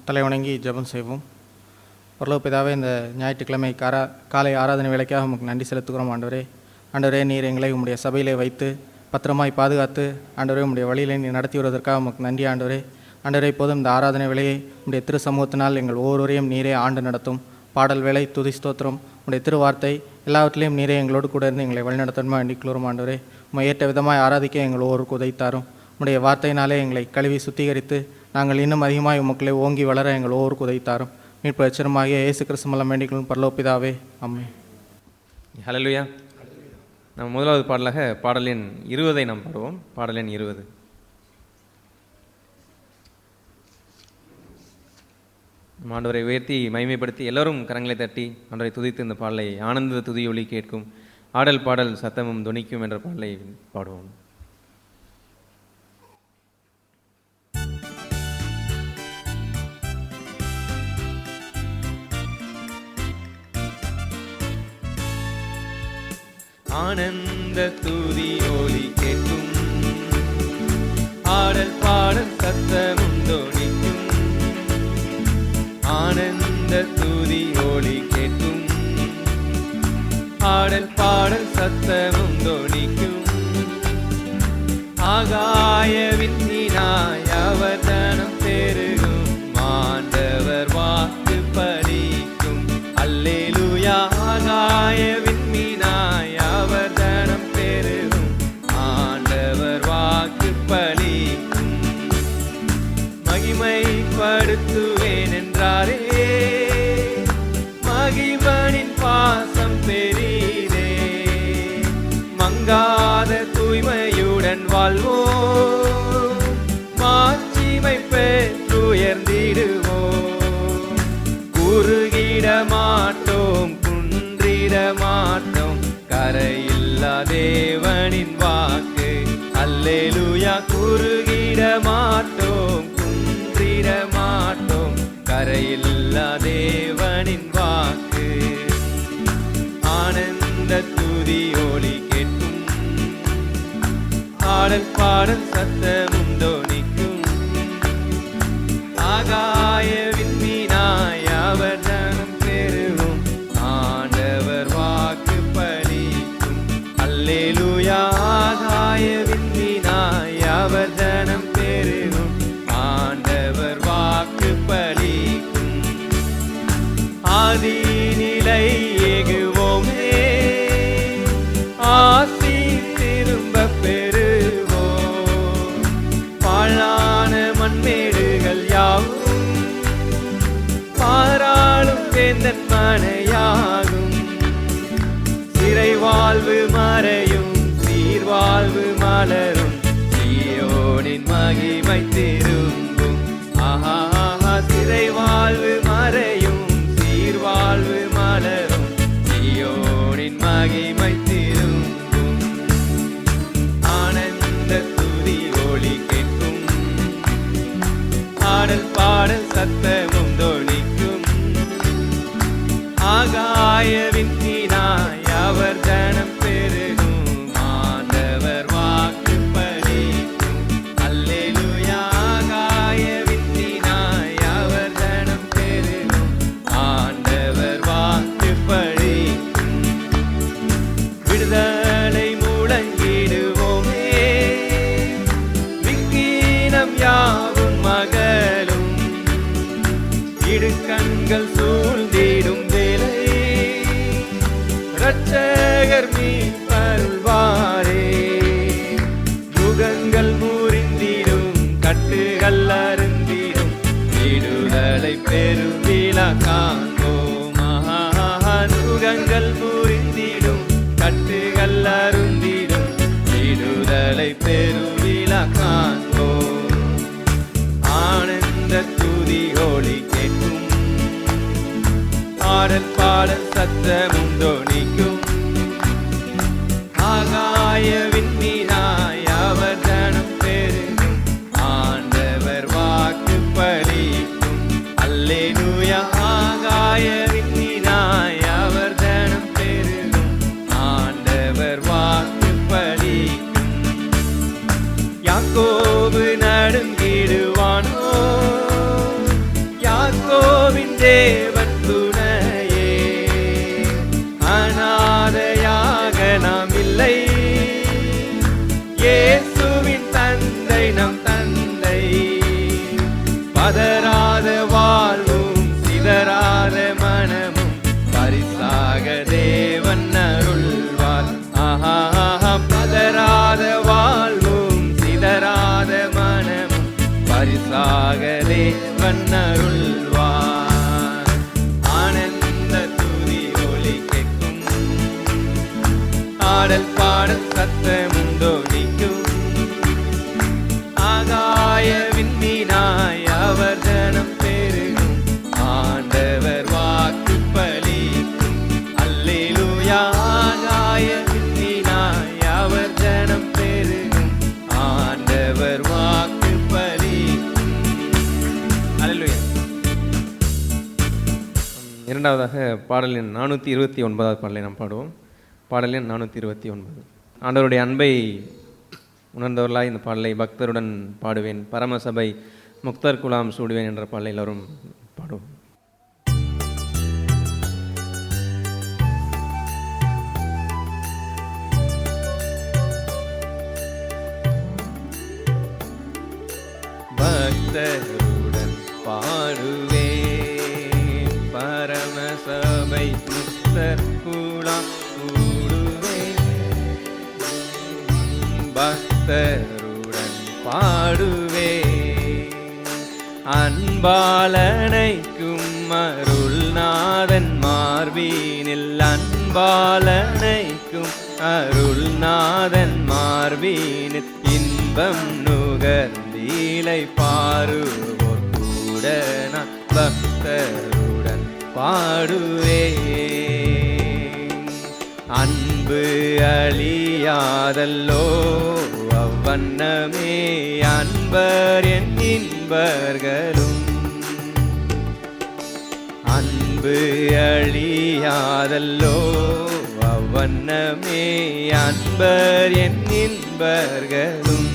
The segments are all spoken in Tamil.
தலை வணங்கி ஜெபம் செய்வோம். பரலோக பிதாவே, இந்த ஞாயிற்றுக்கிழமை காலை ஆராதனை வேலைக்காக உமக்கு நன்றி செலுத்துகிறோம். ஆண்டவரே, நீர் எங்களை உம்முடைய சபையிலே வைத்து பத்திரமாய் பாதுகாத்து ஆண்டவரே உம்முடைய வழியிலே நீர் நடத்தி வருவதற்காக உமக்கு நன்றி. ஆண்டவரே, இப்போதும் இந்த ஆராதனை வேலையை உம்முடைய திரு சமூகத்தினால் எங்கள் ஒவ்வொருவரையும் நீரே ஆண்டு நடத்தும். பாடல் வேலை, துதி ஸ்தோத்திரம், உம்முடைய திருவார்த்தை எல்லாவற்றிலையும் நீரே எங்களோடு கூட இருந்து எங்களை வழிநடத்தணுமா வேண்டிக்கிறோம். ஆண்டவரே, உம்மை ஏற்ற விதமாய் ஆராதிக்க எங்கள் ஒவ்வொருக்கு உதைத்தாரும். உம்முடைய வார்த்தையினாலே எங்களை கழுவி சுத்திகரித்து நாங்கள் இன்னும் அதிகமாக உமக்களை ஓங்கி வளர எங்கள் ஒவ்வொருக்கு உதைத்தாரும். மீட்பு எச்சரமாகிய இயேசு கிறிஸ்து மூலம் வேண்டிக்கொள்ளும் பரலோக பிதாவே, ஆமென். ஹல்லேலூயா. நம்ம முதலாவது பாடலாக பாடல் எண் 20 நாம் பாடுவோம். பாடல் எண் 20. ஆண்டவரை உயர்த்தி மகிமைப்படுத்தி எல்லோரும் கரங்களை தட்டி ஆண்டவரை துதித்து இந்த பாடலை ஆனந்த துதி ஒலி கேட்கும், ஆடல் பாடல் சத்தமும் துணிக்கும் என்ற பாடலை பாடுவோம். ஆனந்த துதி ஒலி கேட்கும், ஆடல் பாடல் சத்தமும் துணிக்கும். ஆனந்த துதி ஒலி கேட்கும், ஆடல் பாடல் சத்தமும் துணிக்கும். ஆகாய விண்ணினாய் அவர் தனம் பெருகும், ஆண்டவர் வாக்கு பலிக்கும். அல்லேலூயா. ஆகாய விண்ணினாய் அவர் தனம் பெருகும், ஆண்டவர் வாக்கு பலிக்கும். மகிமைப்படுத்துவேன் என்றாரே, மகிழ்வனின் பாசம் பெரிதே. மங்காத தூய்மையுடன் வாழ்வோம், மாட்சிமை பெற்றுயர்ந்திடுவோம். குறுகிட மாட்டோம், குன்றிட மாட்டோம், கரையில்லா தேவனின் வாக்கு. அல்லேலூயா. குறுகிட மாட்டோம், குன்றிட மாட்டோம், கரையில்லா தேவனின் வாக்கு. ஆனந்த துதி ஒலி கேட்கும், ஆடல் பாடல் சத்தமும் தொனிக்கும். ஆகாய விண்மீனாய் அவர் தனம் பெருகும், ஆண்டவர் வாக்கு பலிக்கும். அல்லேலூயா. ஆகாய விண்மீனாய் அவர் தனம் பெருகும், ஆண்டவர் வாக்கு பலிக்கும். ஆதி நிலை ஏகுவோமே, ஆசி திரும்ப பெறுவோம். பாழான மண்மேடுகள் யாவும் பாராளும் வேந்தன் மனையாகும். சிறை வாழ்வு மறையும், சீர்வாழ்வு மலரும், சீயோனின் மகிமை திரும்பும். ஆஹா. சிறை வாழ்வு மறையும், சீர்வாழ்வு மலரும், சீயோனின் மகிமை திரும்பும். ஆனந்த துதி ஒலி கேட்கும், ஆடல் பாடல் சத்தமும் தொனிக்கும். ஆகாய விண்ணினாய் அவர் தனம் பெருகும், ஆண்டவர் வாக்கு பலிக்கும். அல்லேலூயா. ஆகாய விண்ணினாய் அவர் தனம் பெருகும், ஆண்டவர் வாக்கு பலிக்கும். விடுதலை முழங்கிடுவோமே, விக்கீனம் யாவும் மகளும். இடுக்கண்கள் சூழ்ந்திடும் வேலை, இரட்சகர் மீட்பருள்வாரே. யுகங்கள் முறிந்திடும், கட்டுகள் அருந்திடும், விடுதலை பெருவிழா காண்போம். யுகங்கள் முறிந்திடும், கட்டுகள் அருந்திடும், விடுதலை பெருவிழா காண்போம். ஆனந்த துதி ஒலி கேட்கும், ஆடல் பாடல் சத்தமும் தொனிக்கும். ஆகாய விண்ணினாய் அவர் தனம் பெருகும், ஆண்டவர் வாக்கு பலிக்கும். அல்லேலூயா. ஆகாய விண்ணினாய் அவர் தனம் பெருகும், ஆண்டவர் வாக்கு பலிக்கும். யாக்கோபு நடுங்கிடுவானோ, ஆடல் பாடல் சத்தமும் தொனிக்கும். ஆகாய விண்மீனாய் அவர் ஜனம் பெருகும். ஆண்டவர் வாக்கு பலிக்கும். அல்லேலூயா. ஆகாய விண்மீனாய் அவர் ஜனம் பெருகும். ஆண்டவர் வாக்கு பலிக்கும். அல்லேலூயா. இரண்டாவதாக பாடல் எண் 429 பாடலை நாம் பாடுவோம். பாடல் எண் 429. ஆண்டவருடைய அன்பை உணர்ந்தவர்களாய் இந்த பாடலை பக்தருடன் பாடுவேன். பரமசபை முக்தர் குலாம் சூடுவேன் என்ற பாடலை எல்லோரும் பாடுவோம். பக்தருடன் பாடுவேன். பரமசபை முக்தர் குலாம் பக்தருடன் பாடுவே. அன்பாலனைக்கும் அருள்நாதன் மார்பீனில். அன்பாலனைக்கும் அருள்நாதன் மார்பீனில். இன்பம் நுகர்ந்தீலை பாருவோர் கூட நான் பக்தருடன் பாடுவே. அன்பு அழியாதல்லோ அவ்வண்ணமே அன்பர் என் இன்பர்களும். அன்பு அழியாதல்லோ அவ்வண்ணமே அன்பர் என் இன்பர்களும்.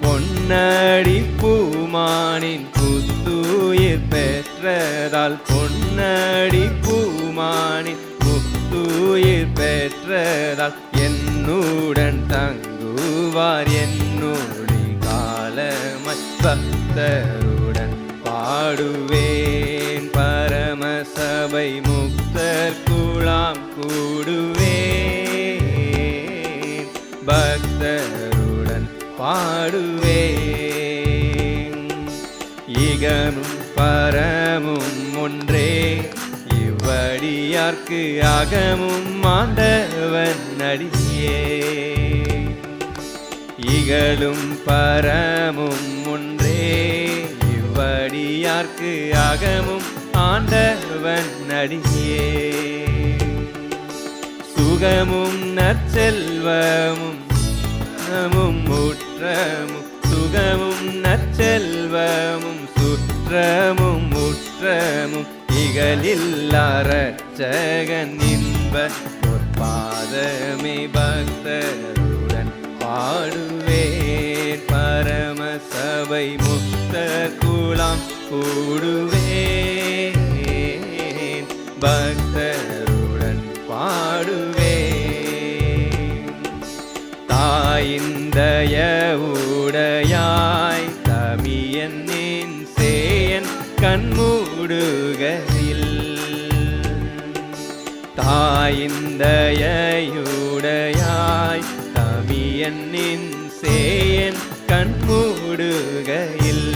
பொன்னடி பூமானின் புத்துயிர் பெற்றதால். பொன்னடி பூமானின் புத்துயிர் பெற்றதால். என்னுடன் தங்குவார் என்னுடைய காலமாய். பக்தருடன் பாடுவேன். பரமசபை முக்தர் குலாம் கூடுவேன். பக்தருடன் பாடுவேன். இகமும் பரமும் ஒன்றே இவ்வடியார்க்கு அகமும் ஆண்டவன் அடியே. இகழும் பரமும் ஒன்றே இவ்வடியார்க்கு அகமும் ஆண்டவன் அடியே. சுகமும் நற்செல்வமும் முற்றமும். சுகமும் நற்செல்வமும் சுற்றமும் முற்றமும். இகலில்லா இரட்சகன் இன்ப பொற்பாதமே. பக்தருடன் பாடுவேன். பரமசபை முக்தர் குலாம் கூடுவேன். பக்தருடன் பாடுவேன். தாயிந்தய உடையாய் தமியனின் சேயன் கண்மூடுகையில். தாயிந்தயுடையாய் தமியனின் சேயன் கண்மூடுகையில்.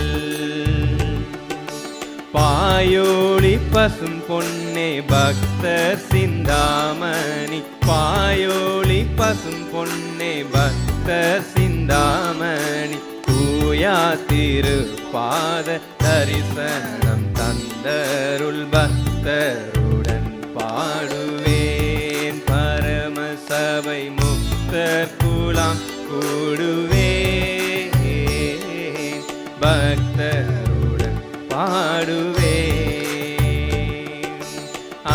பாயோளி பசும் பொன்னே பக்தர் சிந்தாமணி. பாயோளி பசும் பொன்னே பக்தர் சிந்தாமணி. தூயா திருப்பாத தரிசனம் தந்தருள். பக்தருடன் பாடுவேன். பரமசபை முக்தர் குலாம் கூடுவேன். பக்தருடன் பாடுவேன்.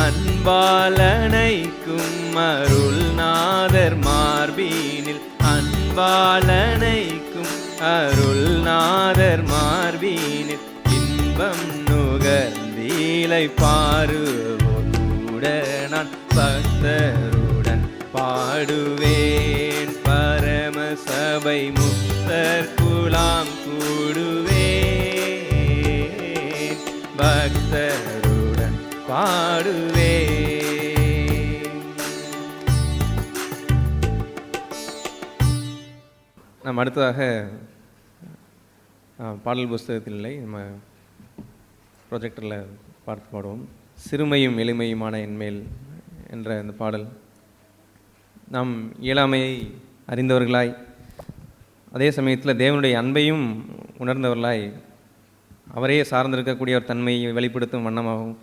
அன்பாலனைக்கும் அருள்நாதர் மார்பீனில். அன்பாலனைக்கும் அருள்நாதர் மார்பீனில். இன்பம் நுகர்ந்தீலை பாருவோர் கூட நான் பக்தருடன் பாடுவேன். பரமசபை முக்தர் குலாம் கூடுவேன். பக்தருடன் பாடுவேன். நாம் அடுத்ததாக பாடல் புஸ்தகத்தில் இல்லை, நம்ம ப்ரொஜெக்டரில் பார்த்து பாடுவோம். சிறுமையும் எளிமையுமான என்மேல் என்ற இந்த பாடல் நாம் இயலாமையை அறிந்தவர்களாய், அதே சமயத்தில் தேவனுடைய அன்பையும் உணர்ந்தவர்களாய், அவரே சார்ந்திருக்கக்கூடிய ஒரு தன்மையை வெளிப்படுத்தும் வண்ணமாகவும்,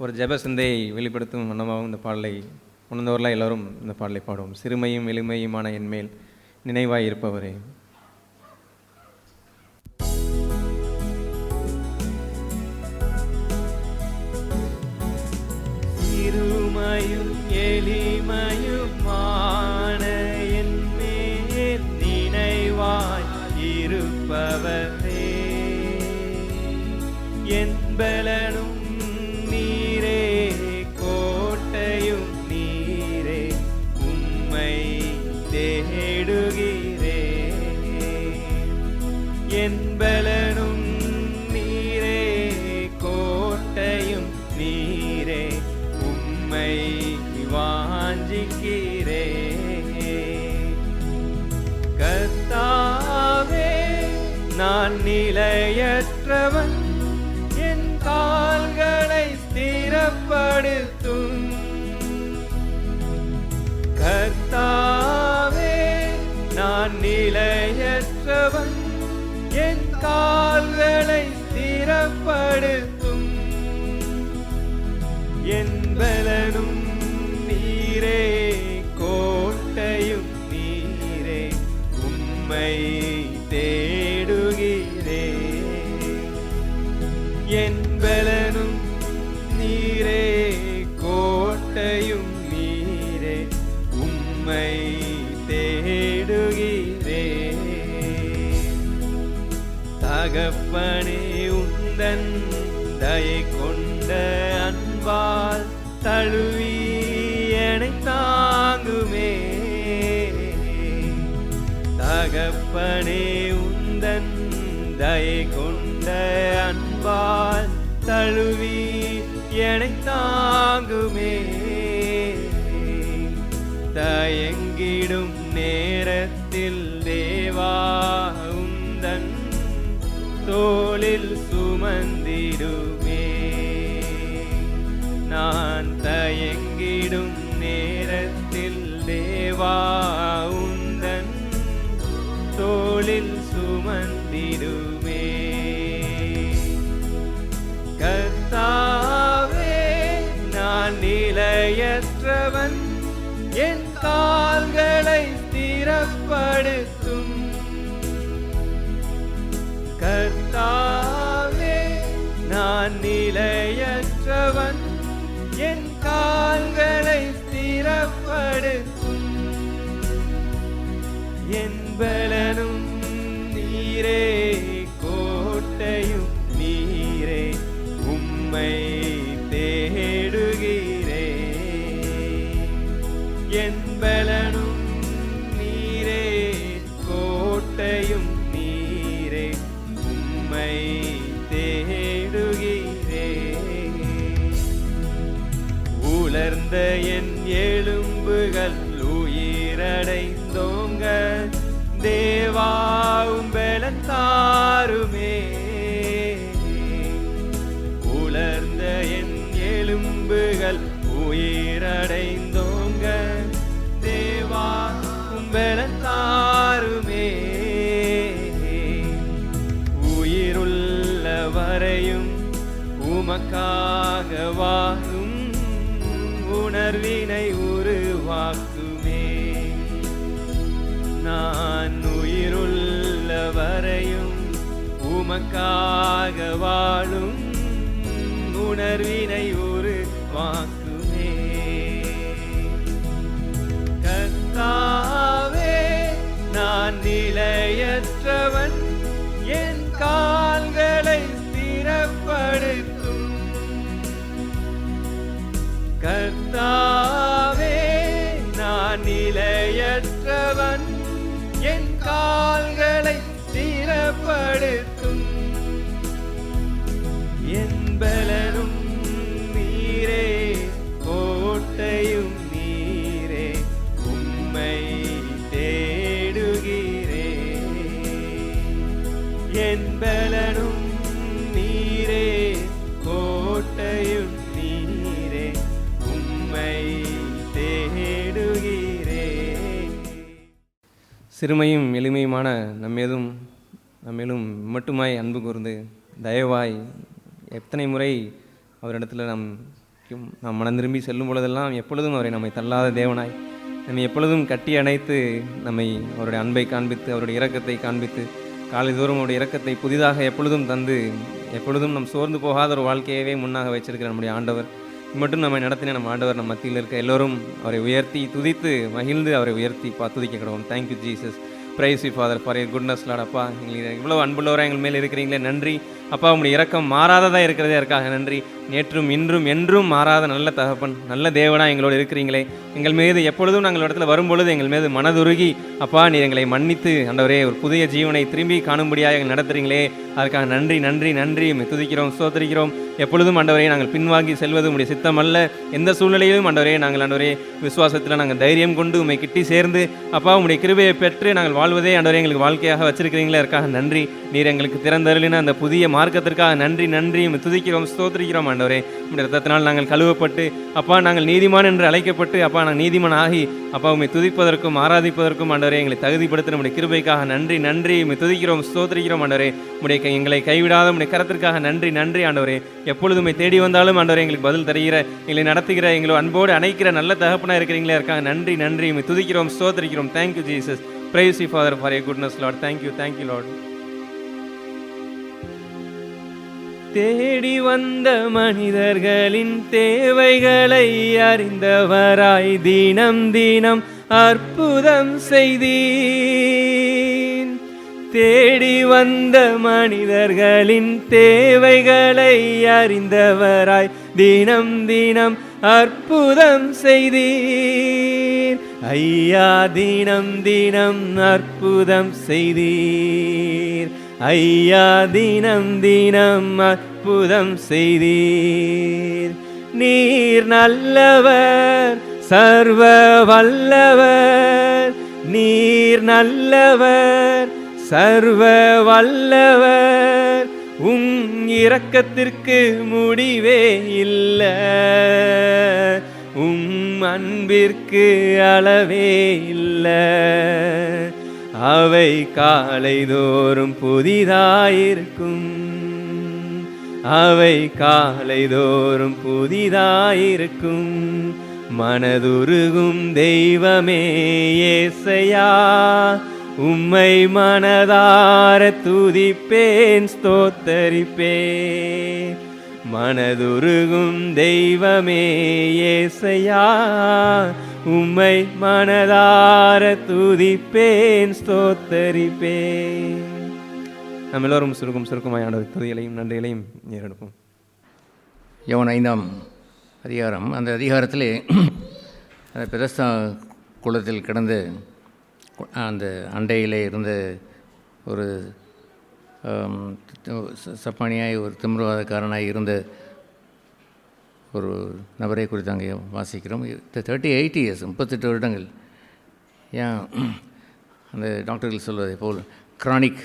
ஒரு ஜெப சிந்தையை வெளிப்படுத்தும் வண்ணமாகவும் இந்த பாடலை உணர்ந்தவர்களாய் எல்லோரும் இந்த பாடலை பாடுவோம். சிறுமையும் எளிமையுமான என்மேல் நினைவாய் இருப்பவரே. சிறுமையும் எளிமையுமான என்மேல் நினைவாய் இருப்பவரே, என் பலனும் நீரே, கோட்டையும் நீரே, உம்மை தேடுகிறேன். என் பலனும் நீரே, கோட்டையும் நீரே, உம்மை வாஞ்சிக்கிறேன். கர்த்தாவே, நான் நிலையற்றவன், என் கால்களை ஸ்திரப்படுத்தும். கர்த்தாவே, நான் நிலையற்றவன், என் கால்களை ஸ்திரப்படுத்தும். என் பலனும் நீரே, கோட்டையும் நீரே, உம்மை தேடுகிறேன். என் பலனும் நீரே, கோட்டையும் நீரே, உம்மை தேடுகிறேன். தகப்பனே, உந்தன் தயை கொண்ட அன்பால் தழுவி என்னை தாங்குமே. தகப்பனே, உந்தன் தயை கொண்ட அன்பால் தழுவி என்னை தாங்குமே. தயங்கிடும் நேரத்தில் தேவா, உந்தன் தோளில் சுமந்திடுமே. நான் தயங்கிடும் நேரத்தில் தேவா, உந்தன் தோளில் சுமந்திடுமே. கர்த்தாவே, நான் நிலையற்றவன், என் கால்களை ஸ்திரப்படுத்தும். கர்த்தாவே, நான் நிலையற்றவன், என் கால்களை ஸ்திரப்படுத்தும். என் பலனும் நீரே, கோட்டையும் நீரே, உம்மை தேடுகிறேன். என் பலனும் நீரே, கோட்டையும் நீரே, உம்மை தேடுகிறேன். உலர்ந்த என் எலும்புகள் உயிரடைந்தோங்க, தேவா, உம்பலன் தாருமே. உலர்ந்த என் எலும்புகள் உயிரடைந்தோங்க, தேவா, உம்பலன் தாருமே. உயிருள்ள வரையும் உமக்காக வாழும் உணர்வினை உருவாக்குமே. நான் உயிருள்ள வரையும் உமக்காக வாழும் உணர்வினை உருவாக்குமே. கர்த்தாவே, நான் நிலையற்றவன், என் கால்களை ஸ்திரப்படுத்தும். கர்த்தாவே, நான் நிலையற்றவன், என் கால்களை ஸ்திரப்படுத்தும். என் பலனும் நீரே, கோட்டையும் நீரே, உம்மை தேடுகிறேன். என் பலனும் நீரே, கோட்டையும் நீரே, உம்மை தேடுகிறேன். சிறுமையும் எளிமையுமான நம்மேலும் மட்டுமாய் அன்பு கூர்ந்து தயவாய் எத்தனை முறை அவரிடத்தில் நாம் மனம் திரும்பி செல்லும் பொழுதெல்லாம் எப்பொழுதும் அவரை நம்மை தள்ளாத தேவனாய் நம்மை எப்பொழுதும் கட்டி அணைத்து நம்மை அவருடைய அன்பை காண்பித்து அவருடைய இரக்கத்தை காண்பித்து காலைதோறும் அவருடைய இரக்கத்தை புதிதாக எப்பொழுதும் தந்து எப்பொழுதும் நம் சோர்ந்து போகாத ஒரு வாழ்க்கையவே முன்னாக வச்சிருக்கிற நம்முடைய ஆண்டவர் மட்டும் நம்மை நடத்தின நம்ம ஆண்டவர் நம்ம மத்தியில் இருக்க எல்லோரும் அவரை உயர்த்தி துதித்து மகிழ்ந்து அவரை உயர்த்தி துதிக்க கிடவோம். Thank you Jesus. Praise you father for your goodness lord. அப்பா, எங்களுக்கு இவ்வளோ அன்புள்ளவராக எங்கள் மேல் இருக்கிறீங்களே, நன்றி அப்பா. உங்களுடைய இரக்கம் மாறாததாக இருக்கிறதே இருக்காக நன்றி. நேற்றும் இன்றும் என்றும் மாறாத நல்ல தகப்பன், நல்ல தேவனாக எங்களோடு இருக்கிறீங்களே. எங்கள் மீது எப்பொழுதும் நாங்கள் இடத்துல வரும்பொழுது எங்கள் மீது மனதுருகி அப்பா நீர் எங்களை மன்னித்து ஆண்டவரே ஒரு புதிய ஜீவனை திரும்பி காணும்படியாக எங்கள் நடத்துறீங்களே, அதற்காக நன்றி நன்றி நன்றி. துதிக்கிறோம், ஸ்தோத்திரிக்கிறோம். எப்பொழுதும் ஆண்டவரே நாங்கள் பின்வாங்கி செல்வது உங்களுடைய சித்தம் அல்ல. எந்த சூழ்நிலையிலும் ஆண்டவரே நாங்கள் ஆண்டவரே விசுவாசத்தில் நாங்கள் தைரியம் கொண்டு உண்மை கிட்டி சேர்ந்து அப்பா உங்களுடைய கிருபையை பெற்று நாங்கள் வாழ்வதே ஆண்டவரே எங்களுக்கு வாழ்க்கையாக வச்சிருக்கிறீங்களே, அதற்காக நன்றி. நீர் எங்களுக்கு திறந்தருளின அந்த புதிய மார்க்கத்திற்காக நன்றி நன்றி. துதிக்கிறோம், ஸ்தோத்திரிக்கிறோம் ஆண்டவரே. உங்களுடைய ரத்தத்தினால் நாங்கள் கழுவப்பட்டு அப்பா நாங்கள் நீதிமான் என்று அழைக்கப்பட்டு அப்பா நாங்கள் நீதிமான் ஆகி அப்பா உண்மை துதிப்பதற்கும் ஆராதிப்பதற்கும் ஆண்டவரே எங்களை தகுதிப்படுத்த நம்முடைய கிருபைக்காக நன்றி நன்றி. துதிக்கிறோம், ஸ்தோத்திரிக்கிறோம் ஆண்டவரே. உடைய எங்களை கைவிடாத உடைய கரத்திற்காக நன்றி நன்றி ஆண்டவரே. எப்பொழுதுமே தேடி வந்தாலும் ஆண்டவரே எங்களுக்கு பதில் தருகிற, எங்களை நடத்துகிற, எங்களை அன்போடு அணைக்கிற நல்ல தகப்பனாக இருக்கிறீங்களே, இருக்காங்க நன்றி நன்றி. துதிக்கிறோம், ஸ்தோத்திரிக்கிறோம். Thank you Jesus. Praise you Father for your goodness Lord. Thank you Lord. தேடி வந்த மனிதர்களின் தேவைகளை அறிந்தவராய் தினம் தினம் அற்புதம் செய்தீர். தேடி வந்த மனிதர்களின் தேவைகளை அறிந்தவராய் தினம் தினம் அற்புதம் செய்தீர். ஐயா தினம் தினம் அற்புதம் செய்தீர். ஐயா தினம் தினம் அற்புதம் செய்தீர். நீர் நல்லவர், சர்வ வல்லவர். நீர் நல்லவர், சர்வ வல்லவர். இரக்கத்திற்கு முடிவே இல்லை, அன்பிற்கு அளவே இல்லை. அவை காலைதோறும் புதிதாயிருக்கும், அவை காலைதோறும் புதிதாயிருக்கும். மனதுருகும் தெய்வமே ஏசையா, உம்மை மனதார துதிப்பேன், ஸ்தோத்தரிப்பேன். மனதுருகும் தெய்வமே ஏசையா, உம்மை மனதார துதிப்பேன், ஸ்தோத்தரிப்பேன். நம்ம எல்லோரும் சுருக்கமாய் ஆண்டவர் துதிகளையும் நன்றிகளையும் ஏறெடுப்போம். யோவான் 5ஆம் அதிகாரம். அந்த அதிகாரத்திலே அந்த பெதஸ்தா குளத்தில் கிடந்து அந்த அண்டையிலே இருந்த ஒரு சப்பானியாய் ஒரு திமிர்வாதக்காரனாய் இருந்த ஒரு நபரை குறித்து அங்கே வாசிக்கிறோம். 38 இயர்ஸ், 38 வருடங்கள். ஏன் அந்த டாக்டர்கள் சொல்வதை போல் கிரானிக்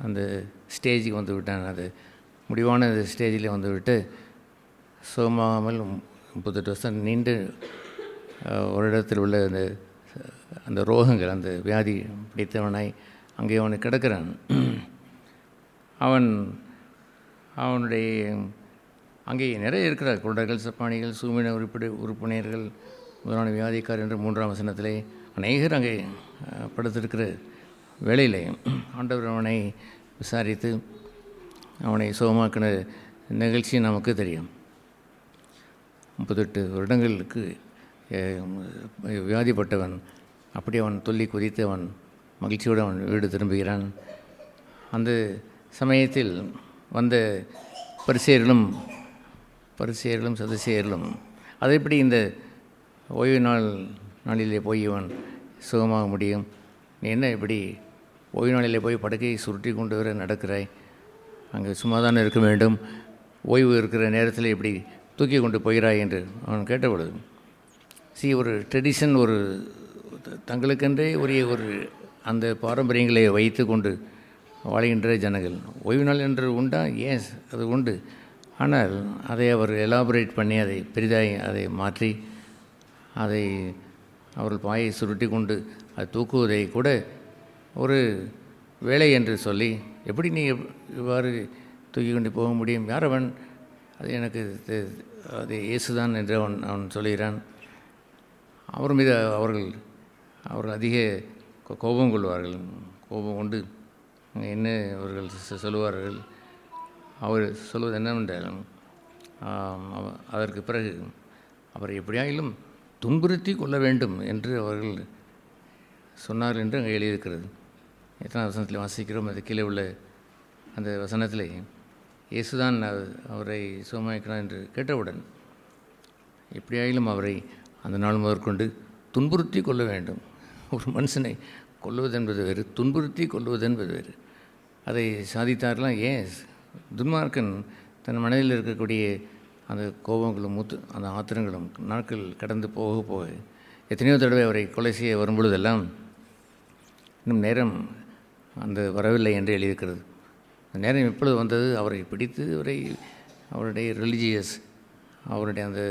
அந்த ஸ்டேஜுக்கு வந்து விட்டான். அது முடிவான ஸ்டேஜில் வந்து விட்டு சோமாமல் 38 வருஷம் நீண்டு ஒரு இடத்தில் உள்ள அந்த ரோகங்கள், அந்த வியாதி பிடித்தவனாய் அங்கே அவனை கிடக்கிறான். அவனுடைய அங்கே நிறைய இருக்கிறார். குருடர்கள், சப்பானிகள், சூமின உறுப்பினர்கள், முதலான வியாதிக்கார் என்று 3ஆம் வசனத்திலே அநேகர் அங்கே படுத்திருக்கிற வேளையிலே ஆண்டவர் அவனை விசாரித்து அவனை சுகமாக்கின நிகழ்ச்சி நமக்கு தெரியும். 38 வருடங்களுக்கு வியாதிப்பட்டவன் அப்படி அவன் துள்ளி குதித்து அவன் மகிழ்ச்சியோடு அவன் வீடு திரும்புகிறான். அந்த சமயத்தில் வந்த பரிசேயர்களும் சதுசேயர்களும் அதை எப்படி இந்த ஓய்வு நாளிலே போய் இவன் சுகமாக முடியும், நீ என்ன இப்படி ஓய்வு நாளிலே போய் படுக்கையை சுருட்டி கொண்டு வர நடக்கிறாய், அங்கே சும்மாதான் இருக்க வேண்டும், ஓய்வு இருக்கிற நேரத்தில் இப்படி தூக்கி கொண்டு போகிறாய் என்று அவன் கேட்டபொழுது, ஒரு ட்ரெடிஷன், ஒரு தங்களுக்கென்றே உரிய ஒரு அந்த பாரம்பரியங்களை வைத்து கொண்டு வாழ்கின்ற ஜனங்கள். ஓய்வு நாள் என்று உண்டா? ஏஸ், அது உண்டு. ஆனால் அதை அவர் எலாபரேட் பண்ணி அதை பெரிதாய் அதை மாற்றி அதை அவர்கள் பாயை சுருட்டி கொண்டு அது தூக்குவதை கூட ஒரு வேலை என்று சொல்லி, எப்படி நீ இவ்வாறு தூக்கி கொண்டு போக முடியும், யார் அவன், அது எனக்கு அது இயேசுதான் என்று அவன் சொல்கிறான். அவர் மீது அவர்கள் அதிக கோபம் கொள்வார்கள். கோபம் கொண்டு என்ன அவர்கள் சொல்லுவார்கள், அவர் சொல்வது என்னவென்றால், அதற்கு பிறகு அவரை எப்படியாயிலும் துன்புறுத்தி கொள்ள வேண்டும் என்று அவர்கள் சொன்னார்கள் என்று அங்கே எழுதியிருக்கிறது. எத்தனை வசனத்தில் வாசிக்கிறோம், அது கீழே உள்ள அந்த வசனத்தில் இயேசுதான் அவரை சுகமாக்கிறார் என்று கேட்டவுடன் எப்படியாயிலும் அவரை அந்த நாள் முதற்கொண்டு துன்புறுத்தி கொள்ள வேண்டும். ஒரு மனுஷனை கொல்லுவது என்பது வேறு, துன்புறுத்தி கொள்வது என்பது வேறு. அதை சாதித்தார்களாம். ஏன் துன்மார்க்கன் தன் மனதில் இருக்கக்கூடிய அந்த கோபங்களும் அந்த ஆத்திரங்களும் நாட்கள் கடந்து போக போக எத்தனையோ தடவை அவரை கொலை செய்ய வரும்பொழுதெல்லாம் இன்னும் நேரம் அந்த வரவில்லை என்று எழுதியிருக்கிறது. அந்த நேரம் எப்பொழுது வந்தது, அவரை பிடித்து அவருடைய ரிலிஜியஸ் அவருடைய அந்த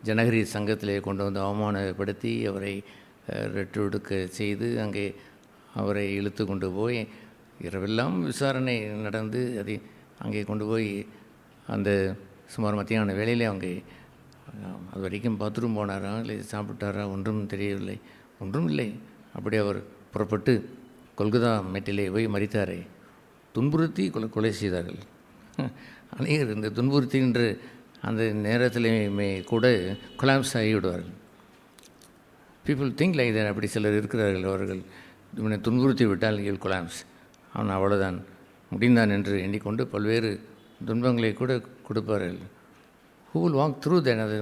ஜனகரி சங்கத்திலே கொண்டு வந்து அவமானப்படுத்தி அவரை ரெட்டொடுக்க செய்து அங்கே அவரை இழுத்து கொண்டு போய் இரவெல்லாம் விசாரணை நடந்து அதை அங்கே கொண்டு போய் அந்த சுமார் மத்தியான வேளையிலே அங்கே அது வரைக்கும் பாத்ரூம் போனாரா இல்லை சாப்பிட்டாரா ஒன்றும் தெரியவில்லை, ஒன்றும் இல்லை. அப்படி அவர் புறப்பட்டு கொல்கத்தா மேட்டிலே போய் மரித்தாரை துன்புறுத்தி கொலை செய்தார்கள். அநேகர் இந்த துன்புறுத்தின்ற அந்த நேரத்திலேயுமே கூட கொலாப்ஸ் ஆகிவிடுவார்கள். People think like that. அப்படி சிலர் இருக்கிறார்கள். அவர்கள் இவனை துன்புறுத்தி விட்டால் இல் கொலாப்ஸ், அவன் அவ்வளோதான் முடிந்தான் என்று எண்ணிக்கொண்டு பல்வேறு துன்பங்களை கூட கொடுப்பார்கள். ஹூ வில் வாக் த்ரூ தென், அது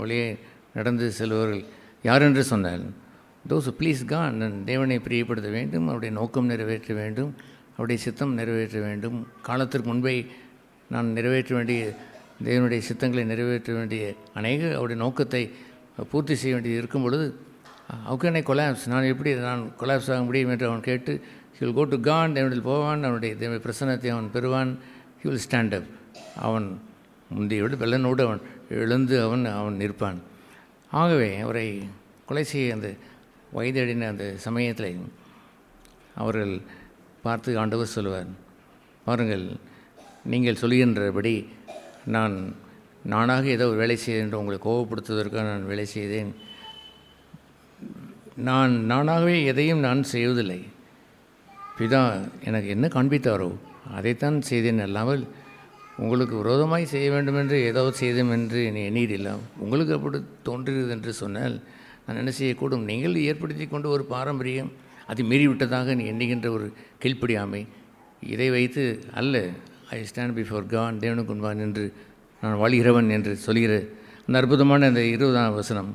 வழியே நடந்து செல்பவர்கள் யார் என்று சொன்னால் தோஸ் ப்ளீஸ் காட், தேவனை பிரியப்படுத்த வேண்டும், அவருடைய நோக்கம் நிறைவேற்ற வேண்டும், அவருடைய சித்தம் நிறைவேற்ற வேண்டும். காலத்திற்கு முன்பே நான் நிறைவேற்ற வேண்டிய தேவனுடைய சித்தங்களை நிறைவேற்ற வேண்டிய அவருடைய நோக்கத்தை பூர்த்தி செய்ய வேண்டியது இருக்கும் பொழுது ஹவ் கேன் ஐ கொலாப்ஸ், நான் கொலாப்ஸ் ஆக முடியும் என்று அவன் கேட்டு he will go to God, தேவனில் போவான், அவனுடைய பிரசன்னத்தை அவன் பெறுவான். ஹி வில் ஸ்டாண்ட் அப், அவன் முந்தையோடு வெள்ளனோடு அவன் எழுந்து அவன் நிற்பான். ஆகவே அவரை கொலை செய்ய அந்த வயதடின அந்த சமயத்தில் அவர்கள் பார்த்து ஆண்டவர் சொல்லுவார், பாருங்கள், நீங்கள் சொல்கின்றபடி நானாக ஏதோ ஒரு வேலை செய்தேன் என்று உங்களை கோபப்படுத்துவதற்காக நான் வேலை செய்தேன். நானாகவே எதையும் நான் செய்வதில்லை. பிதா எனக்கு என்ன காண்பித்தாரோ அதைத்தான் செய்தேன், அல்லாமல் உங்களுக்கு விரோதமாய் செய்ய வேண்டும் என்று ஏதாவது செய்தோம் என்று என்னை எண்ணீரில்லை. உங்களுக்கு அப்படி தோன்றுகிறது என்று சொன்னால் நான் என்ன செய்யக்கூடும்? நீங்கள் ஏற்படுத்தி கொண்டு ஒரு பாரம்பரியம் அது மீறிவிட்டதாக நீ எண்ணுகின்ற ஒரு கீழ்ப்படியாமை, இதை வைத்து அல்ல, ஐ ஸ்டாண்ட் பிஃபோர் காட், தேவனுக்கு முன்பாக என்று நான் வாழ்கிறவன் என்று சொல்கிற அந்த அற்புதமான அந்த 20ஆம் வசனம்,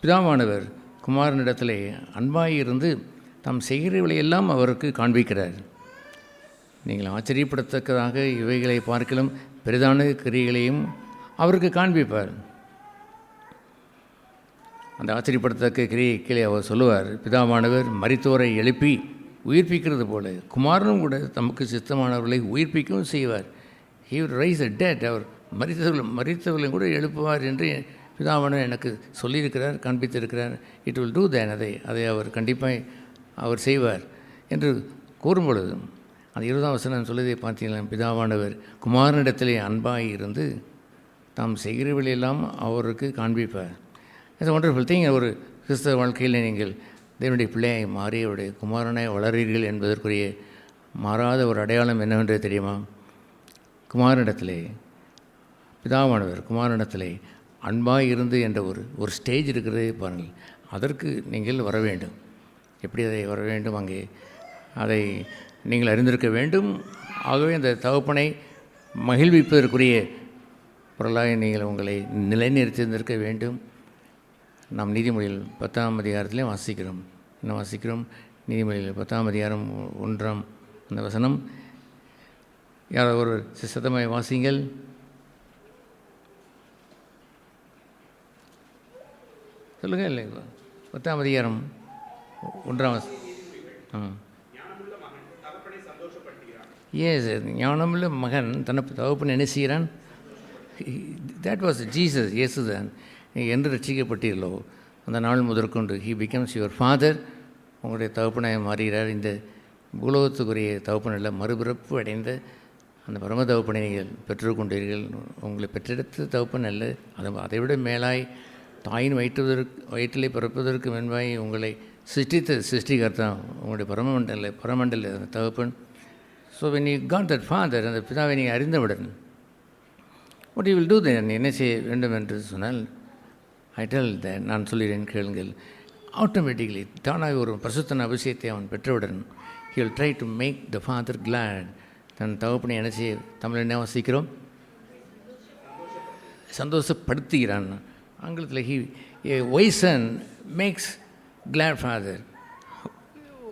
பிதாவானவர் குமாரனிடத்திலே அன்பாயிருந்து தாம் செய்கிறவளையெல்லாம் அவருக்கு காண்பிக்கிறார். நீங்கள் ஆச்சரியப்படத்தக்கதாக இவைகளை பார்க்கலும் பெரிதான கிரியைகளையும் அவருக்கு காண்பிப்பார். அந்த ஆச்சரியப்படத்தக்க கிரியைகளை அவர் சொல்லுவார், பிதாவானவர் மரித்தோரை எழுப்பி உயிர்ப்பிக்கிறது போல குமாரனும் கூட தமக்கு சித்தமானவர்களை உயிர்ப்பிக்கவும் செய்வார். He will raise a dead, அவர் மரித்தவர்களையும் கூட எழுப்புவார் என்று பிதாவானவர் எனக்கு சொல்லியிருக்கிறார், காண்பித்திருக்கிறார். இட் வில் டூ தேன், அதை அவர் கண்டிப்பாக அவர் செய்வார் என்று கூறும்பொழுது அந்த 20ஆம் வசனம் சொல்லுவதை பார்த்தீங்களா, பிதாவானவர் குமாரனிடத்திலே அன்பாக இருந்து தாம் செய்கிறவர்களெல்லாம் அவருக்கு காண்பிப்பார். It's wonderful thing. ஒரு கிறிஸ்தவ வாழ்க்கையில் நீங்கள் தேவனுடைய பிள்ளையை மாறி அவருடைய குமாரனாய் வளரீர்கள் என்பதற்குரிய மாறாத ஒரு அடையாளம் என்னவென்று தெரியுமா? குமாரனிடத்திலே பிதாவானவர் குமாரனிடத்திலே அன்பாக இருந்து என்ற ஒரு ஸ்டேஜ் இருக்கிறதே பாருங்கள். அதற்கு நீங்கள் வர வேண்டும். எப்படி அதை வர வேண்டும்? அங்கே அதை நீங்கள் அறிந்திருக்க வேண்டும். ஆகவே அந்த தகப்பனை மகிழ்விப்பதற்குரிய பொருளாக நீங்கள் உங்களை நிலைநிறுத்தியிருந்திருக்க வேண்டும். நாம் நீதிமொழியில் 10ஆம் அதிகாரத்திலே வாசிக்கிறோம். என்ன வாசிக்கிறோம்? நீதிமொழியில் 10ஆம் அதிகாரம் 1ஆம் அந்த வசனம். யாராவது ஒரு சத்தமாய் வாசிங்கள். சொல்லுங்கள். இல்லை, 10ஆம் அதிகாரம் 1ஆம் வசனம். ஏஸ், ஞானமுள்ள மகன் தகப்பன் என்ன செய்கிறான்? That was Jesus. இயேசு தான் என்று ரட்சிக்கப்பட்டீர்களோ அந்த நாள் முதற்கொண்டு ஹி பிகம்ஸ் யுவர் ஃபாதர், உங்களுடைய தகப்பனாக மாறுகிறார். இந்த பூலோகத்துக்குரிய தகப்பன் அல்ல, மறுபிறப்பு அடைந்த அந்த பரம தகப்பனை நீங்கள் பெற்றுக்கொண்டீர்கள். உங்களை பெற்றெடுத்த தகப்பன் அல்ல, அதைவிட மேலாய் தாயின் வயிற்றிலே பிறப்பதற்கு முன்பாய் உங்களை சிருஷ்டித்த சிருஷ்டிகர்த்தா உங்களுடைய பரமண்டல தகப்பன். So when you got that father, அந்த பிதாவை நீங்கள் அறிந்தவுடன் what you will do then, என்ன செய்ய வேண்டும் என்று சொன்னால், I tell that, நான் சொல்கிறேன் கேளுங்கள், ஆட்டோமேட்டிக்கலி தானாக ஒரு பரிசுத்தன அபிஷேகத்தை அவன் பெற்றவுடன் he will try to make the father glad. தன் தகப்பனை என்ன செய்ய தமிழ் என்ன வாசிக்கிறோம், சந்தோஷப்படுத்துகிறான். ஆங்கிலத்தில் a wise son makes glad father.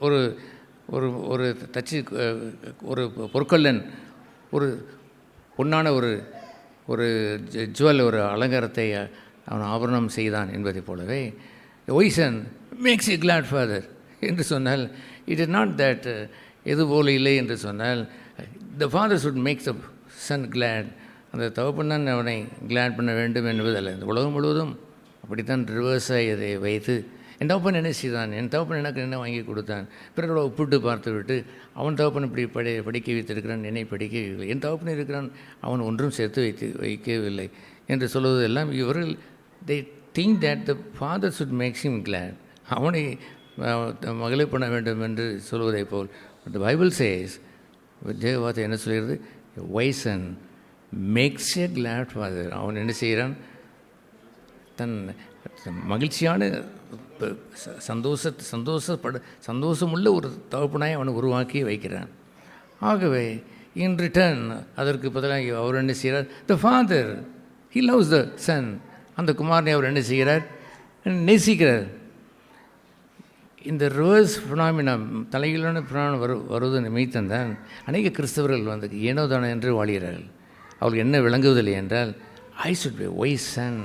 ஒரு ஒரு ஒரு தச்சு ஒரு பொற்கொல்லன் ஒரு பொன்னான ஒரு ஜுவல் ஒரு அலங்காரத்தை அவன் ஆபரணம் செய்தான் என்பதை போலவே wise son makes a glad father என்று சொன்னால், இட் இஸ் நாட் தட் எது போல இல்லை என்று சொன்னால், the father should make the son glad. அந்த தகப்பன் தான் அவனை கிளாட் பண்ண வேண்டும் என்பதல்ல. இந்த உலகம் முழுவதும் அப்படித்தான் ரிவர்ஸாக இதை வைத்து, என் தகப்பன் என்ன செய்தான், என் தகப்பன் எனக்கு என்ன வாங்கி கொடுத்தான், பிறரோட ஒப்பிட்டு பார்த்து விட்டு அவன் தகப்பன் இப்படி படிக்க வைத்திருக்கிறான், என்னை படிக்கவில்லை, என் தகப்பன் இருக்கிறான், அவன் ஒன்றும் சேர்த்து வைக்கவில்லை என்று சொல்வது எல்லாம் இவர்கள் they think that the father should make him glad. அவனை மகளை பண்ண வேண்டும் என்று சொல்வதை போல். the Bible says, தேவவார்த்தை என்ன சொல்கிறது, wise son makes a glad father. அவன் என்ன செய்கிறான், தன் மகிழ்ச்சியான சந்தோஷமுள்ள ஒரு தகப்பனாய் அவனை உருவாக்கி வைக்கிறான். ஆகவே இன் ரிட்டர்ன் அதற்கு பதிலாக அவர் என்ன செய்கிறார், the father he loves the son. அந்த குமாரனை அவர் என்ன செய்கிறார், நேசிக்கிறார். இந்த ரிவர்ஸ் ஃபினாமினா, தலைகீழான பிராணம் வருவது நிமித்தம்தான் அநேக கிறிஸ்தவர்கள் வந்து ஏனோதானோ என்று வாழ்கிறார்கள். அவர்கள் என்ன விளங்குவதில்லை என்றால், I should be wise son,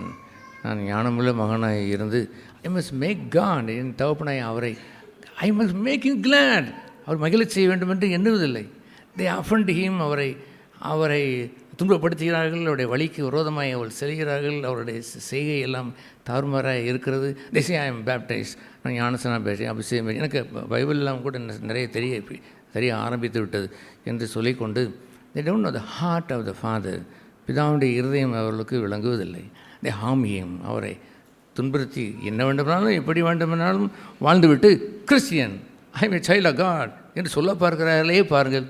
நான் ஞானமுள்ள மகனாக இருந்து ஐ மஸ்ட் மேக் காட், என் தகப்பனாய் அவரை I must make you glad, அவர் மகிழச் செய்ய வேண்டும் என்று எண்ணுவதில்லை. தே அஃபண்ட் ஹீம், அவரை துன்பப்படுத்துகிறார்கள், அவருடைய வழிக்கு விரோதமாய் அவள் செல்கிறார்கள், அவருடைய செய்கை எல்லாம் தாறுமாறாக இருக்கிறது. தேசி ஐ எம் பேப்டைஸ், நான் ஞானசனா பேசி அபிஷேகம், எனக்கு பைபிளெலாம் கூட நிறைய தெரிய ஆரம்பித்து விட்டது என்று சொல்லிக்கொண்டு they don't know the heart of the father. பிதாவுடைய இருதயம் அவர்களுக்கு விளங்குவதில்லை. they harm him, அவரை துன்புறுத்தி என்ன வேண்டுமானாலும் எப்படி வேண்டுமானாலும் வாழ்ந்துவிட்டு Christian I am a child of God என்று சொல்ல பார்க்கிறார்களே பாருங்கள்.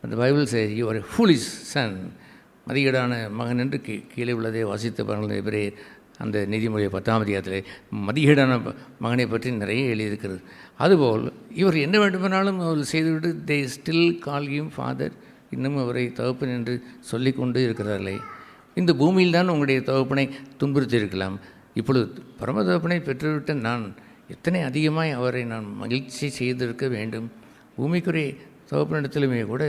அந்த Bible says you are a foolish son. மதிகேடான மகன் என்று கீழே உள்ளதை வாசித்து பாருங்கள். இவரே அந்த நீதிமொழி 10ஆம் அதிகாரத்தில் மதிகேடான மகனை பற்றி நிறைய எழுதியிருக்கிறது. அதுபோல் இவர் என்ன வேண்டுமானாலும் அவர் செய்துவிட்டு they still call him father, இன்னும் அவரை தகப்பன் என்று சொல்லி கொண்டு இருக்கிறார்களே. இந்த பூமியில் தான் உங்களுடைய தகப்பனை துன்புறுத்தி இருக்கலாம். இப்பொழுது பரம தகப்பனை பெற்றுவிட்ட நான் எத்தனை அதிகமாய் அவரை நான் மகிழ்ச்சி செய்திருக்க வேண்டும். பூமிக்குரிய தகப்பனிடத்திலுமே கூட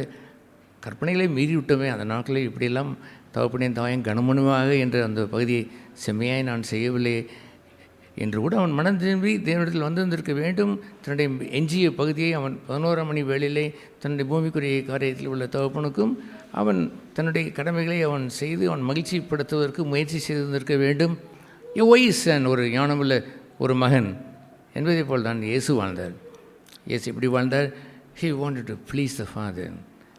கற்பனைகளை மீறிவிட்டோமே, அந்த நாட்களில் இப்படியெல்லாம் தகப்பனையும் தாயும் கனமனுவாக என்ற அந்த பகுதியை செம்மையாய் நான் செய்யவில்லை என்று கூட அவன் மனம் திரும்பி தேவனிடத்தில் வந்திருந்திருக்க வேண்டும். தன்னுடைய எஞ்சிய பகுதியை அவன் 11ஆம் மணி வேளையிலே தன்னுடைய பூமிக்குரிய காரியத்தில் உள்ள தகப்பனுக்கும் அவன் தன்னுடைய கடமைகளை அவன் செய்து அவன் மகிழ்ச்சிப்படுத்துவதற்கு முயற்சி செய்திருந்திருக்க வேண்டும். ஒய்சன், ஒரு ஞானமுள்ள ஒரு மகன் என்பதை போல் தான் இயேசு வாழ்ந்தார். இயேசு எப்படி வாழ்ந்தார், he wanted to please the father.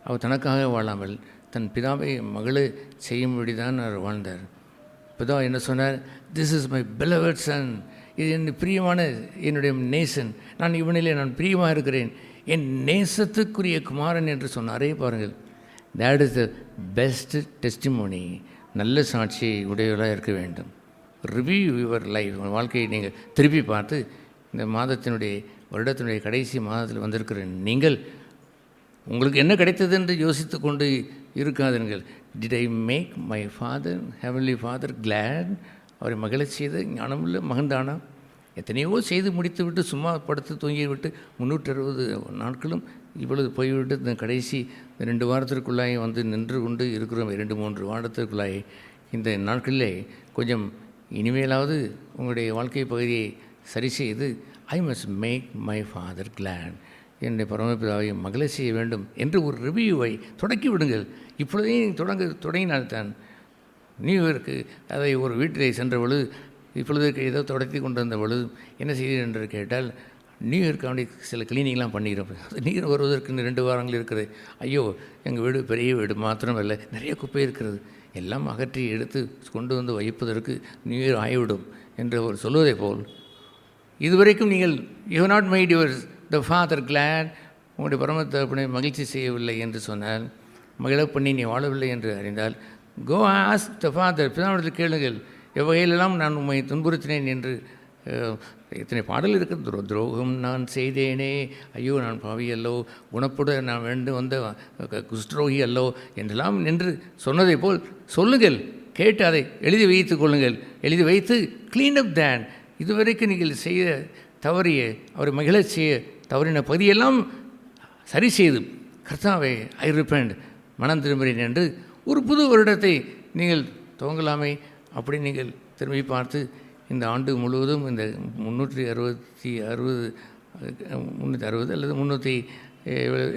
அவர் தனக்காக வாழாமல் தன் பிதாவை மகளை செய்யும்படி தான் அவர் வாழ்ந்தார். பிதா என்ன சொன்னார், this is my beloved son, இது என் பிரியமான என்னுடைய நேசன், நான் இவனிலே நான் பிரியமாக இருக்கிறேன், என் நேசத்துக்குரிய குமாரன் என்று சொன்னாரே பாருங்கள். That is the best testimony. நல்ல சாட்சியை உடையவர்களாக இருக்க வேண்டும். ரிவ்யூ யுவர் லைஃப், வாழ்க்கையை நீங்கள் திருப்பி பார்த்து இந்த மாதத்தினுடைய வருடத்தினுடைய கடைசி மாதத்தில் வந்திருக்கிற நீங்கள் உங்களுக்கு என்ன கிடைத்தது என்று யோசித்து கொண்டு இருக்காதுங்கள். Did I make my father, heavenly father glad, அவரை மகிழச் செய்த ஞானமுள்ள மகன்தானா? எத்தனையோ செய்து முடித்து விட்டு சும்மா படுத்து தூங்கிவிட்டு 360 நாட்களும் இப்பொழுது போய்விட்டு இந்த கடைசி 2 வாரத்திற்குள்ளாய் வந்து நின்று கொண்டு இருக்கிறோம். 2-3 வாரத்திற்குள்ளாய் இந்த நாட்களிலே கொஞ்சம் இனிமேலாவது உங்களுடைய வாழ்க்கை பகுதியை சரி செய்து I must make my father glad, என்னுடைய பரமபிதாவை மகளை செய்ய வேண்டும் என்று ஒரு ரிவ்யூவை தொடக்கி விடுங்கள். இப்பொழுதே தொடங்கினால்தான் நியூ இயருக்கு அதை ஒரு வீட்டிலே சென்ற பொழுது இப்பொழுது ஏதோ தொடர்த்தி கொண்டு வந்த பொழுது என்ன செய்தீர்கள் என்று கேட்டால், நியூ இயர்க்காண்டி சில கிளீனிங்லாம் பண்ணிக்கிறோம். அது நீர் வருவதற்கு 2 வாரங்கள் இருக்கிறது. ஐயோ, எங்கள் வீடு பெரிய வீடு மாத்திரமல்ல, நிறைய குப்பை இருக்கிறது, எல்லாம் அகற்றி எடுத்து கொண்டு வந்து வைப்பதற்கு நியூ இயர் ஆகிவிடும் என்று அவர் சொல்வதை போல், இதுவரைக்கும் நீங்கள் you not made your the father glad, உங்களுடைய பரம தகப்பனை மகிழ்ச்சி செய்யவில்லை என்று சொன்னால், மகிழ பண்ணி நீ வாழவில்லை என்று அறிந்தால், கோ ஆஸ்க் த ஃபாதர், பிதாவிடத்தில் கேளுங்கள், எவ்வகையிலெல்லாம் நான் உண்மை துன்புறுத்தினேன் என்று. இத்தனை பாடல் இருக்கிறது. துரோகம் நான் செய்தேனே, ஐயோ நான் பாவி அல்லோ, குணப்பட நான் வேண்டும் வந்த குஷ்டரோகி அல்லோ என்றெல்லாம் நின்று சொன்னதை போல் சொல்லுங்கள். கேட்டு அதை எழுதி வைத்து கொள்ளுங்கள். எழுதி வைத்து க்ளீன் அப் தேன், இதுவரைக்கும் நீங்கள் செய்ய தவறிய, அவரை மகிழச் செய்ய தவறின பகுதியெல்லாம் சரி செய்து, கர்த்தாவே ஐ ரிப்பெண்ட், மனம் திரும்புகிறேன் என்று ஒரு புது வருடத்தை நீங்கள் துவங்கலாமே. அப்படி நீங்கள் திரும்பி பார்த்து இந்த ஆண்டு முழுவதும் இந்த 360 அல்லது 300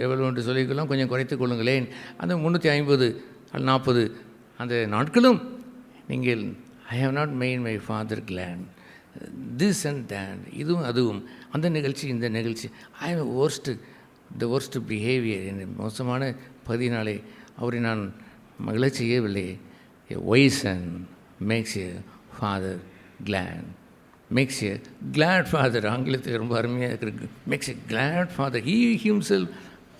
எவ்வளோ என்று சொல்லிக்கலாம், கொஞ்சம் குறைத்து கொள்ளுங்களேன். அந்த 350 40 அந்த நாட்களும் நீங்கள் I have not made my father glad, this and that, இதுவும் அதுவும், அந்த நிகழ்ச்சி இந்த நிகழ்ச்சி, I have the worst behaviour, என் மோசமான பதினாலே அவரை நான் மகிழச் செய்யவில்லை. A wise son makes a father glad, makes a glad father, ஆங்கிலத்துக்கு ரொம்ப அருமையாக இருக்குது, makes a glad father, he himself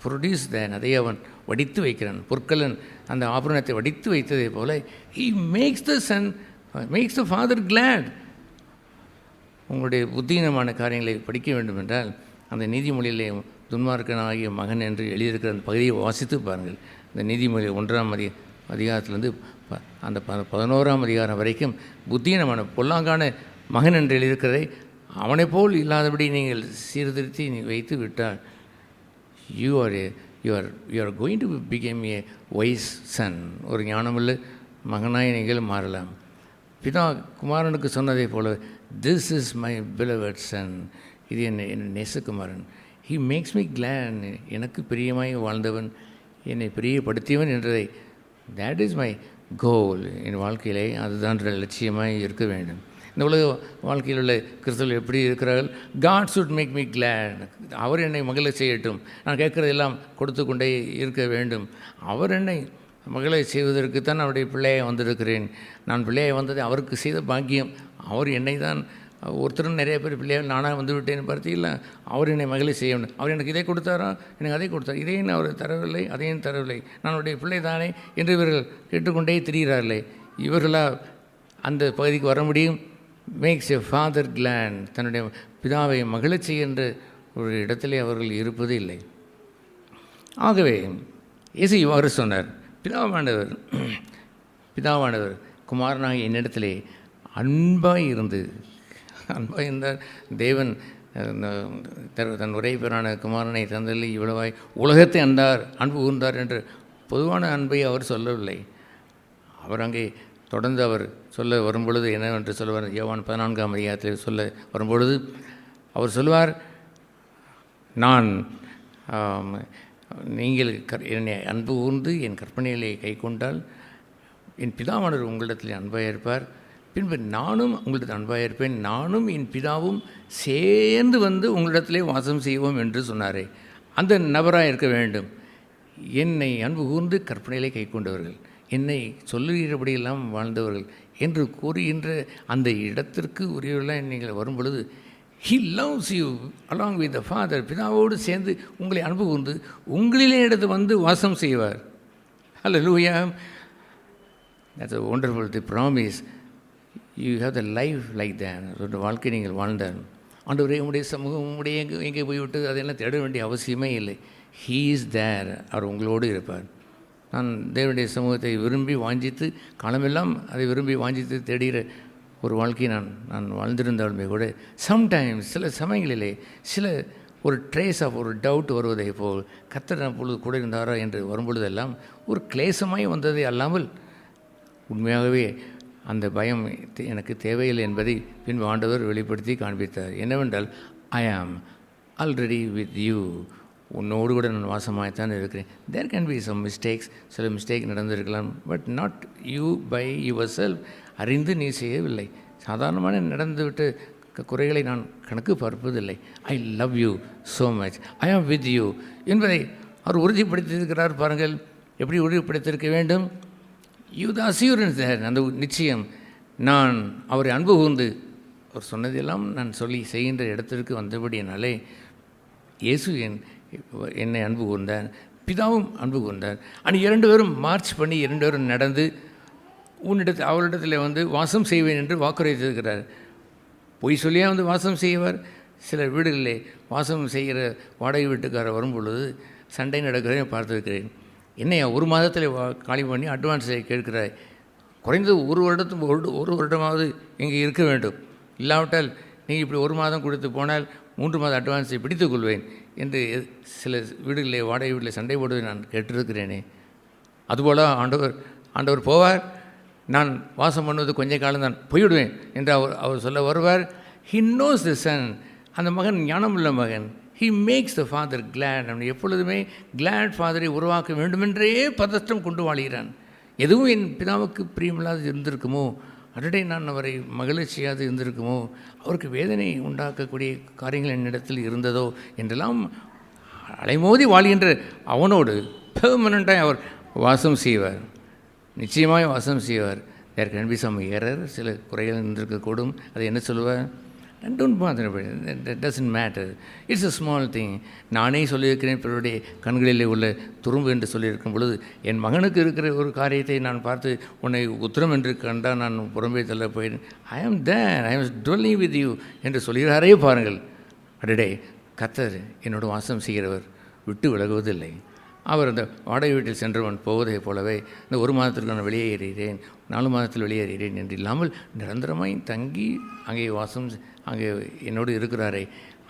produced that, அதை அவன் வடித்து வைக்கிறான். பொற்கலன் அந்த ஆபரணத்தை வடித்து வைத்ததை போல he makes the son, makes the father glad. உங்களுடைய புத்தீனமான காரியங்களை படிக்க வேண்டும் என்றால் அந்த நீதிமொழியிலே துன்மார்க்கனாகிய மகன் என்று எழுதியிருக்கிற அந்த பகுதியை வாசித்து பாருங்கள். இந்த நீதிமொழி 1ஆம் அதிகாரத்திலிருந்து அந்த 11ஆம் அதிகாரம் வரைக்கும் புத்தீனமான பொல்லாங்கான மகன் என்று எழுதியிருக்கிறதை அவனை போல் இல்லாதபடி நீங்கள் சீர்திருத்தி வைத்து விட்டால் you are going to become a wise son, ஒரு ஞானமுள்ள மகனாய் நீங்கள் மாறலாம். பிதா குமாரனுக்கு சொன்னதை போல, this is my beloved son, இது என் நேசகுமாரன், ஹீ மேக்ஸ் மீ கிளாட், எனக்கு பிரியமாய் வாழ்ந்தவன், என்னை பிரியப்படுத்தியவன் என்றதை, தேட் இஸ் மை கோல், என் வாழ்க்கையிலே அதுதான் லட்சியமாக இருக்க வேண்டும். இந்த உலக வாழ்க்கையில் உள்ள கிறிஸ்தவர்கள் எப்படி இருக்கிறார்கள்? காட் சுட் மேக் மீ கிளாட், அவர் என்னை மகிழ செய்யட்டும், நான் கேட்குறதெல்லாம் கொடுத்து கொண்டே இருக்க வேண்டும், அவர் என்னை மகளை செய்வதற்குத்தான் அவருடைய பிள்ளையை வந்திருக்கிறேன், நான் பிள்ளையை வந்தது அவருக்கு செய்த பாக்கியம், அவர் என்னை தான், ஒருத்தரும் நிறைய பேர் பிள்ளைகள் நானாக வந்து விட்டேன்னு பார்த்தீங்களா, அவர் என்னை மகளை செய்யணும், அவர் எனக்கு இதை கொடுத்தாரா, எனக்கு அதை கொடுத்தார், இதையும் அவர் தரவில்லை, அதையும் தரவில்லை, நான் அவருடைய பிள்ளை தானே என்று இவர்கள் கேட்டுக்கொண்டே திரிகிறார்களே, இவர்களா அந்த பகுதிக்கு வர முடியும்? மேக்ஸ் எ ஃபாதர் கிளாட், தன்னுடைய பிதாவை மகிழச் செய்கின்ற ஒரு இடத்திலே அவர்கள் இருப்பது இல்லை. ஆகவே இயேசு இவ்வாறு சொன்னார், பிதாவானவர் குமாரனாக என்னிடத்திலே அன்பாய் இருந்தார். தேவன் தன் ஒரே பேரான குமாரனை தந்ததில் இவ்வளவாய் உலகத்தை அன்பு கூர்ந்தார் என்று பொதுவான அன்பை அவர் சொல்லவில்லை. அவர் அங்கே தொடர்ந்து அவர் சொல்ல வரும்பொழுது என்னவென்று சொல்லுவார், யோவான் 14ஆம் அதிகாரத்தில் சொல்ல வரும்பொழுது அவர் சொல்வார், நீங்கள் என்னை அன்பு கூர்ந்து என் கற்பனைகளை கை கொண்டால் என் பிதாவானவர் உங்களிடத்தில் அன்பாக இருப்பார், பின்பு நானும் உங்களிடத்தில் அன்பாக இருப்பேன், நானும் என் பிதாவும் சேர்ந்து வந்து உங்களிடத்திலே வாசம் செய்வோம் என்று சொன்னாரே, அந்த நபராக இருக்க வேண்டும். என்னை அன்பு கூர்ந்து கற்பனைகளை கை கொண்டவர்கள், என்னை சொல்லுகிறபடியெல்லாம் வாழ்ந்தவர்கள் என்று கூறுகின்ற அந்த இடத்திற்கு உரியவர்களாக நீங்கள் வரும் பொழுது, He loves you along with the Father, பிதாவோடு சேர்ந்து உங்களை அன்பு கூர்ந்து உங்களிலே எடுத்து வந்து வாசம் செய்வார். Hallelujah. That's a wonderful promise. You have the life like that. ஒரு வாழ்க்கை நீங்கள் வாழ்ந்தார். ஆண்டவரே உங்களுடைய சமூகம் உங்களுடைய எங்கே போய்விட்டு அதெல்லாம் தேட வேண்டிய அவசியமே இல்லை. He is there. அவர் உங்களோடு இருப்பார். நான் தேவனுடைய சமூகத்தை விரும்பி வாஞ்சித்து காலமெல்லாம் அதை விரும்பி வாஞ்சித்து தேடுகிற ஒரு வாழ்க்கையை நான் வாழ்ந்திருந்தாலுமே கூட சம்டைம்ஸ் சில சமயங்களிலே ஒரு ட்ரேஸ் ஆஃப் ஒரு டவுட் வருவதை போல் கர்த்தர் அப்பொழுது கூட இருந்தாரா என்று வரும்பொழுதெல்லாம் ஒரு கிளேசமாய் வந்ததை அல்லாமல் உண்மையாகவே அந்த பயம் எனக்கு தேவையில்லை என்பதை பின்பு ஆண்டவர் வெளிப்படுத்தி காண்பித்தார். என்னவென்றால், ஐ ஆம் ஆல்ரெடி வித் யூ, உன்னோடு கூட நான் வாசமாகத்தான் இருக்கிறேன். There can be some mistakes, சில மிஸ்டேக் நடந்திருக்கலாம், but not you by yourself, அறிந்து நீ செய்யவில்லை. சாதாரணமான நடந்துவிட்டு குறைகளை நான் கணக்கு பார்ப்பதில்லை. I love you so much, I am with you என்பதை அவர் உறுதிப்படுத்தியிருக்கிறார். பாருங்கள், எப்படி உறுதிப்படுத்தியிருக்க வேண்டும்? யூ த அஸ்யூரன்ஸ், அந்த நிச்சயம். நான் அவரை அன்பு கூர்ந்து அவர் சொன்னதெல்லாம் நான் சொல்லி செய்கின்ற இடத்திற்கு வந்தபடியினாலே இயேசு என்னை அன்பு கூர்ந்தார், பிதாவும் அன்பு கூர்ந்தார். ஆனால் 2 பேரும் மார்ச் பண்ணி 2 பேரும் நடந்து அவரிடத்தில் வாசம் செய்வேன் என்று வாக்குறுதித்திருக்கிறார். பொய் சொல்லியே வாசம் செய்வார். சில வீடுகளிலே வாசம் செய்கிற வாடகை வீட்டுக்காரர் வரும் பொழுது சண்டை நடக்கிறதை பார்த்துருக்கிறேன். என்னையா 1 மாதத்தில் காலி பண்ணி அட்வான்ஸை கேட்கிறாய், குறைந்தது 1 வருடமாவது இங்கே இருக்க வேண்டும், இல்லாவிட்டால் நீங்கள் இப்படி 1 மாதம் கொடுத்து போனால் 3 மாத அட்வான்ஸை பிடித்துக் கொள்வேன் என்று சில வீடுகளிலே வாடகை வீட்டில் சண்டை போடுவதை நான் கேட்டிருக்கிறேனே. அதுபோல் ஆண்டவர் போவார், நான் வாசம் பண்ணுவது கொஞ்ச காலம்தான், போய்விடுவேன் என்று அவர் சொல்ல வருவார். ஹி நோஸ் த சன், அந்த மகன் ஞானமுள்ள மகன். He makes the father glad. அவன் எப்பொழுதுமே கிளாட் ஃபாதரை உருவாக்க வேண்டுமென்றே பதற்றம் கொண்டு வாழ்கிறான். எதுவும் என் பிதாவுக்கு பிரியமில்லாது இருந்திருக்குமோ, அடடே நான் அவரை மகிழ்ச்சியாது இருந்திருக்குமோ, அவருக்கு வேதனை உண்டாக்கக்கூடிய காரியங்கள் என்னிடத்தில் இருந்ததோ என்றெல்லாம் அலைமோதி வாழ்கின்ற அவனோடு பெர்மனண்ட்டாக அவர் வாசம் செய்வார், நிச்சயமாக வாசம் செய்வார். There can be some error, சில குறைகள் இருந்திருக்கக்கூடும். அதை என்ன சொல்லுவார்? Don't bother, that doesn't matter, it's a small thing. நானே சொல்லியிருக்கிறேன், பிறருடைய கண்களிலே உள்ள துரும்பு என்று சொல்லியிருக்கும் பொழுது, என் மகனுக்கு இருக்கிற ஒரு காரியத்தை நான் பார்த்து உன்னை உத்திரம் என்று கண்டால் நான் புறம்பே தள்ள போயிட்டேன். ஐ ஆம் தேர், ஐ ஆம் டுவெல்லிங் வித் யூ என்று சொல்கிறாரே பாருங்கள். அடடே, கர்த்தர் என்னோட வாசம் செய்கிறவர், விட்டு விலகுவதில்லை. அவர் அந்த வாடகை வீட்டில் சென்றவன் போவதை போலவே இந்த 1 மாதத்திற்கு நான் வெளியேறுகிறேன், 4 மாதத்தில் வெளியேறுகிறேன் என்று இல்லாமல் நிரந்தரமாய் தங்கி அங்கே என்னோடு இருக்கிறாரே,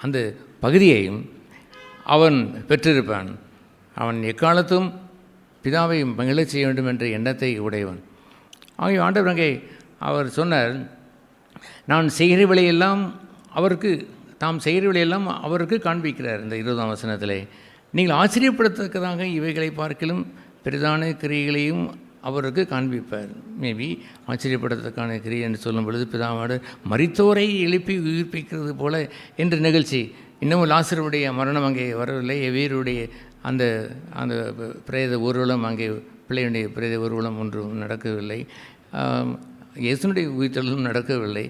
அந்த பகுதியையும் அவன் பெற்றிருப்பான். அவன் எக்காலத்தும் பிதாவை மகிழச் செய்ய வேண்டும் என்ற எண்ணத்தை உடையவன். ஆகிய ஆண்டவர் அங்கே அவர் சொன்னார், நான் செய்கிற விலையெல்லாம் தாம் செய்கிற விலையெல்லாம் அவருக்கு காண்பிக்கிறார். இந்த 20ஆம் வசனத்திலே, நீங்கள் ஆச்சரியப்படத்தக்கதாக இவைகளை பார்க்கலும் பெரிதான கிரியைகளையும் அவருக்கு காண்பிப்பார். மேபி ஆச்சரியப்படத்தக்கான கிரியை என்று சொல்லும் பொழுது பிதாவோடு மரித்தோரை எழுப்பி உயிர்ப்பிக்கிறது போல என்ற நிகழ்ச்சி. இன்னமும் லாசருடைய மரணம் அங்கே வரவில்லை, எவ்வீருடைய அந்த அந்த பிரேத ஊர்வலம், அங்கே பிள்ளையுடைய பிரேத ஊர்வலம் ஒன்றும் நடக்கவில்லை, இயேசுனுடைய உயிர்த்தலும் நடக்கவில்லை.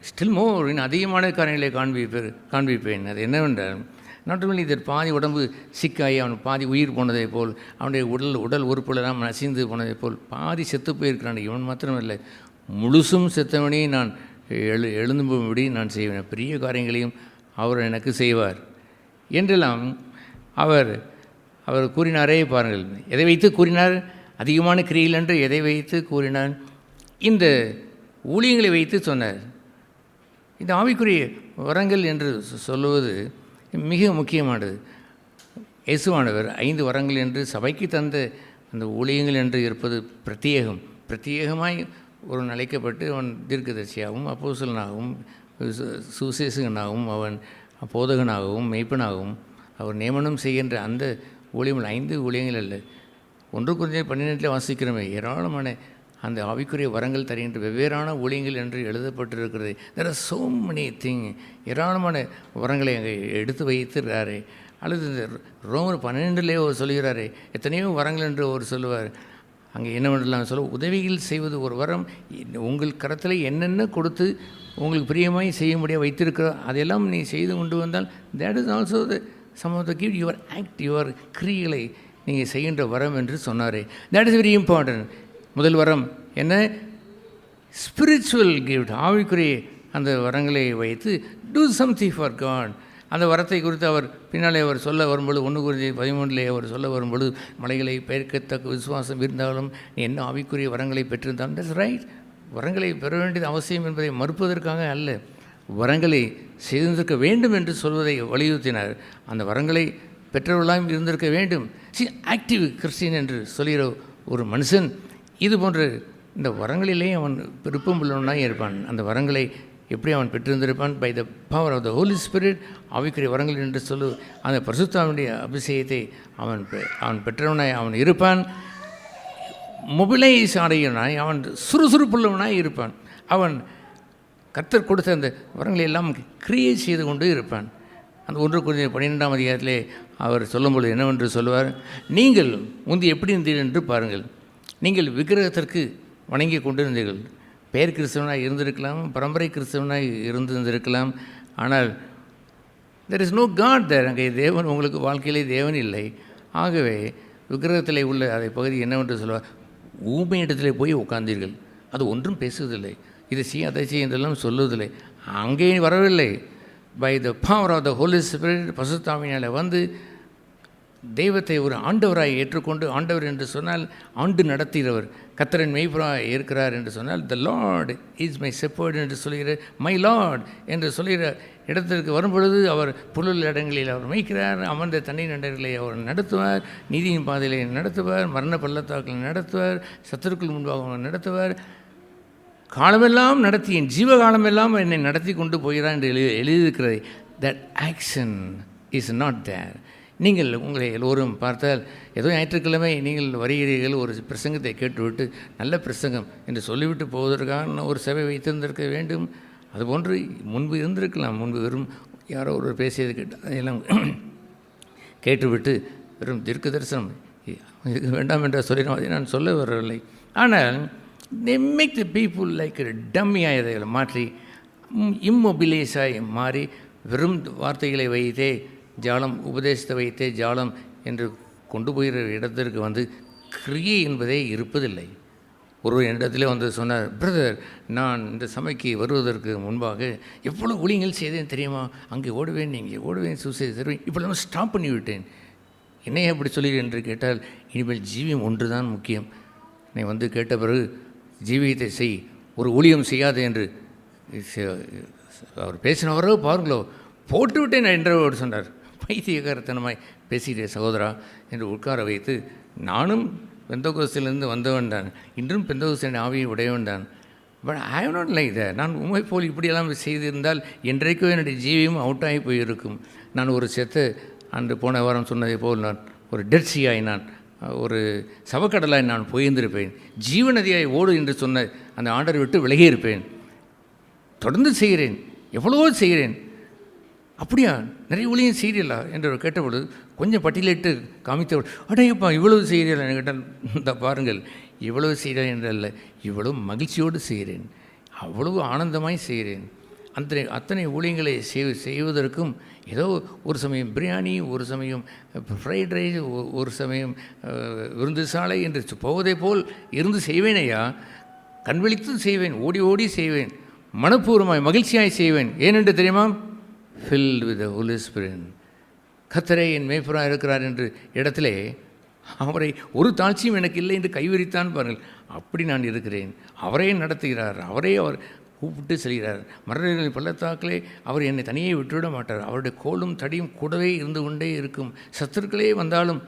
ஸ்டில் மோர், இன்னும் அதிகமான காரியங்களை காண்பிப்பேன். அது என்னவென்றால், நாட் ஒன்லி இதர் பாதி உடம்பு சிக்காகி அவன் பாதி உயிர் போனதை போல், அவனுடைய உடல் உறுப்புகளெல்லாம் நசிந்து போனதை போல் பாதி செத்து போயிருக்கிறான். இவன் மாத்திரமில்லை, முழுசும் செத்தவனே நான் எழுந்தும்படி நான் செய்வேன், பெரிய காரியங்களையும் அவர் எனக்கு செய்வார் என்றெல்லாம் அவர் கூறினாரே பாருங்கள். எதை வைத்து கூறினார்? அதிகமான கிரியில் என்று எதை வைத்து கூறினார்? இந்த ஊழியங்களை வைத்து சொன்னார். இந்த ஆவிக்குரிய வரங்கள் என்று சொல்லுவது மிக முக்கியமானது. இயேசுவானவர் 5 வரங்கள் என்று சபைக்கு தந்த அந்த ஊழியங்கள் என்று இருப்பது பிரத்யேகமாய் ஒரு அழைக்கப்பட்டு அவன் தீர்க்கதரிசியாகவும் அப்போஸ்தலனாகவும் சுவிசேஷகனாகவும் அவன் போதகனாகவும் மெய்ப்பனாகவும் அவர் நியமனம் செய்கின்ற அந்த ஊழியங்கள் 5 ஊழியங்கள் அல்ல. 1 Corinthians 12 வாசிக்கிறோமே, ஏராளமான அந்த ஆவிக்குரிய வரங்கள் தருகின்ற வெவ்வேறான ஊழியங்கள் என்று எழுதப்பட்டிருக்கிறது. there are so many things, ஏராளமான வரங்களை அங்கே எடுத்து வைத்திருக்கிறாரே. அல்லது இந்த ரோமர் 12 அவர் சொல்கிறாரே, எத்தனையோ வரங்கள் என்று அவர் சொல்லுவார். அங்கே என்னவென்றலாம் சொல்ல, உதவிகள் செய்வது ஒரு வரம். உங்கள் கரத்தில் என்னென்ன கொடுத்து உங்களுக்கு பிரியமாய் செய்ய முடியாது வைத்திருக்கிறோம், அதையெல்லாம் நீ செய்து கொண்டு வந்தால் that is also the some of the gift, your act, your கிரியைகளை நீங்கள் செய்கின்ற வரம் என்று சொன்னாரே. that is very important. முதல் வரம் என்ன? ஸ்பிரிச்சுவல் கிஃப்ட், ஆவிக்குரிய அந்த வரங்களை வைத்து டூ சம்திங் ஃபார் காட். அந்த வரத்தை குறித்து அவர் பின்னாலே அவர் சொல்ல வரும்பொழுது 1 Corinthians 13 அவர் சொல்ல வரும்பொழுது, மலைகளை பெயர்க்கத்தக்க விசுவாசம் இருந்தாலும் நீ என்ன ஆவிக்குரிய வரங்களை பெற்றிருந்தாலும் தட்ஸ் ரைட். வரங்களை பெற வேண்டியது அவசியம் என்பதை மறுப்பதற்காக அல்ல, வரங்களை செய்திருக்க வேண்டும் என்று சொல்வதை வலியுறுத்தினார். அந்த வரங்களை பெற்றவர்களாக இருந்திருக்க வேண்டும். ஆக்டிவ் கிறிஸ்டியன் என்று சொல்கிற ஒரு மனுஷன் இது போன்ற இந்த வரங்களிலே அவன் விருப்பம் உள்ளவனாக இருப்பான். அந்த வரங்களை எப்படி அவன் பெற்றிருந்திருப்பான்? By the power of the Holi Spirit. ஆவிக்குரிய வரங்கள் என்று சொல்லு அந்த பரிசுத்தாவினுடைய அபிஷேகத்தை அவன் பெற்றவனாய் அவன் இருப்பான். மொபிலைஸ் அடையவனாய் அவன் சுறுசுறுப்புள்ளவனாய் இருப்பான். அவன் கர்த்தர் கொடுத்த அந்த வரங்களை எல்லாம் கிரியை செய்து கொண்டு இருப்பான். அந்த 1 கொரிந்தியர் 12ஆம் அதிகாரத்திலே அவர் சொல்லும்பொழுது என்னவென்று சொல்லுவார், நீங்கள் முந்தி எப்படி இருந்தீர்கள் என்று பாருங்கள். நீங்கள் விக்கிரகத்திற்கு வணங்கி கொண்டிருந்தீர்கள். பெயர் கிறிஸ்தவனாக இருந்திருக்கலாம், பரம்பரை கிறிஸ்தவனாக இருந்திருக்கலாம். ஆனால் தெர் இஸ் நோ காட் தேர். அங்கே தேவன் உங்களுக்கு வாழ்க்கையிலே தேவன் இல்லை. ஆகவே விக்கிரகத்தில் உள்ள அதை பகுதி என்னவென்று சொல்லுவார், ஊமை இடத்திலே போய் உட்கார்ந்தீர்கள். அது ஒன்றும் பேசுவதில்லை, இதை செய்ய அதை செய்ய என்றெல்லாம் சொல்லுவதில்லை. அங்கே வரவில்லை. By the power of the Holi Spirit, பசுத்தாவினால் வந்து தெய்வத்தை ஒரு ஆண்டவராய் ஏற்றுக்கொண்டு, ஆண்டவர் என்று சொன்னால் ஆண்டு நடத்துகிறவர், கர்த்தரின் மெய்ப்பராய் இருக்கிறார் என்று சொன்னால் த லார்ட் இஸ் மை செப்பர்ட் என்று சொல்கிற, மை லார்ட் என்று சொல்கிற இடத்திற்கு வரும்பொழுது அவர் புல்லுள்ள இடங்களில் அவர் மேய்க்கிறார், அமர்ந்த தண்ணீர் நண்டர்களை அவர் நடத்துவார், நீதியின் பாதையிலே நடத்துவார், மரண பள்ளத்தாக்களை நடத்துவார், சத்துருக்கள் முன்பாக அவர் நடத்துவார். காலமெல்லாம் நடத்தி, என் ஜீவகாலமெல்லாம் என்னை நடத்தி கொண்டு போகிறார் என்று எழுதியிருக்கிறது. That action is not there. நீங்கள் உங்களை எல்லோரும் பார்த்தால், ஏதோ ஞாயிற்றுக்கிழமை நீங்கள் வருகிறீர்கள், ஒரு பிரசங்கத்தை கேட்டுவிட்டு நல்ல பிரசங்கம் என்று சொல்லிவிட்டு போவதற்காக ஒரு சபை வைத்திருந்திருக்க வேண்டும். அதுபோன்று முன்பு இருந்திருக்கலாம். முன்பு வெறும் யாரோ ஒரு பேசியது கேட்டு அதையெல்லாம் கேட்டுவிட்டு வெறும் தீர்க்க தரிசனம் இதுக்கு வேண்டாம் என்ற சொல்லிடும், அதை நான் சொல்ல வரவில்லை. ஆனால் they make the people like a டம்மியாக இதை மாற்றி இம்மொபிலைஸாய் மாறி வெறும் வார்த்தைகளை வைத்தே ஜாலம், உபதேசத்தை வைத்தே ஜாலம் என்று கொண்டு போகிற இடத்திற்கு வந்து கிரியை என்பதே இருப்பதில்லை. ஒரு இடத்துல வந்து சொன்னார், பிரதர், நான் இந்த சபைக்கு வருவதற்கு முன்பாக எவ்வளோ ஊழியங்கள் செய்தேன் தெரியுமா, அங்கே ஓடுவேன், இங்கே ஓடுவேன், சூசைட் தருவேன், இப்போல்லாம் ஸ்டாப் பண்ணிவிட்டேன். என்னையே அப்படி சொல்லி என்று கேட்டால், இனிமேல் ஜீவியம் ஒன்று தான் முக்கியம். நீ வந்து கேட்ட பிறகு ஜீவியத்தை செய், ஒரு ஊழியம் செய்யாது என்று அவர் பேசினவரோ பாருங்களோ, போட்டு விட்டேன் என்றவர் சொன்னார். பைத்தியக்காரத்தனமாய் பேசிட்டே சகோதரா என்று உட்கார வைத்து, நானும் பெந்தகோஸ்திலிருந்து வந்தவன் தான், இன்றும் பெந்தகோஸ்தின் ஆவியை உடையவன் தான். But I have not like that. நான் உண்மை போல் இப்படியெல்லாம் செய்திருந்தால் என்றைக்கோ என்னுடைய ஜீவியம் அவுட் ஆகி போயிருக்கும். நான் ஒரு செத்து அன்று போன வாரம் சொன்னதை போல் நான் ஒரு டெட்சியாய், நான் ஒரு சவக்கடலாய் நான் போயிருந்திருப்பேன். ஜீவநதியாய் ஓடு என்று சொன்ன அந்த ஆர்டரை விட்டு விலகியிருப்பேன். தொடர்ந்து செய்கிறேன், எவ்வளவோ செய்கிறேன். அப்படியா, நிறைய ஊழியம் செய்கிறீர்களா என்று கேட்டபொழுது கொஞ்சம் பட்டியலிட்டு காமித்தவள், அடையப்பா இவ்வளவு செய்கிறீர்கள் என்று கேட்டால், இந்த பாருங்கள், இவ்வளவு செய்கிறேன் என்றல்ல, இவ்வளவு மகிழ்ச்சியோடு செய்கிறேன், அவ்வளவு ஆனந்தமாய் செய்கிறேன். அத்தனை ஊழியங்களை செய்வதற்கும் ஏதோ ஒரு சமயம் பிரியாணி, ஒரு சமயம் ஃப்ரைட் ரைஸ், ஒரு சமயம் விருந்து சாலை என்று போவதை போல் இருந்து செய்வேனையா. கண்விழித்து செய்வேன், ஓடி ஓடி செய்வேன், மனப்பூர்வமாய் மகிழ்ச்சியாய் செய்வேன். ஏனென்று தெரியுமா? Filled with the Holi Spirit. கர்த்தரே என் மேய்ப்பராக இருக்கிறார் என்று இடத்திலே அவரை ஒரு தாழ்ச்சியும் எனக்கு இல்லை என்று கைவிரித்தான் பாருங்கள். அப்படி நான் இருக்கிறேன். அவரே நடத்துகிறார், அவரே அவர் கூப்பிட்டு செல்கிறார். மரணங்களின் பள்ளத்தாக்களே அவர் என்னை தனியே விட்டுவிட மாட்டார். அவருடைய கோலும் தடியும் கூடவே இருந்து கொண்டே இருக்கும். சத்துருக்களே வந்தாலும்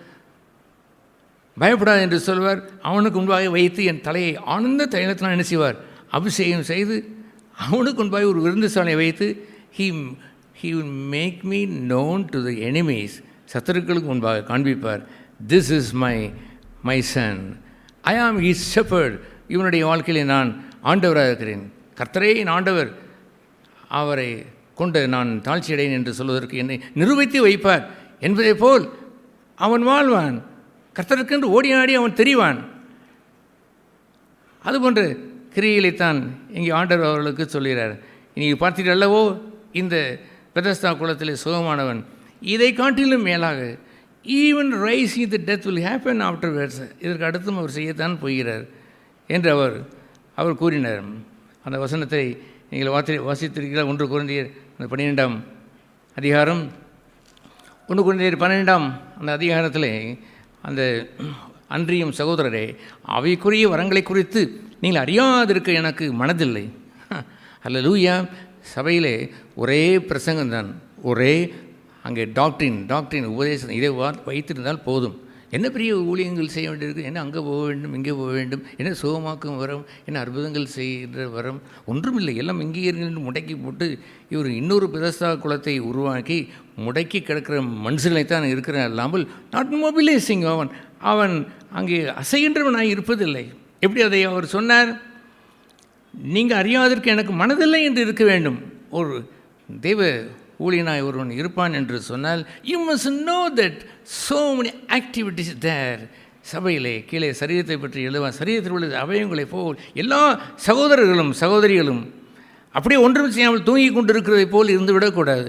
பயப்படாது என்று சொல்வார். அவனுக்கு முன்பாக வைத்து என் தலையை ஆனந்த தைலத்தினால் என்ன செய்வார்? அபிஷேகம் செய்து அவனுக்கு முன்பாக ஒரு விருந்து சாலையை வைத்து he will make me known to the enemies. சத்துருக்களுக்கு முன்பாக காண்பிப்பார். This is my son, I am his shepherd. இவனுடைய வாழ்க்கையில் நான் ஆண்டவராக இருக்கிறேன். கர்த்தரே என் ஆண்டவர், அவரை கொண்டு நான் தாழ்ச்சி அடையேன் என்று சொல்வதற்கு என்னை நிரூபித்து வைப்பார் என்பதை போல் அவன் வாழ்வான். கர்த்தருக்கென்று ஓடி ஆடி அவன் தெரிவான். அதுபோன்று கிரியைகளைத்தான் இங்கே ஆண்டவர் அவர்களுக்கு சொல்கிறார். நீங்கள் பார்த்தீர்கள் அல்லவோ, இந்த பெதஸ்தா குளத்திலே சுகமானவன் இதை காட்டிலும் மேலாக even rising the death will happen afterwards, இதற்கு அடுத்தும் அவர் செய்யத்தான் போகிறார் என்று அவர் கூறினார். அந்த வசனத்தை நீங்கள் வாசித்திருக்கிறார். 1 கொரிந்தியர் 12ஆம் அதிகாரம், 1 கொரிந்தியர் 12ஆம் அந்த அதிகாரத்திலே, அந்த அன்றியும் சகோதரரே, அவைக்குரிய வரங்களை குறித்து நீங்கள் அறியாதிருக்க எனக்கு மனதில்லை. அல்லேலூயா. சபையிலே ஒரே பிரசங்கம்தான், ஒரே அங்கே டாக்டரின் உபதேசம், இதை வைத்திருந்தால் போதும். என்ன பெரிய ஊழியங்கள் செய்ய வேண்டியிருக்கு, என்ன அங்கே போக வேண்டும், இங்கே போக வேண்டும், என்ன சுகமாக்கும் வரம், என்ன அற்புதங்கள் செய்கிற வரம், ஒன்றும் இல்லை. எல்லாம் இங்கே இருந்து முடக்கி போட்டு இவர் இன்னொரு பெதஸ்தா குலத்தை உருவாக்கி முடக்கி கிடக்கிற மனுஷனைத்தான் இருக்கிறான் இல்லாமல் நாட் மொபிலைசிங். அவன் அங்கே அசைகின்றவனாக இருப்பதில்லை. எப்படி அதை அவர் சொன்னார்? நீங்கள் அறியாதற்கு எனக்கு மனதில்லை என்று இருக்க வேண்டும். ஒரு தெய்வ ஊழியனாய் ஒருவன் இருப்பான் என்று சொன்னால் you must know that so many activities there. சபையிலே கீழே சரீரத்தை பற்றி எழுதுவான். சரீரத்தில் உள்ள அவயங்களை போல் எல்லா சகோதரர்களும் சகோதரிகளும் அப்படியே ஒன்றும் செய்யாமல் தூங்கி கொண்டு இருக்கிறதை போல் இருந்து விடக்கூடாது.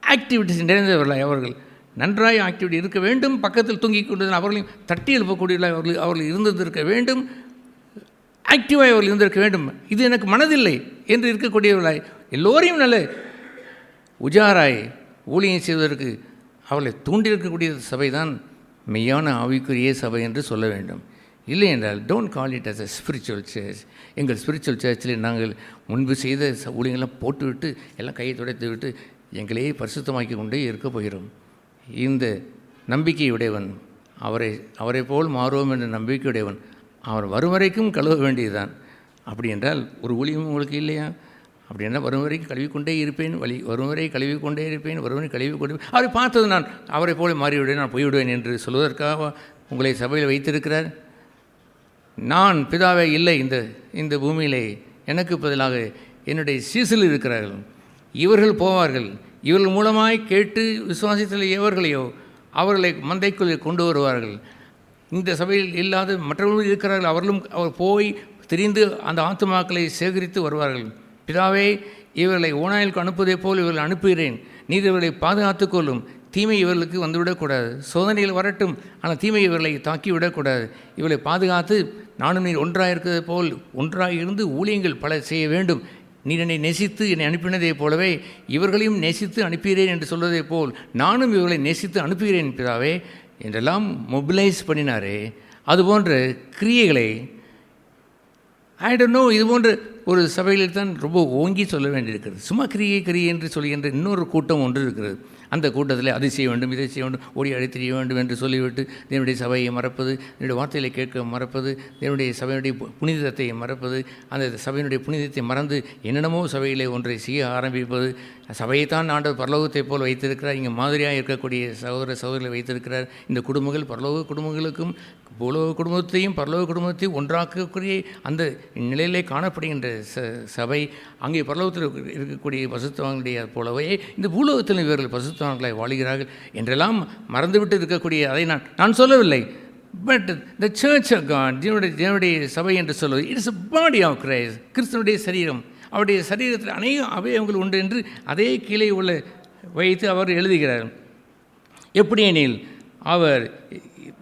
ஆக்டிவிட்டிஸ் நிறைந்தவர்களாய் அவர்கள் நன்றாய் ஆக்டிவிட்டி இருக்க வேண்டும். பக்கத்தில் தூங்கி கொண்டு அவர்களையும் தட்டி எழுப்பக்கூடியவர்களாய் அவர்கள் இருந்திருக்க வேண்டும். ஆக்டிவாக அவர்கள் இருந்திருக்க வேண்டும். இது எனக்கு மனதில்லை என்று இருக்கக்கூடியவர்களாய் எல்லோரையும் நல்ல உஜாராய் ஊழியம் செய்வதற்கு அவர்களை தூண்டியிருக்கக்கூடிய சபை தான் மெய்யான ஆவிக்குரிய சபை என்று சொல்ல வேண்டும். இல்லை என்றால் don't call it as a spiritual church. எங்கள் ஸ்பிரிச்சுவல் சர்ச்சில் நாங்கள் முன்பு செய்த ஊழியங்கள்லாம் போட்டுவிட்டு எல்லாம் கையை துடைத்து விட்டு எங்களையே பரிசுத்தமாக்கி கொண்டே இருக்க போகிறோம். இந்த நம்பிக்கையுடையவன் அவரை போல் மாறுவோம் என்ற நம்பிக்கையுடையவன் அவர் வரும் வரைக்கும் கழுவ வேண்டியதுதான். அப்படி என்றால் ஒரு ஊழியம் உங்களுக்கு இல்லையா? அப்படி என்ன வரும் வரைக்கும் கழுவிக்கொண்டே இருப்பேன், வரும் வரை கழுவிக்கொண்டே இருப்பேன், வருவரை கழுவிக்கொண்டே அவரை பார்த்தது நான் அவரை போல மாறிவிடுவேன், நான் போய்விடுவேன் என்று சொல்வதற்காக உங்களை சபையில் வைத்திருக்கிறார். நான் பிதாவே இல்லை இந்த பூமியிலே, எனக்கு பதிலாக என்னுடைய சீசில் இருக்கிறார்கள். இவர்கள் போவார்கள். இவர்கள் மூலமாய் கேட்டு விசுவாசத்தில் எவர்களையோ அவர்களை மந்தைக்குள்ளே கொண்டு வருவார்கள். இந்த சபையில் இல்லாத மற்றவர்கள் இருக்கிறார்கள். அவர்களும் அவர் போய் திரிந்து அந்த ஆத்துமாக்களை சேகரித்து வருவார்கள். பிதாவே, இவர்களை ஓநாயிலுக்கு அனுப்புவதை போல் இவர்களை அனுப்புகிறேன். நீர் இவர்களை பாதுகாத்துக்கொள்ளும். தீமை இவர்களுக்கு வந்துவிடக்கூடாது. சோதனைகள் வரட்டும், ஆனால் தீமை இவர்களை தாக்கி விடக்கூடாது. இவர்களை பாதுகாத்து நானும் நீர் ஒன்றாக இருக்கிறது போல் ஒன்றாக இருந்து ஊழியங்கள் பல செய்ய வேண்டும். நீர் என்னை நேசித்து என்னை அனுப்பினதை போலவே இவர்களையும் நேசித்து அனுப்புகிறேன் என்று சொல்வதை போல் நானும் இவர்களை நேசித்து அனுப்புகிறேன் பிதாவே என்றெல்லாம் மொபிலைஸ் பண்ணினாரே. அதுபோன்ற கிரியைகளை ஐ டோன்ட் நோ, இது போன்ற ஒரு சபையில் தான் ரொம்ப ஓங்கி சொல்ல வேண்டியிருக்கிறது. சும்மா கிரியை என்று சொல்கின்ற இன்னொரு கூட்டம் ஒன்று இருக்கிறது. அந்த கூட்டத்தில் அதை செய்ய வேண்டும், இதை செய்ய வேண்டும், ஓடி அழைத்திரிய வேண்டும் என்று சொல்லிவிட்டு தேவனுடைய சபையை மறப்பது, என்னுடைய வார்த்தைகளை கேட்க மறப்பது, தேவனுடைய சபையினுடைய புனிதத்தை மறப்பது, அந்த சபையினுடைய புனிதத்தை மறந்து என்னென்னமோ சபையிலே ஒன்றை செய்ய ஆரம்பிப்பது. சபையைத்தான் ஆண்டவர் பரலோகத்தை போல் வைத்திருக்கிறார். இங்கே மாதிரியாக இருக்கக்கூடிய சகோதர சகோதரிகளை வைத்திருக்கிறார். இந்த குடும்பங்கள் பரலோக குடும்பங்களுக்கும் பூலோக குடும்பத்தையும் பரலோக குடும்பத்தையும் ஒன்றாக்கக்கூடிய அந்த நிலையிலே காணப்படுகின்ற சபை. அங்கே பரலோகத்தில் இருக்கக்கூடிய பசுத்தவான்களுடைய போலவே இந்த பூலோகத்தில் இவர்கள் பசுத்தவான்களாய் வாழுகிறார்கள் என்றெல்லாம் மறந்துவிட்டு இருக்கக்கூடிய அதை நான் சொல்லவில்லை. But the church of God, தேவனுடைய சபை என்று சொல்வது, it's a body of Christ. கிறிஸ்துவனுடைய சரீரம். அவருடைய சரீரத்தில் அநேக அவயவங்கள் உண்டு என்று அதே கீழே உள்ள வைத்து அவர் எழுதுகிறார். எப்படி எனில் அவர்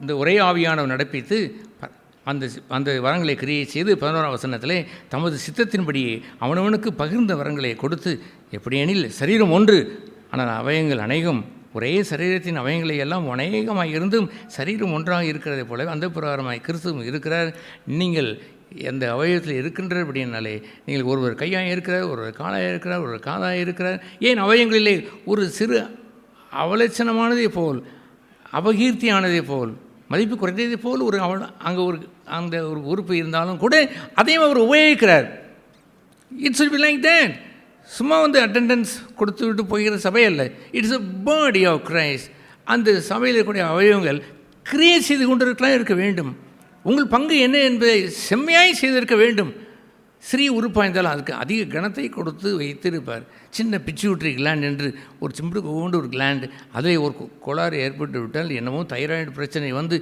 இந்த ஒரே ஆவியானவர் நடப்பித்து அந்த வரங்களை கிரியை செய்து 11ஆம் வசனத்திலே தமது சித்தத்தின்படியே அவனவனுக்கு பகிர்ந்த வரங்களை கொடுத்து, எப்படி எனில் சரீரம் ஒன்று ஆனால் அவயங்கள் அநேகம், ஒரே சரீரத்தின் அவயங்களை எல்லாம் அநேகமாக இருந்தும் சரீரம் ஒன்றாக இருக்கிறதை போலவே அந்த பிரகாரமாய் கிறிஸ்துவும் இருக்கிறார். நீங்கள் எந்த அவயத்தில் இருக்கின்றபடினாலே நீங்கள் ஒருவர் கையாக இருக்கிறார், ஒருவர் காலாக இருக்கிறார், ஒருவர் காதாக இருக்கிறார். ஏன் அவயங்களிலே ஒரு சிறு அவலட்சணமானதை போல், அபகீர்த்தியானதை போல், மதிப்பு குறைந்ததை போல் அங்கே ஒரு உறுப்பு இருந்தாலும் கூட அதையும் அவர் உபயோகிக்கிறார். It's will be like that. சும்மா அட்டெண்டன்ஸ் கொடுத்து விட்டு போகிற சபை அல்ல. It's a body of Christ. அந்த சபையில் இருக்கக்கூடிய அவயவங்கள் கிரியேட் செய்து கொண்டிருக்கலாம் இருக்க வேண்டும். உங்கள் பங்கு என்ன என்பதை செம்மையாய் செய்திருக்க வேண்டும். சிறிய உறுப்பாக இருந்தாலும் அதுக்கு அதிக கனத்தை கொடுத்து வைத்திருப்பார். சின்ன பிச்சுட்ரி கிளாண்ட் என்று ஒரு சிம்பிள் ஒவ்வொன்று ஒரு கிளாண்டு, அதில் ஒரு கோளாறு ஏற்பட்டு விட்டால் என்னமோ தைராய்டு பிரச்சனை வந்து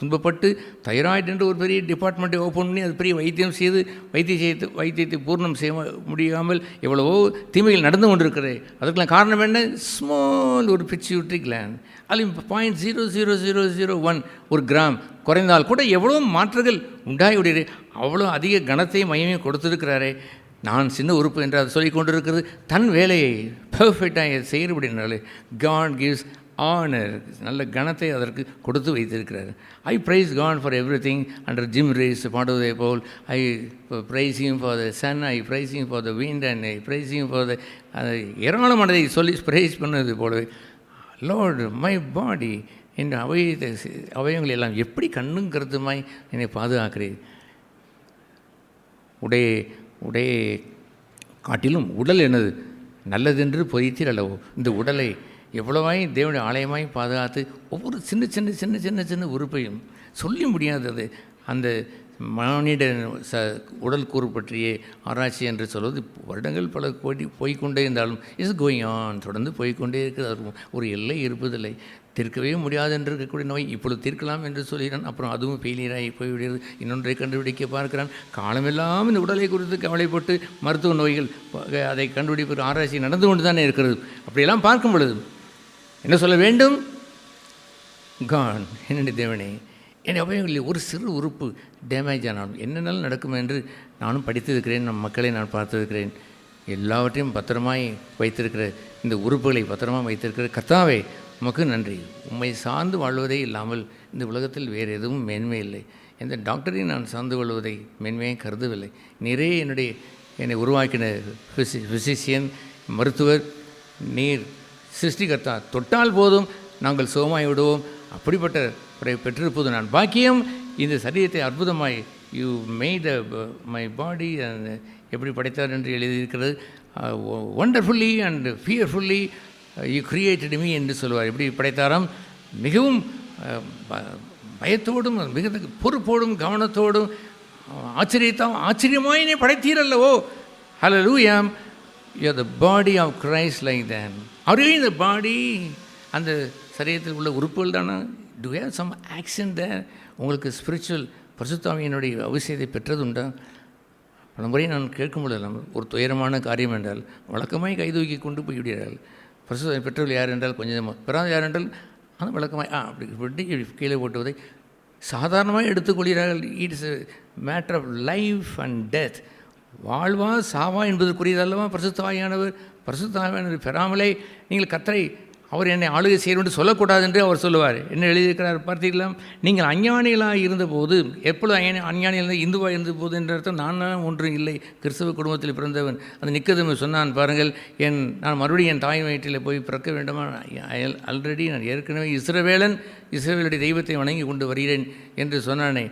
துன்பப்பட்டு தைராய்டு என்று ஒரு பெரிய டிபார்ட்மெண்ட்டை ஓப்பன் பண்ணி அது பெரிய வைத்தியம் செய்து வைத்தியத்தை பூர்ணம் செய்ய முடியாமல் எவ்வளவோ தீமைகள் நடந்து கொண்டிருக்கிறது. அதுக்கெல்லாம் காரணம் என்ன? ஸ்மால் ஒரு பிச்சுட்ரி கிளாண்ட். அதில் 0.00001 ஒரு கிராம் குறைந்தால் கூட எவ்வளோ மாற்றங்கள் உண்டாகிவிடுது. அவ்வளோ அதிக கனத்தையும் மையமையும் கொடுத்துருக்கிறாரே. நான் சின்ன உறுப்பு என்று அதை சொல்லி கொண்டிருக்கிறது. தன் வேலையை பர்ஃபெக்டாக செய்கிறபடினாலே காட் கிவ்ஸ் ஆனர், நல்ல கனத்தை அதற்கு கொடுத்து வைத்திருக்கிறார். I praise God for everything under Jim Reeves பாடுவதை போல் I praise him for the sun, I praise him for the wind and I praise him for the ஏராளமானதை சொல்லி ப்ரைஸ் பண்ணது போலவே லார்ட் மை பாடி என்ற அவயங்கள் எல்லாம் எப்படி கண்ணும் கருத்துமாய் என்னை பாதுகாக்கிறேன். உடைய காட்டிலும் உடல் என்னது நல்லதென்று பொய்த்தீர் அல்லவோ. இந்த உடலை எவ்வளவாய் தேவனுடைய ஆலயமாய் பாதுகாத்து ஒவ்வொரு சின்ன சின்ன சின்ன சின்ன சின்ன உறுப்பையும் சொல்லி முடியாதது அந்த மானிட உடல் கூறு பற்றிய ஆராய்ச்சி என்று சொல்வது வருடங்கள் பல போய்கொண்டே இருந்தாலும் இஸ் கோயிங் ஆன், தொடர்ந்து போய்கொண்டே இருக்குது. அது ஒரு எல்லை இருப்பதில்லை. தீர்க்கவே முடியாது என்று இருக்கக்கூடிய நோய் இப்பொழுது தீர்க்கலாம் என்று சொல்கிறான். அப்புறம் அதுவும் ஃபெயிலியராகி போய்விடுகிறது. இன்னொன்றை கண்டுபிடிக்க பார்க்கிறான். காலமெல்லாம் இந்த உடலை குறித்து கவலைப்பட்டு மருத்துவ நோய்கள் அதை கண்டுபிடிப்பது ஆராய்ச்சி நடந்து கொண்டு தானே இருக்கிறது. அப்படியெல்லாம் பார்க்கும் பொழுது என்ன சொல்ல வேண்டும்? கான், என்னுடைய தேவனே, என் அவயங்களில் ஒரு சிறு உறுப்பு டேமேஜ் ஆனாலும் என்னென்னாலும் நடக்கும் என்று நானும் படித்திருக்கிறேன். நம் மக்களை நான் பார்த்திருக்கிறேன். எல்லாவற்றையும் பத்திரமாய் வைத்திருக்கிற இந்த உறுப்புகளை பத்திரமாக வைத்திருக்கிற கர்த்தாவே உமக்கு நன்றி. உம்மை சார்ந்து வாழ்வதே இல்லாமல் இந்த உலகத்தில் வேறு எதுவும் மேன்மை இல்லை. எந்த டாக்டரையும் நான் சார்ந்து கொள்வதை மேன்மையை கருதவில்லை. நிறைய என்னை உருவாக்கின ஃபிசிஷியன், மருத்துவர், நீர் சிருஷ்டிகர்த்தா, தொட்டால் போதும் நாங்கள் சுகமாய் விடுவோம். அப்படிப்பட்ட பெற்றிருப்பது நான் பாக்கியம். இந்த சரீரத்தை அற்புதமாய் யூ மேட் மை பாடி எப்படி படைத்தார் என்று எழுதியிருக்கிறது. Wonderfully and fearfully you created me என்று சொல்வார். எப்படி படைத்தாராம்? மிகவும் பயத்தோடும் மிக பொறுப்போடும் கவனத்தோடும் ஆச்சரியமாய் நீ படைத்தீரல்லவோ. Hallelujah. You are the body of Christ like that. அவரே இந்த பாடி அந்த சரீரத்தில் உள்ள உறுப்புகள் தானே. To have some action there. உங்களுக்கு ஸ்பிரிச்சுவல் பரிசுத்தாவியினுடைய அவசியத்தை பெற்றதுண்டா? பல முறை நான் கேட்கும் பொழுதெல்லாம் ஒரு துயரமான காரியம் என்றால் வழக்கமாய் கைதூக்கி கொண்டு போய்விடுகிறார்கள். பரிசுத்தாவை பெற்றவர்கள் யார் என்றால் கொஞ்சம் பெறாத யார் என்றால் அந்த வழக்கமாய் அப்படி விட்டு கீழே போட்டுவதை சாதாரணமாக எடுத்துக்கொள்கிறார்கள். It's a matter of life and death. வாழ்வா சாவா என்பதற்குரியதல்லவா பரிசுத்தாவியானவர். பரிசுத்தாவியானவர் பெறாமலே நீங்கள் கர்த்தரை அவர் என்னை ஆளுகை செய்யணும் என்று சொல்லக்கூடாது என்று அவர் சொல்லுவார். என்ன எழுதியிருக்கிறார் பார்த்தீங்களா? நீங்கள் அஞ்ஞானிகளாக இருந்தபோது, எப்பொழுது அஞ்ஞானிகள் இருந்து இந்துவாக இருந்தபோது என்ற அர்த்தம் நான் ஒன்றும் இல்லை. கிறிஸ்தவ குடும்பத்தில் பிறந்தவன். அந்த நிக்கதேமு சொன்னான் பாருங்கள், நான் மறுபடியும் என் தாய் வயிற்றில் போய் பிறக்க வேண்டுமா? ஆல்ரெடி நான் ஏற்கனவே இஸ்ரவேலுடைய தெய்வத்தை வணங்கி கொண்டு வருகிறேன் என்று சொன்னானே.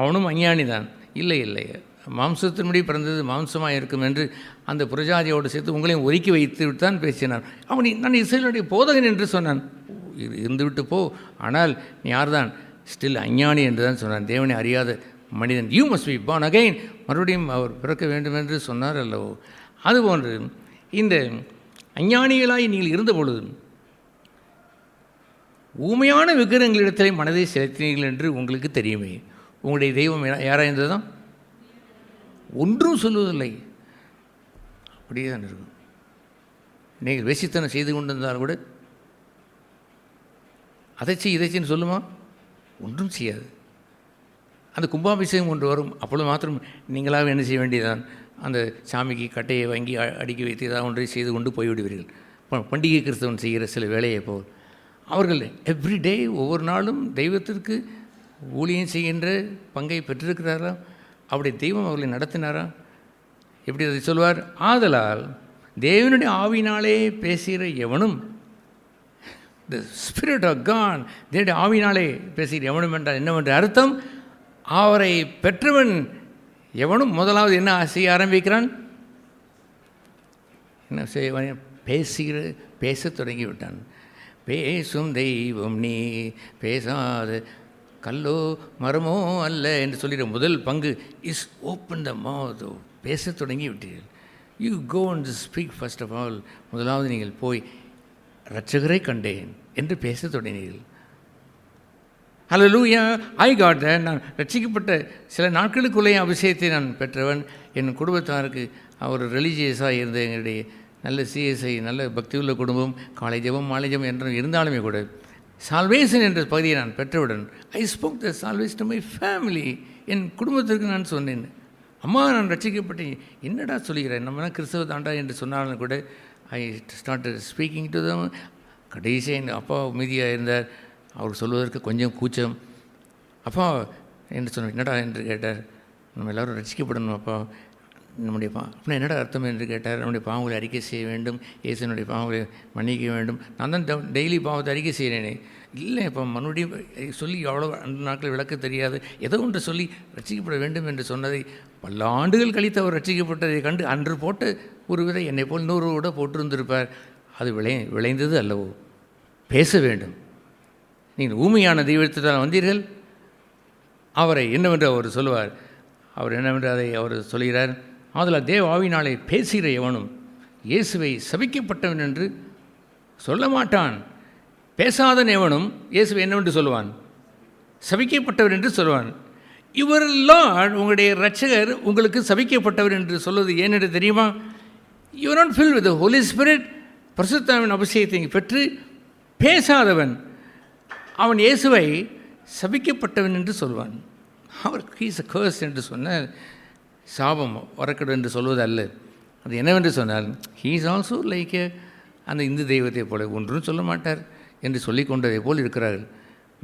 அவனும் அஞ்ஞானி தான். இல்லை மாம்சத்தின்படி பிறந்தது மாம்சமாக இருக்கும் என்று அந்த புரஜாதியோடு சேர்த்து உங்களையும் ஒதுக்கி வைத்து விட்டுதான் பேசினான். நான் இஸ்ரவேலுடைய போதகன் என்று சொன்னான். இருந்துவிட்டு போ, ஆனால் நீ யார்தான்? ஸ்டில் அஞ்ஞானி என்று தான் சொன்னான். தேவனை அறியாத மனிதன். You must B born again. மறுபடியும் அவர் பிறக்க வேண்டும் என்று சொன்னார் அல்லவோ. அதுபோன்று இந்த அஞ்ஞானிகளாய் நீங்கள் இருந்த பொழுது ஊமையான விக்கிரகங்களிடத்திலே மனதை செலுத்தினீர்கள் என்று உங்களுக்கு தெரியுமே. உங்களுடைய தெய்வம் யாராக இருந்ததுதான்? ஒன்றும் சொல்லுவதில்லை. அப்படியே தான் இருக்கும். நீங்கள் வேசித்தனம் செய்து கொண்டிருந்தால் கூட அதை இதைச்சின்னு சொல்லுமா? ஒன்றும் செய்யாது. அந்த கும்பாபிஷேகம் ஒன்று வரும். அப்பொழுது மாத்திரம் நீங்களாக என்ன செய்ய வேண்டியதான்? அந்த சாமிக்கு கட்டையை வாங்கி அடுக்கி வைத்து ஏதாவது ஒன்றை செய்து கொண்டு போய்விடுவீர்கள். பண்டிகை கிறிஸ்தவன் செய்கிற சில வேலையை போல் அவர்கள் எவ்ரிடே ஒவ்வொரு நாளும் தெய்வத்திற்கு ஊழியம் செய்கின்ற பங்கை பெற்றிருக்கிறாரா? அவருடைய தெய்வம் அவர்களை நடத்தினாரா? எப்படி அதை சொல்வார்? ஆதலால் தேவனுடைய ஆவினாலே பேசுகிற எவனும், த ஸ்பிரிட் ஆஃப் காட், தேவனுடைய ஆவினாலே பேசுகிற எவனும் என்றால் என்னவென்ற அர்த்தம்? அவரை பெற்றவன் எவனும் முதலாவது என்ன செய்ய ஆரம்பிக்கிறான்? என்ன செய்ய? பேச தொடங்கிவிட்டான். பேசும் தெய்வம் நீ, பேசாத கல்லோ மரமோ அல்ல என்று சொல்லிடுற முதல் பங்கு இஸ் ஓப்பன் த மவுத். பேச தொடங்கி விட்டீர்கள். You go and speak first of all. முதலாவது நீங்கள் போய் இரட்சகரை கண்டேன் என்று பேச தொடங்கினீர்கள். Hallelujah, I got that. நான் ரட்சிக்கப்பட்ட சில நாட்களுக்குள்ளே அபிஷேகத்தை நான் பெற்றவன். என் குடும்பத்தாருக்கு அவர் ரிலீஜியஸாக இருந்த எங்களுடைய நல்ல சிஎஸ்ஐ நல்ல பக்தியுள்ள குடும்பம், காலை ஜெபம் மாலை ஜெபம் என்று இருந்தாலுமே கூட சால்வேஷன் என்ற பகுதியை நான் பெற்றவுடன் I spoke the salvation to my family. என் குடும்பத்திற்கு நான் சொன்னேன், அம்மா நான் ரட்சிக்கப்பட்டேன். என்னடா சொல்லுகிறேன், நம்ம கிறிஸ்தவ தாண்டா என்று சொன்னாலும் கூட I start speaking to them. கடைசியாக என் அப்பா மீதியாக இருந்தார். அவர் சொல்வதற்கு கொஞ்சம் கூச்சம். அப்பா என்று சொன்ன, என்னடா என்று கேட்டார். நம்ம எல்லோரும் ரட்சிக்கப்படணும் அப்பா. நம்முடைய அப்படின்னா என்னடா அர்த்தம் என்று கேட்டார். நம்முடைய பாவங்களை அறிக்கை செய்ய வேண்டும், இயேசுனுடைய பாவங்களை மன்னிக்க வேண்டும். நான் தான் டெய்லி பாவத்தை அறிக்கை செய்கிறேனே. இல்லை இப்போ மறுபடியும் சொல்லி அவ்வளோ அந்த நாட்கள் விளக்க தெரியாது, ஏதோ ஒன்று சொல்லி ரட்சிக்கப்பட வேண்டும் என்று சொன்னதை பல ஆண்டுகள் கழித்து அவர் ரட்சிக்கப்பட்டதை கண்டு அன்று போட்ட ஒரு விதை என்னை போல் 100 கூட போட்டிருந்திருப்பார். அது விளைந்தது அல்லவோ. பேச வேண்டும். நீங்கள் ஊமையான தெய்வத்தை தான் வந்தீர்கள். அவரை என்னவென்று அவர் சொல்லுவார். அவர் என்னவென்று அதை அவர் சொல்கிறார். அதில் தேவ ஆவியினாலே பேசுகிற எவனும் இயேசுவை சபிக்கப்பட்டவன் என்று சொல்ல மாட்டான். பேசாதன் எவனும் இயேசுவை என்னவென்று சொல்லுவான்? சபிக்கப்பட்டவர் என்று சொல்லுவான். யுவர் லார்ட், உங்களுடைய இரட்சகர் உங்களுக்கு சபிக்கப்பட்டவர் என்று சொல்வது ஏனென்று தெரியுமா? You are not filled with the Holy Spirit. பரிசுத்தாவின் அபிஷேகத்தை பெற்று பேசாதவன் அவன் இயேசுவை சபிக்கப்பட்டவன் என்று சொல்வான். அவர் ஹீஸ் அ கர்ஸ் என்று சொன்னால் சாபம் வரக்கடும் என்று சொல்வது அல்ல. அது என்னவென்று சொன்னால் ஹீஸ் ஆல்சோ லைக் அந்த இந்து தெய்வத்தை போல ஒன்றும் சொல்ல மாட்டார் என்று சொல்லி கொண்டதை போல் இருக்கிறார்கள்.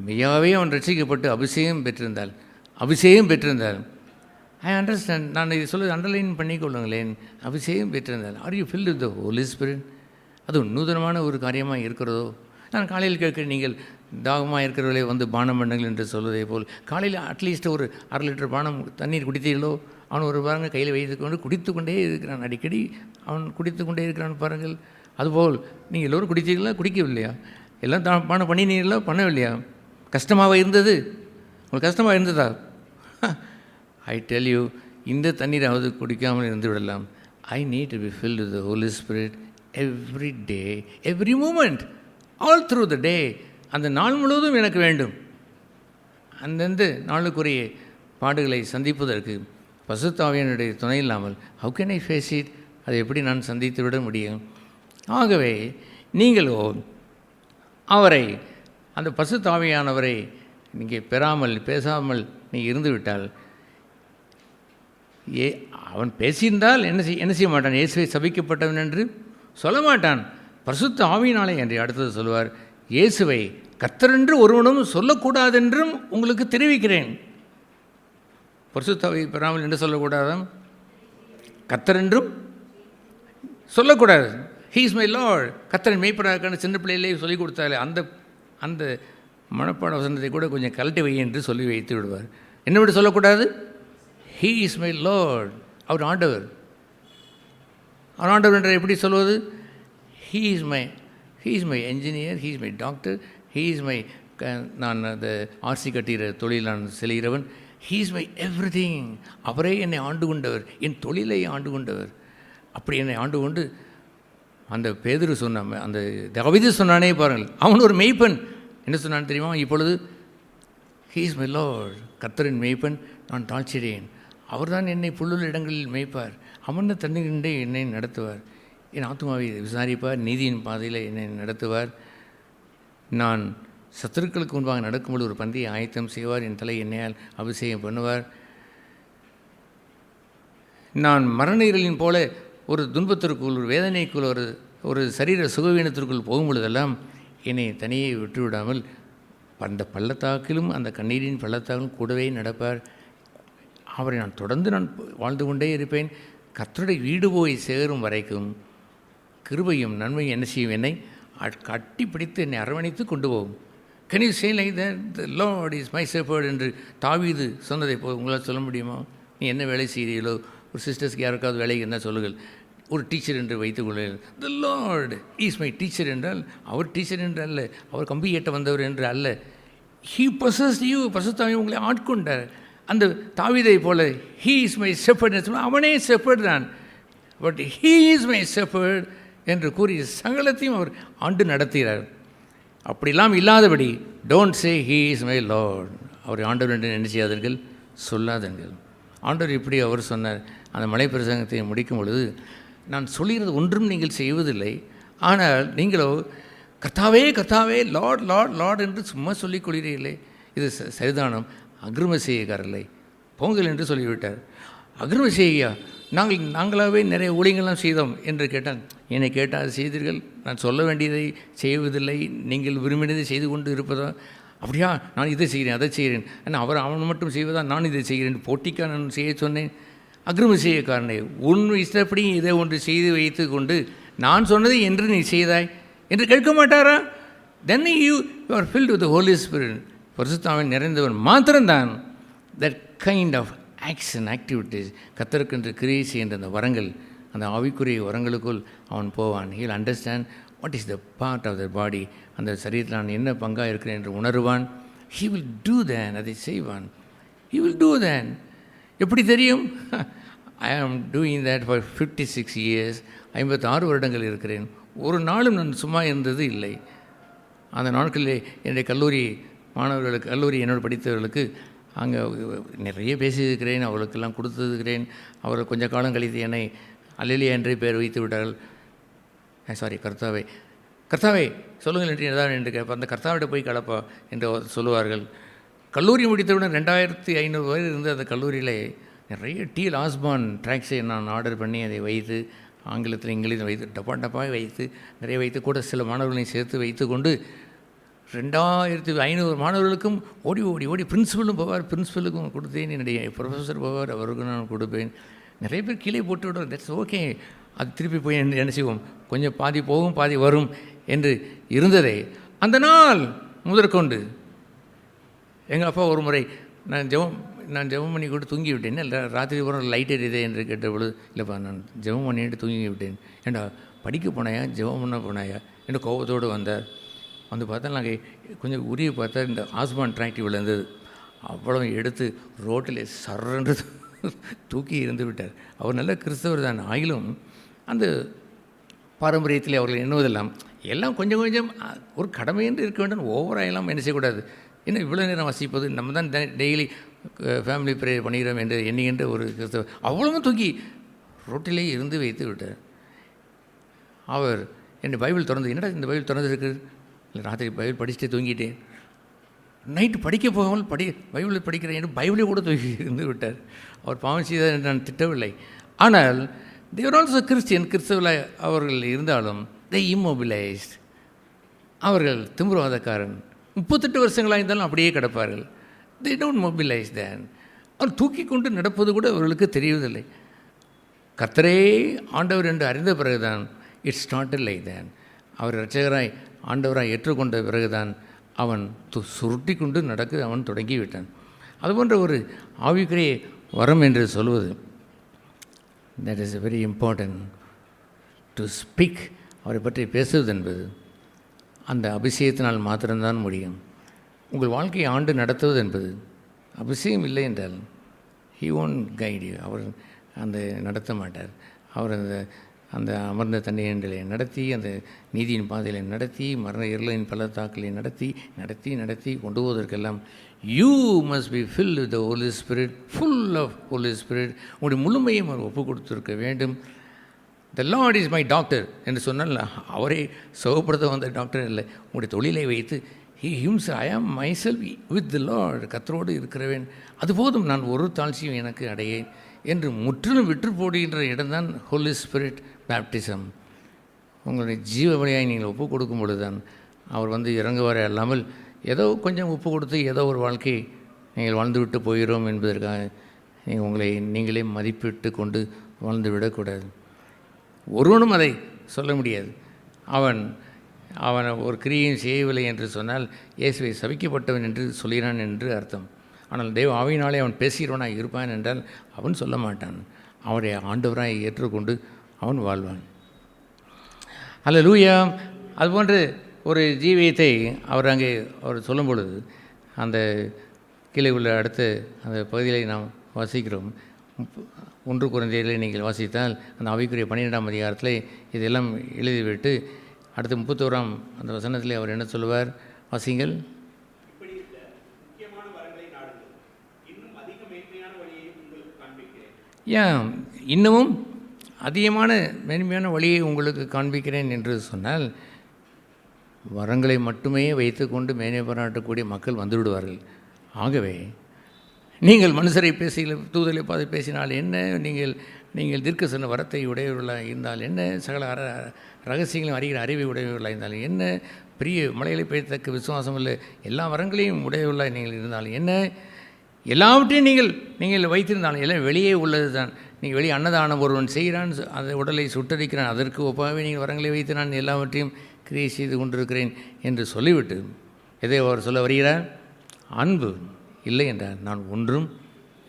மெய்யாவே அவன் ரட்சிக்கப்பட்டு அபிஷேகம் பெற்றிருந்தால் ஐ அண்டர்ஸ்டாண்ட். நான் இதை சொல்ல அண்டர்லைன் பண்ணிக்கொள்ளுங்களேன். அபிஷேகம் பெற்றிருந்தால் are you filled with the Holi Spirit? அது நூதனமான ஒரு காரியமாக இருக்கிறதோ? நான் காலையில் கேட்குறேன், நீங்கள் தாகமாக இருக்கிறவர்களே வந்து பானம் பண்ணுங்கள் என்று சொல்வதே போல் காலையில் அட்லீஸ்ட் ஒரு 1/2 லிட்டர் பானம் தண்ணீர் குடித்தீர்களோ? அவன் ஒரு பாருங்கள் கையில் வைத்துக்கொண்டு குடித்து கொண்டே இருக்கிறான். அடிக்கடி அவன் குடித்து கொண்டே இருக்கிறான் பாருங்கள். அதுபோல் நீங்கள் எல்லோரும் குடித்தீர்களா? குடிக்கவில்லையா? எல்லாம் பானம் பண்ணினீர்களா? பண்ணவில்லையா? கஷ்டமாக இருந்தது? உங்களுக்கு கஷ்டமாக இருந்ததா? ஐ டெல் யூ, இந்த தண்ணீராவது குடிக்காமல் இருந்து விடலாம். I need to be filled with the Holi spirit every day, every moment, all through the day. அந்த நாள் முழுவதும் எனக்கு வேண்டும். அந்தந்த நாளுக்குரிய பாடுகளை சந்திப்பதற்கு பரிசுத்த ஆவியானவருடைய துணை இல்லாமல் how can I face it? அதை எப்படி நான் சந்தித்து விட முடியும்? ஆகவே நீங்களோ அவரை, அந்த பரிசுத்த ஆவியானவரை நீங்கள் பெறாமல் பேசாமல் நீங்கள் இருந்துவிட்டால், அவன் பேசியிருந்தால் என்ன செய்ய மாட்டான்? இயேசுவை சபிக்கப்பட்டவன் என்று சொல்ல மாட்டான். பரிசுத்த ஆவியினாலே என்று அடுத்தது சொல்லுவார், இயேசுவை கர்த்தரென்று ஒருவனும் சொல்லக்கூடாதென்றும் உங்களுக்கு தெரிவிக்கிறேன். பரிசுத்த ஆவியை பெறாமல் என்று சொல்லக்கூடாதாம்? கர்த்தரென்றும் சொல்லக்கூடாது. He is my Lord. கர்த்தரின் மெய்ப்பராக சின்ன பிள்ளையிலே சொல்லிக் கொடுத்தாலே அந்த மனப்பாட வசனத்தை கூட கொஞ்சம் கழட்டி வை என்று சொல்லி வைத்து விடுவார். என்ன விட சொல்லக்கூடாது? He is my lord. அவர் ஆண்டவர். அவர் ஆண்டவர் என்ற எப்படி சொல்வது? He is my engineer, he is my doctor, he is my, நான் அந்த ஆர்சி கட்டுகிற தொழில் நான் செல்கிறவன். He is my everything. அவரே என்னை ஆண்டு கொண்டவர், என் தொழிலை ஆண்டு கொண்டவர். அப்படி என்னை ஆண்டு கொண்டு அந்த பேதுரு சொன்ன அந்த தாவீது சொன்னானே பாருங்கள், அவன் ஒரு மெய்ப்பன். என்ன சொன்னான் தெரியுமா? இப்பொழுது ஹீ இஸ் மை லார்ட், கர்த்தரின் மெய்ப்பன், நான் தாழ்ச்சிடேன். அவர்தான் என்னை புல்லுள்ள இடங்களில் மேய்ப்பார், அமர்ந்த தண்ணீரின்றே என்னை நடத்துவார், என் ஆத்துமாவை விசாரிப்பார், நீதியின் பாதையில் என்னை நடத்துவார். நான் சத்துருக்களுக்கு முன்பாக நடக்கும்போது ஒரு பந்தியை ஆயத்தம் செய்வார், என் தலை என்னையால் அபிஷேகம் பண்ணுவார். நான் மரண இருளின் போல ஒரு துன்பத்திற்குள், ஒரு வேதனைக்குள், ஒரு சரீர சுகவீனத்திற்குள் போகும்பொழுதெல்லாம் என்னை தனியே விட்டுவிடாமல் அந்த பள்ளத்தாக்கிலும் அந்த கண்ணீரின் பள்ளத்தாக்கிலும் கூடவே நடப்பார். அவரை நான் தொடர்ந்து வாழ்ந்து கொண்டே இருப்பேன். கர்த்தருடைய வீடு போய் சேரும் வரைக்கும் கிருபையும் நன்மையும் என்ன செய்யும்? என்னை கட்டி பிடித்து என்னை அரவணைத்து கொண்டு போகும். Can you say like that? The Lord is my shepherd என்று தாவீது சொன்னதை போல் உங்களால் சொல்ல முடியுமா? நீ என்ன வேலை செய்கிறீர்களோ, ஒரு சிஸ்டர்ஸ்க்கு யாருக்காவது வேலைக்கு என்ன சொல்லுங்கள், ஒரு டீச்சர் என்று வைத்துக்கொள்ளுங்கள். தி லார்ட் இஸ் மை டீச்சர் என்றால் அவர் டீச்சர் என்று அல்ல, அவர் கம்பி ஏட்ட வந்தவர் என்று அல்ல. He possessed you. பரிசுத்த உங்களை ஆட்கொண்டார். அந்த தாவீதை போல ஹீ இஸ் மை ஷெப்பர்ட், அவனே ஷெப்பர்ட் தான், but he is my shepherd என்று கூறி சகலத்தையும் அவர் ஆண்டு நடத்துகிறார். அப்படிலாம் இல்லாதபடி don't say he is my lord. அவர் ஆண்டவர் என்று என்ன செய்யாதீர்கள், சொல்லாதீர்கள். ஆண்டவர் இப்படி அவர் சொன்னார். அந்த மலை பிரசங்கத்தை முடிக்கும் பொழுது, நான் சொல்லுகிறது ஒன்றும் நீங்கள் செய்வதில்லை, ஆனால் நீங்களோ கர்த்தாவே கர்த்தாவே லார்ட் லார்ட் லார்ட் என்று சும்மா சொல்லிக் கொள்கிறீர்களே, இது சரிதானம். அக்ரம செய்யக்காரர்களை போங்கள் என்று சொல்லிவிட்டார். அக்ரம செய்யா, நாங்களாகவே நிறைய ஊழியங்கள்லாம் செய்தோம் என்று கேட்டான். என்னை கேட்டால் அது செய்தீர்கள், நான் சொல்ல வேண்டியதை செய்வதில்லை, நீங்கள் விரும்பினதை செய்து கொண்டு இருப்பதா? அப்படியா, நான் இதை செய்கிறேன் அதை செய்கிறேன், ஆனால் அவன் மட்டும் செய்வதா, நான் இதை செய்கிறேன், போட்டிக்காக நான் செய்ய சொன்னேன். அக்ரம செய்யக்காரனே, உன் இஷ்டப்படி இதை ஒன்று செய்து வைத்து கொண்டு நான் சொன்னதை என்று நீ செய்தாய் என்று கேட்க மாட்டாரா? Then you are filled with Holy Spirit. பரிசுத்தாவின் நிறைந்தவன் மாத்திரம்தான் that kind of action activities, கர்த்தருக்கென்று கிரியை செய்கின்ற அந்த வரங்கள், அந்த ஆவிக்குரிய வரங்களுக்குள் அவன் போவான். He'll understand what is the part of the body. அந்த சரீரத்தில் நான் என்ன பங்காக இருக்கிறேன் என்று உணர்வான். ஹீ வில் டூ தேன், அதை செய்வான். He will do that. எப்படி தெரியும்? I am doing that for 56 years. 56 வருடங்கள் இருக்கிறேன். ஒரு நாளும் நான் சும்மா இருந்தது இல்லை. அந்த நாட்களிலே என்னுடைய கல்லூரி மாணவர்களுக்கு, கல்லூரி என்னோடு படித்தவர்களுக்கு அங்கே நிறைய பேசியிருக்கிறேன், அவர்களுக்கெல்லாம் கொடுத்துருக்கிறேன். அவர்கள் கொஞ்ச காலம் கழித்து என்னை அல்லேலியா என்றே பெயர் வைத்து விட்டார்கள். கர்த்தாவே கர்த்தாவே சொல்லுங்கள் என்று ஏதாவது என்று கேட்பேன். அந்த கர்த்தாவிட்ட போய் கலப்பா என்று சொல்லுவார்கள். கல்லூரி முடித்தவுடன் 2500 பேர் இருந்து அந்த கல்லூரியில் நிறைய டீல் ஆஸ்பான் ட்ராக்ஸை நான் ஆர்டர் பண்ணி அதை வைத்து ஆங்கிலத்தில் இங்கிலீஷில் வைத்து டப்பாக வைத்து நிறைய வைத்து கூட சில மாணவர்களையும் சேர்த்து வைத்து கொண்டு 2500 மாணவர்களுக்கும் ஓடி ஓடி ஓடி பிரின்சிபலும் போவார், பிரின்சிபலுக்கும் கொடுத்தேன், என்னுடைய ப்ரொஃபஸர் போவார், அவருக்கும் நான் கொடுப்பேன். நிறைய பேர் கீழே போட்டு விடுவார். தட்ஸ் ஓகே, அது திருப்பி போய் என்ன செய்வோம், கொஞ்சம் பாதி போகும் பாதி வரும் என்று இருந்ததே. அந்த நாள் முதற்கொண்டு எங்கள் அப்பா ஒரு முறை நான் ஜெபம் பண்ணி கூட தூங்கி விட்டேன். இல்லை ராத்திரி பூரா லைட் எரியுதே என்று கேட்டபொழுது, இல்லைப்பா நான் ஜெபம் பண்ணிட்டு தூங்கி விட்டேன். ஏண்டா படிக்க போனாயா ஜெபம் பண்ண போனாயா என்று கோபத்தோடு வந்தார். வந்து பார்த்தா நாங்கள் கொஞ்சம் உரிய பார்த்தா இந்த ஆஸ்பான் டிராக்டிவ் இருந்தது. அவ்வளோ எடுத்து ரோட்டில் சர்றன்று தூக்கி இருந்து விட்டார். அவர் நல்ல கிறிஸ்தவர் தான். ஆயிலும் அந்த பாரம்பரியத்தில் அவர்கள் எண்ணுவதெல்லாம் எல்லாம் கொஞ்சம் கொஞ்சம் ஒரு கடமை என்று இருக்க வேண்டும். ஓவராயெல்லாம் என்ன செய்யக்கூடாது. இன்னும் இவ்வளோ நேரம் வசிப்பது, நம்ம தான் டெய்லி ஃபேமிலி ப்ரேயர் பண்ணுகிறோம் என்று எண்ணுகின்ற ஒரு கிறிஸ்தவர் அவ்வளவும் தூக்கி ரோட்டிலே இருந்து வைத்து விட்டார். அவர் என் பைபிள் திறந்து, என்னடா இந்த பைபிள் திறந்து இருக்குது, இல்லை ராத்திரி பைபிள் படிச்சுட்டே தூங்கிட்டேன். நைட்டு படிக்க போகாமல் பைபிளை படிக்கிறேன் என்று பைபிளை கூட தூக்கி இருந்து விட்டார். அவர் பாவம் செய்தார் என்று நான் திட்டவில்லை. ஆனால் தேவர் ஆல்சோ கிறிஸ்டியன், கிறிஸ்தவர்களாக அவர்கள் இருந்தாலும் they immobilized. அவர்கள் திமிரவாதக்காரன் 38 வருஷங்களாக இருந்தாலும் அப்படியே கிடப்பார்கள். they don't mobilize then. அவர் தூக்கி கொண்டு நடப்பது கூட அவர்களுக்கு தெரியவதில்லை. கர்த்தரே ஆண்டவர் என்று அறிந்த பிறகுதான் இட்ஸ் ஸ்டார்டட் லைக் தேன். அவர் இரட்சகராய் ஆண்டவராய் ஏற்றுக்கொண்ட பிறகுதான் அவன் சுருட்டி கொண்டு நடக்க அவன் தொடங்கிவிட்டான். அதுபோன்ற ஒரு ஆவிக்குரிய வரம் என்று சொல்வது, that is very important to speak. அவரை பற்றி பேசுவது என்பது அந்த அபிஷேகத்தினால் மாத்திரம்தான் முடியும். உங்கள் வாழ்க்கையை ஆண்டு நடத்துவது என்பது அபிஷேகம் இல்லை என்றால் ஹி ஒன்ட் கைட் யூ. அவர் அந்த நடத்த மாட்டார். அவர் அந்த அமர்ந்த தண்ணீரிலே நடத்தி, அந்த நீதியின் பாதையில் நடத்தி, மரண இருளின் பள்ளத்தாக்களை நடத்தி கொண்டு போவதற்கெல்லாம் you must be filled with the Holi spirit, full of holy spirit. உங்களுடைய முழுமையும் அவர் ஒப்பு கொடுத்துருக்க வேண்டும். The lord is my doctor என்று சொன்னால் அவரே சுகப்படுத்த வந்த டாக்டர் இல்லை. உங்களுடைய தொழிலை வைத்து ஐ ஆம் my self with the Lord, கர்த்தரோடு இருக்கிறவேன், அது போதும், நான் ஒரு தாழ்ச்சியும் எனக்கு அடையேன் என்று முற்றிலும் விற்று போடுகின்ற இடம்தான் ஹோலி ஸ்பிரிட் பேப்டிசம். உங்களுடைய ஜீவ வழியாய் நீங்கள் ஒப்பு கொடுக்கும் பொழுது தான் அவர் வந்து இறங்குவாரே அல்லாமல் ஏதோ கொஞ்சம் ஒப்பு கொடுத்து ஏதோ ஒரு வாழ்க்கை நீங்கள் வாழ்ந்து விட்டு போகிறோம் என்பதற்காக நீங்கள் உங்களை நீங்களே மதிப்பிட்டு கொண்டு வாழ்ந்து விடக்கூடாது. ஒருவனும் அதை சொல்ல முடியாது. அவன் ஒரு கிரியையும் செய்யவில்லை என்று சொன்னால் இயேசுவை சபிக்கப்பட்டவன் என்று சொல்கிறான் என்று அர்த்தம். ஆனால் தேவ ஆவியினாலே அவன் பேசுகிறவனாக இருப்பான் என்றால் அவன் சொல்ல மாட்டான். அவரை ஆண்டவராய் ஏற்றுக்கொண்டு அவன் வாழ்வான். அல்லேலூயா. அதுபோன்று ஒரு ஜீவியத்தை அவர் சொல்லும் பொழுது அந்த கீழே உள்ள அடுத்த அந்த பகுதியிலே நாம் வாசிக்கிறோம். 1 கொரிந்தியரிலே நீங்கள் வாசித்தால் அந்த ஆவிக்குரிய 12ஆம் அதிகாரத்தில் இதெல்லாம் எழுதிவிட்டு அடுத்து 31ஆம் அந்த வசனத்திலே அவர் என்ன சொல்லுவார், வாசிங்கள். இன்னமும் அதிகமான மேன்மையான வழியை உங்களுக்கு காண்பிக்கிறேன் என்று சொன்னால் வரங்களை மட்டுமே வைத்துக்கொண்டு மேன்மை பாராட்டக்கூடிய மக்கள் வந்துவிடுவார்கள். ஆகவே நீங்கள் மனுஷரை தூதலை பார்த்து பேசினால் என்ன, நீங்கள் தீர்க்க சொன்ன வரத்தை உடையவர்களாக இருந்தால் என்ன, சகல ரகசியங்களும் அறிகிற அறிவை உடையவர்களாக இருந்தாலும் என்ன, பெரிய மலைகளை பெய்யத்தக்க விசுவாசம் இல்லை எல்லா வரங்களையும் உடையவர்களாக நீங்கள் இருந்தாலும் என்ன, எல்லாவற்றையும் நீங்கள் வைத்திருந்தாலும் எல்லாம் வெளியே உள்ளது தான். நீங்கள் வெளியே அன்னதானம் ஒருவன் செய்கிறான், அந்த உடலை சுட்டரிக்கிறான், அதற்கு ஒப்பாகவே நீங்கள் வரங்களை வைத்து நான் எல்லாவற்றையும் கிரியை செய்து கொண்டிருக்கிறேன் என்று சொல்லிவிட்டு எதை அவர் சொல்ல வருகிறார், அன்பு இல்லை என்றார் நான் ஒன்றும்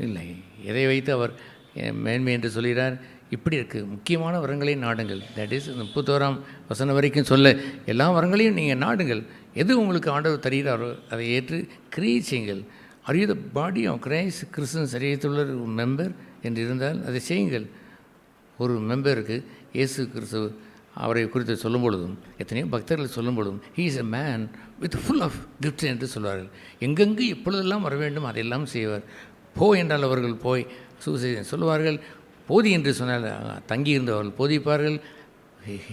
இல்லை. எதை வைத்து அவர் மேன்மை என்று சொல்கிறார், இப்படி இருக்குது. முக்கியமான வரங்களை நாடுங்கள். தட் இஸ் 31ஆம் வசனம் வரைக்கும் சொல்ல எல்லா வரங்களையும் நீங்கள் நாடுங்கள். எது உங்களுக்கு ஆண்டவர் தருகிறாரோ அதை ஏற்று கிரியை செய்யுங்கள். Are you the body of Christ, கிறிஸ்தன் சரீரத்தில் உள்ள ஒரு மெம்பர் என்று இருந்தால் அதை செய்யுங்கள். ஒரு மெம்பருக்கு இயேசு கிறிஸ்து அவரை குறித்து சொல்லும் பொழுதும், எத்தனையோ பக்தர்கள் சொல்லும் பொழுதும், he is a man with full of gifts என்று சொல்வார்கள். எங்கெங்கு எப்பொழுதெல்லாம் வர வேண்டும் அதையெல்லாம் செய்வார். போ என்றால் அவர்கள் போய் சுவிசேஷம் சொல்லுவார்கள். போதி என்று சொன்னால் தங்கி இருந்தவர்கள் போதிப்பார்கள்.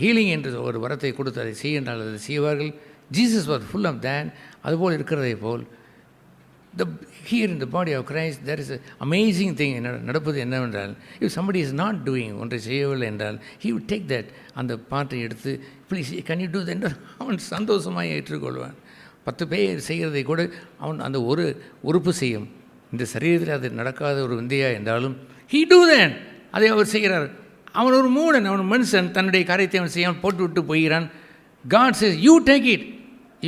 ஹீலிங் என்று ஒரு வரத்தை கொடுத்து அதை செய்ய என்றால் அதை செய்வார்கள். ஜீசஸ் வாஸ் ஃபுல் ஆஃப் தேன். அதுபோல் இருக்கிறதை போல் here in the body of Christ there is an amazing thing நடப்பது என்னவென்றால், if somebody is not doing ஒன்றை செய்யவில்லை என்றால் he would take that அந்த பாட்டை எடுத்து please can you do that என்றால் அவன் சந்தோஷமாக ஏற்றுக்கொள்வான். 10 பேர் செய்கிறதை கூட அவன் அந்த ஒரு உறுப்பு செய்யும். இந்த சரீரத்தில் அது நடக்காத ஒரு விந்தையா என்றாலும் he do that, அதை அவர் செய்கிறார். அவன் ஒரு மூடன், அவன் மனுஷன், தன்னுடைய காரியத்தை அவன் செய்யாமல் போட்டு விட்டு போகிறான். God says you take it.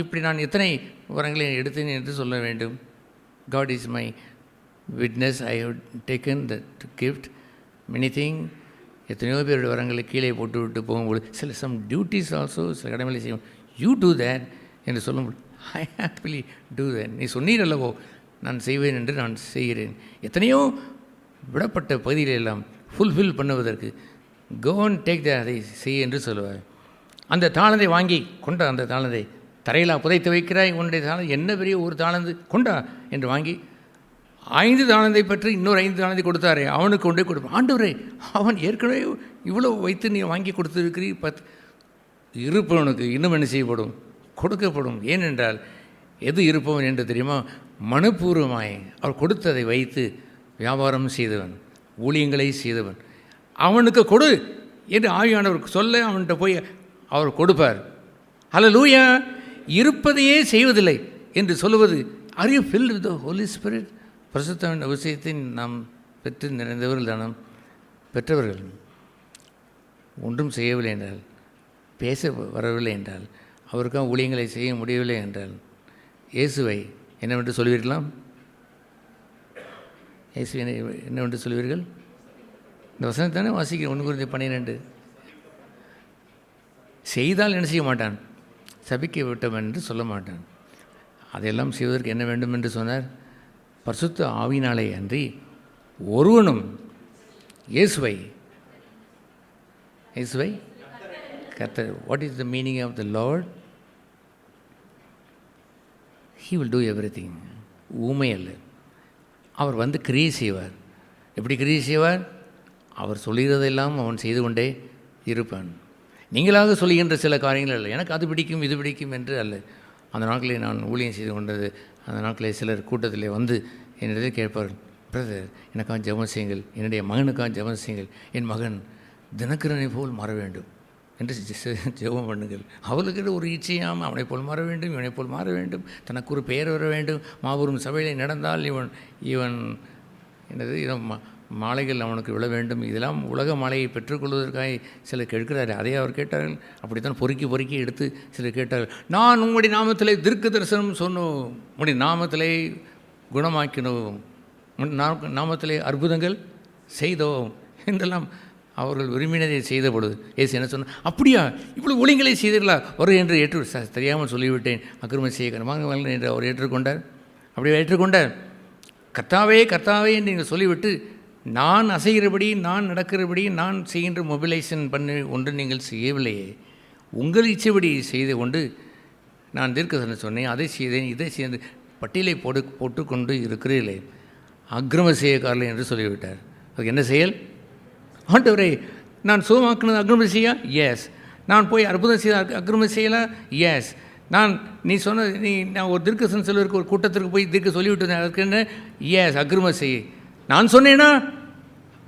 இப்படி நான் எத்தனை வரங்களை எடுத்தேன் என்று சொல்ல வேண்டும். God is my witness, I have taken that gift. Many things, எத்தனையோ பேருடைய வரங்களை கீழே போட்டு விட்டு போகும்போது சில சம் டியூட்டிஸ் ஆல்சோ, சில கடமைகளை செய்யும். யூ டூ தேட் என்று சொல்லும்போது ஐ ஹாப்பிலி டூ தேட். நீ சொன்னீர் அல்லவோ நான் செய்வேன் என்று நான் செய்கிறேன். எத்தனையோ விடப்பட்ட பகுதிகளெல்லாம் ஃபுல்ஃபில் பண்ணுவதற்கு கோ அண்ட் டேக் த, அதை செய் என்று சொல்லுவார். அந்த தாளந்தை வாங்கி கொண்ட, அந்த தாளந்தை தரையிலா புதைத்து வைக்கிறாய், உன்னுடைய தாளந்து என்ன பெரிய ஒரு தாளந்து கொண்டா என்று வாங்கி 5 தாளந்தை பற்றி இன்னொரு 5 தாளந்தை கொடுத்தாரே அவனுக்கு கொண்டே கொடுப்பான். ஆண்டவரே, அவன் ஏற்கனவே இவ்வளோ வைத்து நீ வாங்கி கொடுத்துருக்கிறீர், 10 இருப்பவனுக்கு இன்னும் என்ன செய்யப்படும்? கொடுக்கப்படும். ஏனென்றால் எது இருப்பவன் என்று தெரியுமா? மனப்பூர்வமாய் அவர் கொடுத்ததை வைத்து வியாபாரம் செய்தவன், ஊழியங்களை செய்தவன். அவனுக்கு கொடு என்று ஆவியானவர் சொல்ல அவன்கிட்ட போய் அவர் கொடுப்பார். ஹல்லேலூயா. இருப்பதையே செய்வதில்லை என்று சொல்லுவது, are you filled with the Holi spirit? பரிசுத்தத்தின் அபிஷேகத்தை நாம் பெற்று நிறைந்தவர்கள் தானம் பெற்றவர்கள். ஒன்றும் செய்யவில்லை என்றால், பேச வரவில்லை என்றால், அவருக்காக ஊழியங்களை செய்ய முடியவில்லை என்றால் இயேசுவை என்னவென்று சொல்வீர்களாம்? இயேசு என்னவென்று சொல்வீர்கள்? இந்த வசனத்தானே வாசிக்கிறேன். 1 Corinthians 12. செய்தால் என்ன செய்ய மாட்டான்? சபிக்க விட்டவன் என்று சொல்ல மாட்டான். அதையெல்லாம் செய்வதற்கு என்ன வேண்டும் என்று சொன்னார்? பரிசுத்த ஆவியினாலே அன்றி ஒருவனும் இயேசுவை கர்த்தர். What is the meaning of the Lord? He will do everything. ஊமை அல்ல, அவர் வந்து கிரியை செய்வார். எப்படி கிரியை செய்வார்? அவர் சொல்லுகிறதெல்லாம் அவன் செய்து கொண்டே இருப்பான். நீங்களாக சொல்லுகின்ற சில காரியங்கள் அல்ல, எனக்கு அது பிடிக்கும் இது பிடிக்கும் என்று அல்ல. அந்த நாட்களில் நான் ஊழியம் செய்து கொண்டது, அந்த நாட்களில் சிலர் கூட்டத்தில் வந்து என்னிடத்தில் கேட்பார்கள், பிரதர் எனக்காக ஜெபம் செய்யுங்கள், என்னுடைய மகனுக்காக ஜெபம் செய்யுங்கள், என் மகன் தினகரனை போல் மாற வேண்டும் என்று ஜெபம் பண்ணுங்கள். அவளுக்கு ஒரு இச்சையாமல் அவனை போல் மாற வேண்டும், இவனை போல் மாற வேண்டும், தனக்கு ஒரு பெயர் வர வேண்டும், மாபெரும் சபையிலே நடந்தால் இவன் என்னது மாலைகள் அவனுக்கு விழ வேண்டும். இதெல்லாம் உலக மாலையை பெற்றுக்கொள்வதற்காக சிலர் கேட்கிறார். அதை அவர் கேட்டார்கள். அப்படித்தான் பொறுக்கி எடுத்து சிலர் கேட்டார்கள், நான் உங்களுடைய நாமத்திலே தீர்க்க தரிசனம் சொன்னோம், உங்களுடைய நாமத்திலே குணமாக்கினோம், நாமத்திலே அற்புதங்கள் செய்தோம் என்றெல்லாம் அவர்கள் விரும்பினதை செய்த பொழுது ஏசு என்ன சொன்னார்? அப்படியா, இவ்வளோ ஒளிங்களை செய்தீர்களா? ஒரு என்று தெரியாமல் சொல்லிவிட்டேன், அக்கிரமம் செய்ய கனமாக என்று அவர் ஏற்றுக்கொண்டார். அப்படி ஏற்றுக்கொண்டார். கர்த்தாவே கர்த்தாவே என்று நீங்கள் சொல்லிவிட்டு நான் அசைகிறபடி, நான் நடக்கிறபடி, நான் செய்கின்ற மொபிலைசேஷன் பண்ணி ஒன்று நீங்கள் செய்யவில்லையே, உங்கள் இச்சைப்படி செய்து கொண்டு நான் தீர்க்கதரிசனம் சொன்னேன், அதை செய்தேன், இதை செய்து பட்டியலை போட்டுக்கொண்டு இருக்கிறீர்களே, அக்கிரம செய்யக்காரர்கள் என்று சொல்லிவிட்டார். அதுக்கு என்ன செயல்? ஆண்டவரே, நான் சுகமாக்குனது அக்கிரமம் செய்யா? எஸ். நான் போய் அற்புதம் செய்த அக்கிரமம் செய்யலாம்? எஸ். நீ நான் ஒரு தீர்க்கதரிசனம் சொல்வதற்கு ஒரு கூட்டத்திற்கு போய் தீர்க்க சொல்லிவிட்டேன், அதுக்கு என்ன? எஸ், அக்கிரமம் செய்ய. நான் சொன்னேன்னா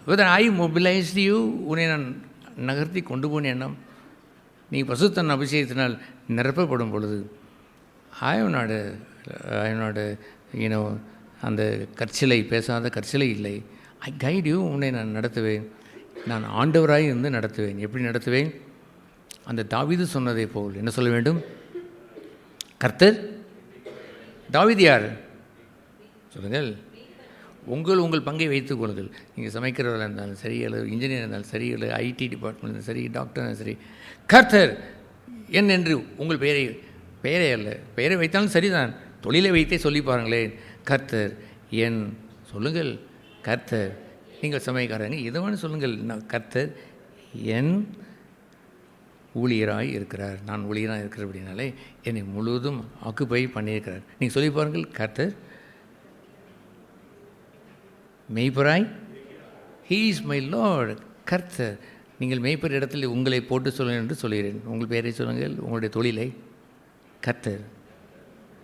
whether I mobilized you, உன்னை நான் நகர்த்தி கொண்டு போனேன்னா, நீ பசுத்தன் அபிஷேகத்தினால் நிரப்பப்படும் பொழுது ஐ எம் நாட் அந்த கற்சிலை, பேசாத கற்சிலை இல்லை. ஐ கைட் யூ, உன்னை நான் நடத்துவேன், நான் ஆண்டவராய் இருந்து நடத்துவேன். எப்படி நடத்துவேன்? அந்த தாவீது சொன்னதை போல் என்ன சொல்ல வேண்டும்? கர்த்தர். தாவீது யார் சொல்லுங்கள்? உங்கள் பங்கை வைத்துக் கொள்ளுங்கள். நீங்கள் சமைக்கிறவர்களாக இருந்தாலும் சரி, அல்லது இன்ஜினியர் இருந்தாலும் சரி, அல்லது ஐடி டிபார்ட்மெண்ட் இருந்தாலும் சரி, டாக்டர் இருந்தாலும் சரி, கர்த்தர் என்று உங்கள் பெயரை அல்ல, பெயரை வைத்தாலும் சரிதான், தொழிலை வைத்தே சொல்லி பாருங்களேன், கர்த்தர் என் சொல்லுங்கள் கர்த்தர். நீங்கள் சமயக்காரங்க எதுவானு சொல்லுங்கள், கர்த்தர் என் ஊழியராய் இருக்கிறார். நான் ஊழியராக இருக்கிற அப்படின்னாலே என்னை முழுவதும் ஆக்குப்பை பண்ணியிருக்கிறார். நீங்கள் சொல்லி பாருங்கள், கர்த்தர் மெய்ப்பராய், ஹீ இஸ் மை லார்ட். கர்த்தர். நீங்கள் மெய்ப்பர் இடத்துல உங்களை போட்டு சொல்லுங்கள் என்று சொல்கிறேன். உங்கள் பெயரை சொல்லுங்கள், உங்களுடைய தொழிலை. கர்த்தர்.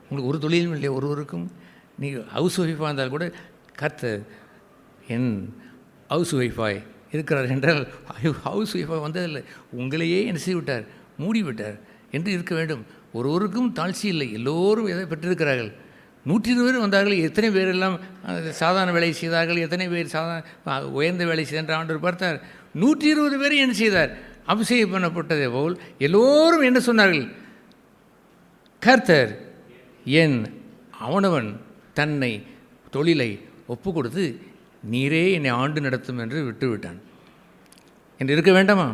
உங்களுக்கு ஒரு தொழிலும் இல்லை, ஒருவருக்கும். நீங்கள் ஹவுஸ் ஒய்ஃபாக இருந்தால் கூட கர்த்தர் என் ஹவுஸ் ஒய்ஃபாய் இருக்கிறார் என்றால் ஹவுஸ் ஒய்ஃபாக வந்ததில்லை, உங்களையே என்ன செய்து விட்டார், மூடிவிட்டார் என்று இருக்க வேண்டும். ஒருவருக்கும் தாழ்ச்சி இல்லை, எல்லோரும் எதை பெற்றிருக்கிறார்கள். 120 பேர் வந்தார்கள். எத்தனை பேர் எல்லாம் சாதாரண வேலை செய்தார்கள், எத்தனை பேர் உயர்ந்த வேலை செய்த ஆண்டவர் பார்த்தார். 120 பேரை என்ன செய்தார், அபிஷேகம் பண்ணப்பட்டதே போல் எல்லோரும் என்ன சொன்னார்கள், கர்த்தர் என் அவனவன் தன்னை தொழிலை ஒப்பு கொடுத்து நீரே என்னை ஆண்டு நடத்தும் என்று விட்டுவிட்டான் என்று இருக்க வேண்டாமா?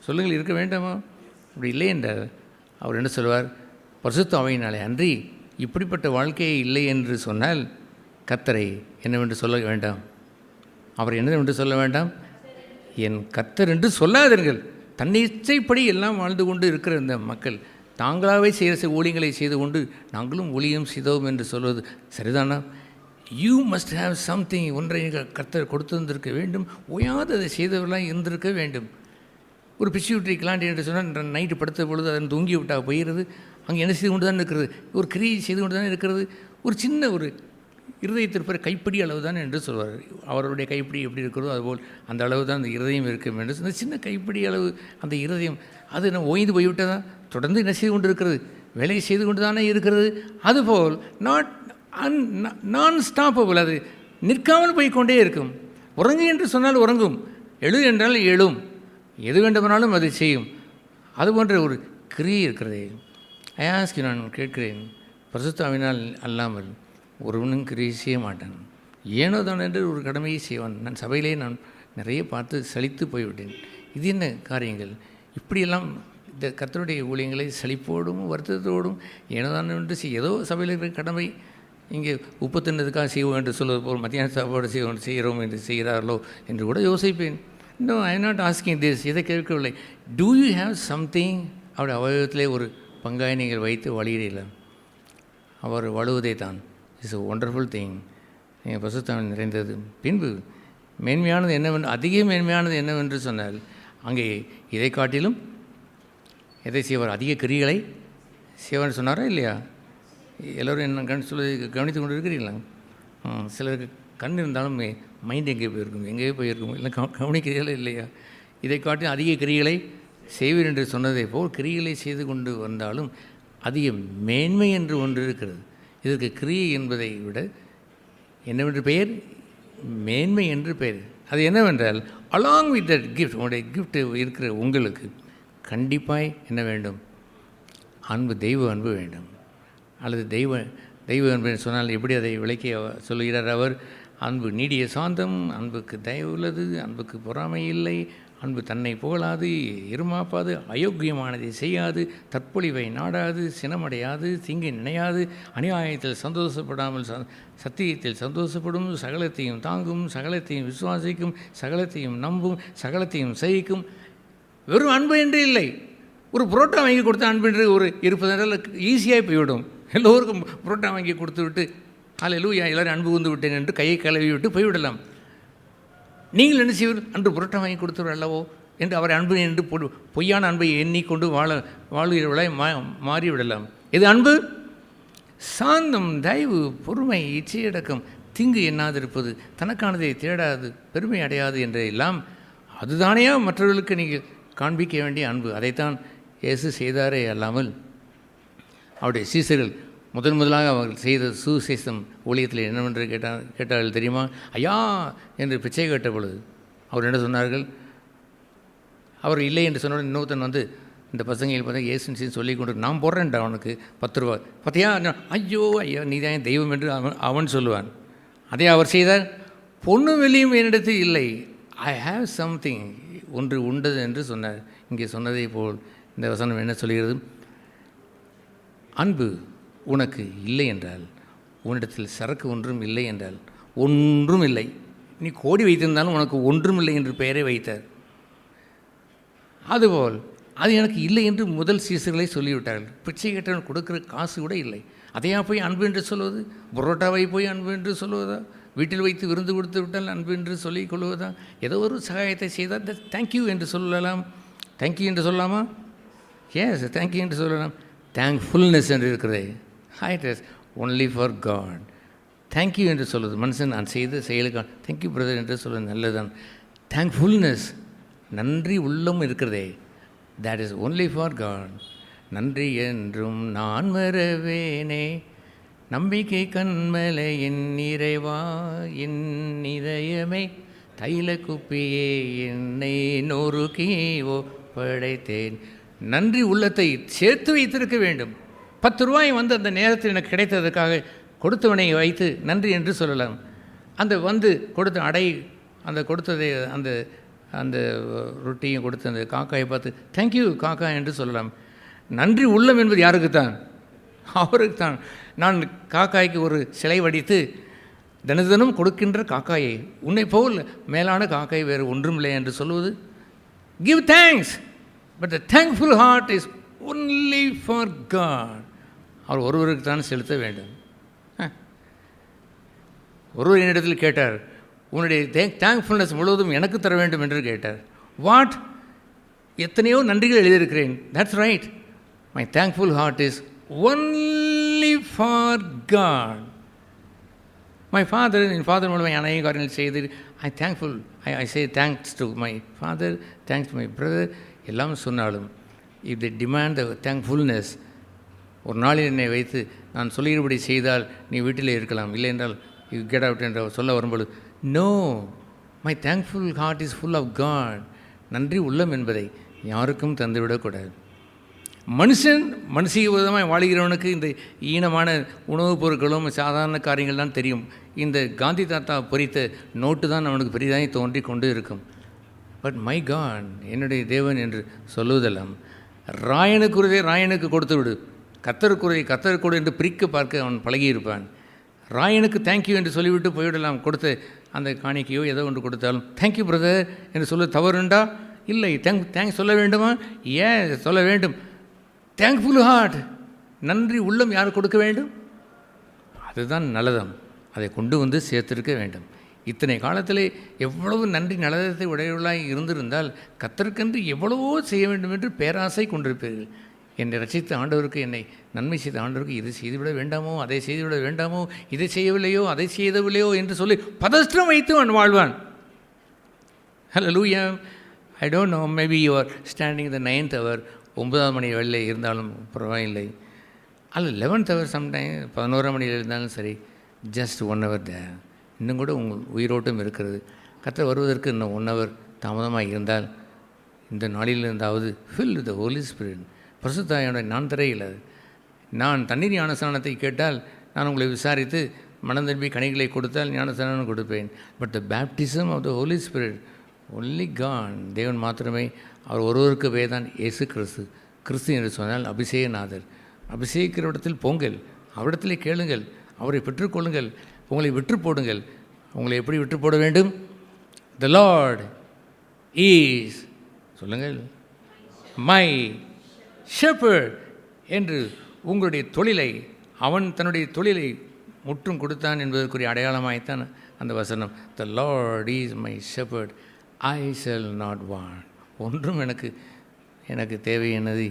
சொல்லுங்கள், இருக்க வேண்டாமா? அப்படி இல்லை என்றால் அவர் என்ன சொல்வார், பரிசுத்த ஆவியினாலே அன்றி இப்படிப்பட்ட வாழ்க்கையே இல்லை என்று சொன்னால் கர்த்தரை என்னவென்று சொல்ல வேண்டாம், அவர் என்னவென்று சொல்ல வேண்டாம், என் கர்த்தர் என்று சொல்லாதீர்கள். தன்னை இச்சைப்படி எல்லாம் வாழ்ந்து கொண்டு இருக்கிற இந்த மக்கள் தாங்களாகவே செய்கிற ஊழியங்களை செய்து கொண்டு நாங்களும் ஊழியம் செய்தோம் என்று சொல்வது சரிதானா? You must have something. ஒன்றை கர்த்தர் கொடுத்திருந்திருக்க வேண்டும், ஓயாததை செய்தவர்களாக இருந்திருக்க வேண்டும். ஒரு பிச்சுவிட்ரி கிளாண்டி என்று சொன்னால் நைட்டு படுத்த பொழுது அதன் தூங்கி விட்டால் போயிடுறது. அங்கே என்ன செய்து கொண்டு தான் இருக்கிறது, ஒரு கிரியை செய்து கொண்டு தான் இருக்கிறது. ஒரு சின்ன ஒரு இருதயத்திற்ப கைப்பிடி அளவு தான் என்று சொல்வார். அவருடைய கைப்பிடி எப்படி இருக்கிறதோ அதுபோல் அந்த அளவு தான் அந்த இருதயம் இருக்கும் என்று அந்த சின்ன கைப்பிடி அளவு அந்த இருதயம் அது என்ன ஓய்ந்து போய்விட்டதா? தொடர்ந்து என்ன செய்து கொண்டு இருக்கிறது, வேலையை செய்து கொண்டு தானே இருக்கிறது. அதுபோல் நான் ஸ்டாப்பபிள், அது நிற்காமல் போய்கொண்டே இருக்கும். உறங்கு என்று சொன்னால் உறங்கும், எழு என்றால் எழும், எது வேண்டுமானாலும் அதை செய்யும். அதுபோன்ற ஒரு கிரியை இருக்கிறதே. ஐயாஸ்கி நான் கேட்கிறேன், பரிசுத்த ஆவியினால் அல்லாமல் ஒருவனும் கிரியை செய்ய மாட்டான், ஏனோ தான் என்று ஒரு கடமையை செய்வான். நான் சபையிலே நான் நிறைய பார்த்து சலித்து போய்விட்டேன். இது என்ன காரியங்கள்? இப்படியெல்லாம் இந்த கர்த்தருடைய ஊழியங்களை சலிப்போடும் வருத்தத்தோடும் ஏனோ தான் என்று ஏதோ சபையில் இருக்கிற கடமை, இங்கே உப்பு தின்னதுக்காக செய்வோம் என்று சொல்வது போல் மத்தியான சாப்பாடு செய்கிறோம் என்று செய்கிறார்களோ என்று கூட யோசிப்பேன். No, I am not asking this. இதை கேட்கவில்லை. Do you have something? அவருடைய அவயவத்திலே ஒரு பங்காய் நீங்கள் வைத்து வழியிடலாம். அவர் வழுவதே தான் இட்ஸ் a ஒண்டர்ஃபுல் திங். நீங்கள் பசுத்தாவின் நிறைந்தது. பின்பு மேன்மையானது என்னவென்று, அதிக மேன்மையானது என்னவென்று சொன்னால் அங்கே இதை காட்டிலும் எதை செய்வார், அதிக கிரிகளை செய்வார்னு சொன்னாரா இல்லையா? எல்லோரும் என்ன கவனித்து கொண்டு இருக்கிறீங்களா? சிலருக்கு கண் இருந்தாலும் மைண்ட் எங்கே போயிருக்கும், எங்கேயோ போயிருக்கும், இல்லை கவனிக்கிறீர்களா இல்லையா? இதை காட்டி அதிக கிரிகளை செய்வீர் என்று சொன்னதை போல் கிரிகளை செய்து கொண்டு வந்தாலும் அதிக மேன்மை என்று ஒன்று இருக்கிறது. இதற்கு கிரியை என்பதை விட என்னவென்று பெயர், மேன்மை என்று பெயர். அது என்னவென்றால் அலாங் வித் தட் கிஃப்ட், உங்களுடைய கிஃப்ட் இருக்கிற உங்களுக்கு கண்டிப்பாய் என்ன வேண்டும், அன்பு, தெய்வ அன்பு வேண்டும். அல்லது தெய்வ அன்பு சொன்னால் எப்படி அதை விளக்கி சொல்கிறார் அவர்? அன்பு நீடிய சாந்தம், அன்புக்கு தயவு உள்ளது, அன்புக்கு பொறாமை இல்லை, அன்பு தன்னை புகழாது, இருமாப்பாது, அயோக்கியமானதை செய்யாது, தற்பொழிவை நாடாது, சினமடையாது, தீங்கை நினையாது, அநியாயத்தில் சந்தோஷப்படாமல் சத்தியத்தில் சந்தோஷப்படும், சகலத்தையும் தாங்கும், சகலத்தையும் விசுவாசிக்கும், சகலத்தையும் நம்பும், சகலத்தையும் சகிக்கும். வெறும் அன்பு என்று இல்லை, ஒரு புரோட்டா வாங்கி கொடுத்த அன்பு என்று ஒரு இருப்பதனால ஈஸியாக போய்விடும். எல்லோருக்கும் புரோட்டா வாங்கி கொடுத்து விட்டு அல்லேலூயா எல்லோரும் அன்பு வந்து விட்டேன் என்று கையை கழுவி விட்டு போய்விடலாம். நீங்கள் என்ன செய்வீர்? அன்று புரோட்டா வாங்கி கொடுத்தவர் அல்லவோ என்று அவரை அன்பு என்று பொய்யான அன்பை எண்ணிக்கொண்டு வாழ்கிறவளை மாறிவிடலாம். இது அன்பு? சாந்தம், தயவு, பொறுமை, இச்சையடக்கம், தீங்கு எண்ணாதிருப்பது, தனக்கானதை தேடாது, பெருமை அடையாது என்றெல்லாம் அதுதானே மற்றவர்களுக்கு நீங்கள் காண்பிக்க வேண்டிய அன்பு. அதைத்தான் இயேசு செய்தாரே அல்லாமல் அவருடைய சீசர்கள் முதலாக அவர்கள் செய்த சுசேஷம் ஊழியத்தில் என்னவென்று கேட்டார்கள் தெரியுமா? ஐயா என்று பிச்சை கேட்ட பொழுது அவர் என்ன சொன்னார்கள்? அவர் இல்லை என்று சொன்ன இன்னொருத்தன் வந்து இந்த பசங்கள் பார்த்தா ஏசுன்னு சொல்லி கொண்டு நான் போடுறேன்டா அவனுக்கு 10 ரூபா பார்த்தியா, ஐயோ ஐயா நீ தான் தெய்வம் என்று அவன் சொல்லுவான். அதே அவர் செய்தார். பொண்ணு வெளியும் என்னிடத்து இல்லை, ஐ ஹாவ் சம்திங், ஒன்று உண்டது என்று சொன்னார். இங்கே சொன்னதை போல் இந்த வசனம் என்ன சொல்கிறது? அன்பு உனக்கு இல்லை என்றால் உன்னிடத்தில் சரக்கு ஒன்றும் இல்லை என்றால், ஒன்றும் இல்லை, நீ கோடி வைத்திருந்தாலும் உனக்கு ஒன்றும் இல்லை என்று பெயரை வைத்தார். அதுபோல் அது எனக்கு இல்லை என்று முதல் சீசர்களை சொல்லிவிட்டார்கள். பிச்சை கேட்டவன் கொடுக்குற காசு கூட இல்லை, அதையா போய் அன்பு என்று சொல்வது? புரோட்டாவை போய் அன்பு என்று சொல்வதா? வீட்டில் வைத்து விருந்து கொடுத்து விட்டால் அன்பு என்று சொல்லிக் கொள்வதா? ஏதோ ஒரு சகாயத்தை செய்தால் தேங்க்யூ என்று சொல்லலாம். தேங்க்யூ என்று சொல்லலாமா? எஸ், தேங்க்யூ என்று சொல்லலாம். தேங்க்ஃபுல்னஸ் என்று இருக்கிறது. It is only for God. Thank you என்று சொல்வது மனுஷன் நான் செய்த செயலுக்கான தேங்க்யூ பிரதர் என்று சொல்வது நல்லதுதான். தேங்க்ஃபுல்னஸ், நன்றி உள்ளம் இருக்கிறதே, that is only for God. நன்றி என்றும் நான் வரவேனே, நம்பிக்கை கண்மலை என் இறைவா, என் இதயமே தைல குப்பியே என்னை நொறுக்கி ஒப்படைத்தேன். நன்றி உள்ளத்தை சேர்த்து வைத்திருக்க வேண்டும். 10 ரூபாய் வந்து அந்த நேரத்தில் எனக்கு கிடைத்ததுக்காக கொடுத்தவனை வைத்து நன்றி என்று சொல்லலாம். அந்த வந்து கொடுத்த அடை, அந்த கொடுத்ததை, அந்த அந்த ரொட்டியும் கொடுத்து அந்த காக்காயை பார்த்து தேங்க்யூ காக்கா என்று சொல்லலாம். நன்றி உள்ளம் என்பது யாருக்கு தான்? அவருக்கு தான். நான் காக்காய்க்கு ஒரு சிலை வடித்து தினதினம் கொடுக்கின்ற காக்காயை, உன்னை போல் மேலான காக்காய் வேறு ஒன்றுமில்லை என்று சொல்வது, give thanks. But the thankful heart is only for God. அவர் ஒருவருக்கு தான் செலுத்த வேண்டும். ஒருவர் என்னிடத்தில் கேட்டார், உன்னுடைய தேங்க்ஃபுல்னஸ் முழுவதும் எனக்கு தர வேண்டும் என்று கேட்டார். வாட்? எத்தனையோ நன்றிகள் எழுதியிருக்கிறேன். That's right. My thankful heart is only for God. My father, என் ஃபாதர் மூலமாக அநேக காரியங்கள் செய்து I thankful. I say thanks to my father, thanks to my brother எல்லாம் சொன்னாலும் if the demand the thankfulness, ஒரு நாளில் என்னை வைத்து நான் சொல்லியபடி செய்தால் நீ வீட்டிலே இருக்கலாம், இல்லை என்றால் யூ கெட் அவுட் என்று சொல்ல வரும்பொழுது, no, my thankful heart is full of God. நன்றி உள்ளம் என்பதை யாருக்கும் தந்துவிடக்கூடாது. மனுஷீக விதமாக வாழ்கிறவனுக்கு இந்த ஈனமான உணவுப் பொருட்களும் சாதாரண காரியங்கள் தான் தெரியும். இந்த காந்தி தாத்தா பொறித்த நோட்டு தான் அவனுக்கு பெரிதாக தோன்றி கொண்டு இருக்கும். பட் மை காட், என்னுடைய தேவன் என்று சொல்லுவதெல்லாம், ராயனுக்குறதே ராயனுக்கு கொடுத்து விடு, கத்தருக்குறதை கத்தருக்கூட என்று பிரிக்க பார்க்க அவன் பழகியிருப்பான். ராயனுக்கு தேங்க்யூ என்று சொல்லிவிட்டு போய்விடலாம். கொடுத்த அந்த காணிக்கையோ ஏதோ ஒன்று கொடுத்தாலும் தேங்க்யூ பிரதர் என்று சொல்ல தவறுண்டா? இல்லை. தேங்க்ஸ் சொல்ல வேண்டுமா? ஏன் சொல்ல வேண்டும். தேங்க்ஃபுல் ஹார்ட், நன்றி உள்ளம் யார் கொடுக்க வேண்டும்? அதுதான் நல்லதம். அதை கொண்டு வந்து சேர்த்திருக்க வேண்டும். இத்தனை காலத்திலே எவ்வளவு நன்றி நல்லதத்தை உடையவர்களாக இருந்திருந்தால் கத்தருக்கென்று எவ்வளவோ செய்ய வேண்டும் என்று பேராசை கொண்டிருப்பீர்கள். என்னை ரசித்த ஆண்டவருக்கு, என்னை நன்மை செய்த ஆண்டவருக்கு இதை செய்துவிட வேண்டாமோ, அதை செய்துவிட வேண்டாமோ, இதை செய்யவில்லையோ, அதை செய்யவில்லையோ என்று சொல்லி பதஷ்டம் வைத்து அவன் வாழ்வான். Hallelujah. I don't know, maybe you are standing the 9th hour, 9ஆம் மணி வேளையிலே இருந்தாலும் பரவாயில்லை, அல்ல 11th hour, சம்டைம் 11ஆம் மணியில் இருந்தாலும் சரி, ஜஸ்ட் 1 hour there. இன்னும் கூட உங்கள் உயிரோட்டம் இருக்கிறது. கர்த்தர் வருவதற்கு இன்னும் 1 hour தாமதமாக இருந்தால் இந்த நாளில் இருந்தாவது ஃபில் த ஹோலி ஸ்பிரிட். பரிசுத்தாவியோட நான் தரையில் நான் தண்ணீர் ஞானஸ்நானத்தை கேட்டால் நான் உங்களை விசாரித்து மனம் திரும்பி கனிகளை கொடுத்தால் ஞானஸ்நானம் கொடுப்பேன். But the baptism of the Holi Spirit only God, தேவன் மாத்திரமே. அவர் ஒருவருக்கு வேதான் இயேசு கிறிஸ்து. கிறிஸ்து என்று சொன்னால் அபிஷேகநாதர். அபிஷேகிக்கிற இடத்தில் போங்கள், அவரிடத்திலே கேளுங்கள், அவரை பெற்றுக்கொள்ளுங்கள், உங்களை விற்று போடுங்கள். உங்களை எப்படி விற்று போட வேண்டும்? த லார்ட் ஈஸ், சொல்லுங்கள், மை ஷெப்பர்ட் என்று உங்களுடைய தொழிலை, அவன் தன்னுடைய தொழிலை முற்றும் கொடுத்தான் என்பதற்குரிய அடையாளமாய்த்தான் அந்த வசனம். The lord is my shepherd, I shall not want. ஒன்றும் எனக்கு தேவையானது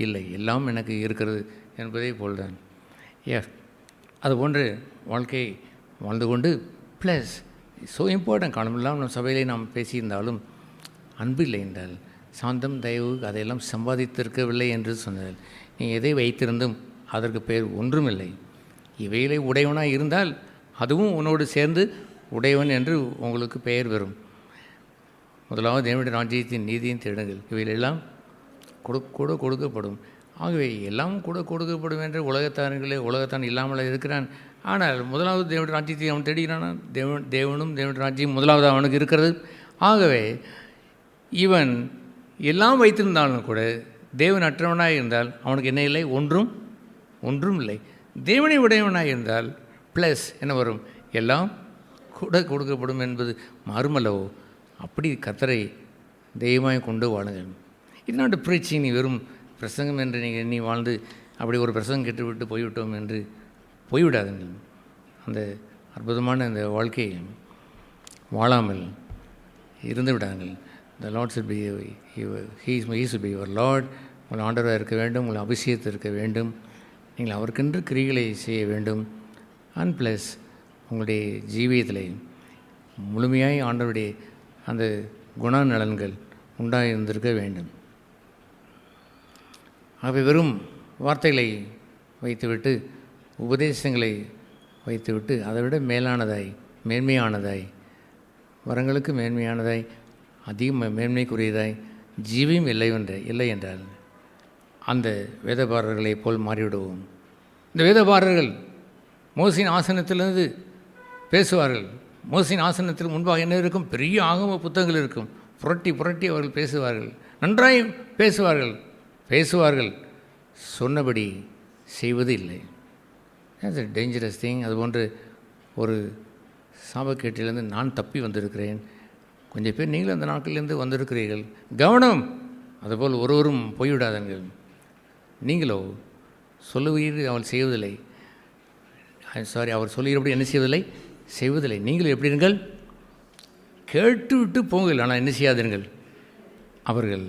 இல்லை, எல்லாம் எனக்கு இருக்கிறது என்பதை போல்தான். எஸ், அதுபோன்று வாழ்க்கையை வாழ்ந்து கொண்டு ப்ளஸ் ஸோ இம்பார்ட்டன்ட் காலமெல்லாம் நம் சபையிலே நாம் பேசியிருந்தாலும் அன்பு இல்லை என்றால், சாந்தம், தயவு அதையெல்லாம் சம்பாதித்திருக்கவில்லை என்று சொன்னால், நீ எதை வைத்திருந்தும் அதற்கு பெயர் ஒன்றுமில்லை. இவையிலே உடையவனாக இருந்தால் அதுவும் உன்னோடு சேர்ந்து உடையவன் என்று உங்களுக்கு பெயர் வரும். முதலாவது தேவனுடைய ராஜ்யத்தின் நீதியின் தேடுங்கள், இவையிலெல்லாம் கூட கொடுக்கப்படும். ஆகவே எல்லாம் கூட கொடுக்கப்படும் என்று உலகத்தான் இல்லாமல் இருக்கிறான். ஆனால் முதலாவது தேவனுடைய ராஜ்யத்தை அவன் தேடுகிறான். தேவனும் தேவனுடைய ராஜ்யம் முதலாவது அவனுக்கு இருக்கிறது. ஆகவே இவன் எல்லாம் வைத்திருந்தாலும் கூட தேவன் அற்றவனாக இருந்தால் அவனுக்கு என்ன இல்லை? ஒன்றும் இல்லை. தேவனை உடையவனாக இருந்தால் ப்ளஸ் என்ன வரும்? எல்லாம் கூட கொடுக்கப்படும் என்பது மாறுமல்லவோ. அப்படி கர்த்தரை தெய்வமாய் கொண்டு வாழுங்கள். இது நாட்டு பிரீச்சிங், நீ வெறும் பிரசங்கம் என்று நீங்கள் எண்ணி வாழ்ந்து அப்படி ஒரு பிரசங்கம் கெட்டுவிட்டு போய்விட்டோம் என்று போய்விடாதுங்கள். அந்த அற்புதமான அந்த வாழ்க்கையை வாழாமல் இருந்து விடாங்கள். The lord should be he should be your lord. உங்கள் ஆண்டவராக இருக்க வேண்டும், உங்கள் அபிஷேகத்தில் இருக்க வேண்டும், நீங்கள் அவருக்கென்று கிரிகளை செய்ய வேண்டும். அண்ட் ப்ளஸ் உங்களுடைய ஜீவியத்தில் முழுமையாய் ஆண்டவருடைய அந்த குணநலன்கள் உண்டாக இருந்திருக்க வேண்டும். ஆகவே வெறும் வார்த்தைகளை வைத்துவிட்டு, உபதேசங்களை வைத்துவிட்டு, அதை விட மேலானதாய், மேன்மையானதாய், வரங்களுக்கு மேன்மையானதாய், அதிக மேன்மைக்குரியதாய் ஜீவியம் இல்லை என்றால் அந்த வேதபாரர்களைப் போல் மாறிவிடுவோம். இந்த வேதபாரர்கள் மோசையின் ஆசனத்திலிருந்து பேசுவார்கள். மோசையின் ஆசனத்தில் முன்பாக என்ன இருக்கும்? பெரிய ஆகம புத்தகங்கள் இருக்கும். புரட்டி புரட்டி அவர்கள் பேசுவார்கள். நன்றாய் பேசுவார்கள், சொன்னபடி செய்வது இல்லை. that's a dangerous thing. அதுபோன்று ஒரு சாபக்கேட்டிலிருந்து நான் தப்பி வந்திருக்கிறேன். கொஞ்சம் பேர் நீங்களும் அந்த நாட்களிலிருந்து வந்திருக்கிறீர்கள். கவனம்! அதுபோல் ஒருவரும் போய்விடாதீர்கள். நீங்களோ சொல்லுவீர், அவள் செய்வதில்லை. அவர் சொல்லுகிறபடி என்ன செய்வதில்லை. நீங்களும் எப்படி இருங்கள்? கேட்டுவிட்டு போங்கள், ஆனால் என்ன செய்யாதீர்கள்? அவர்கள்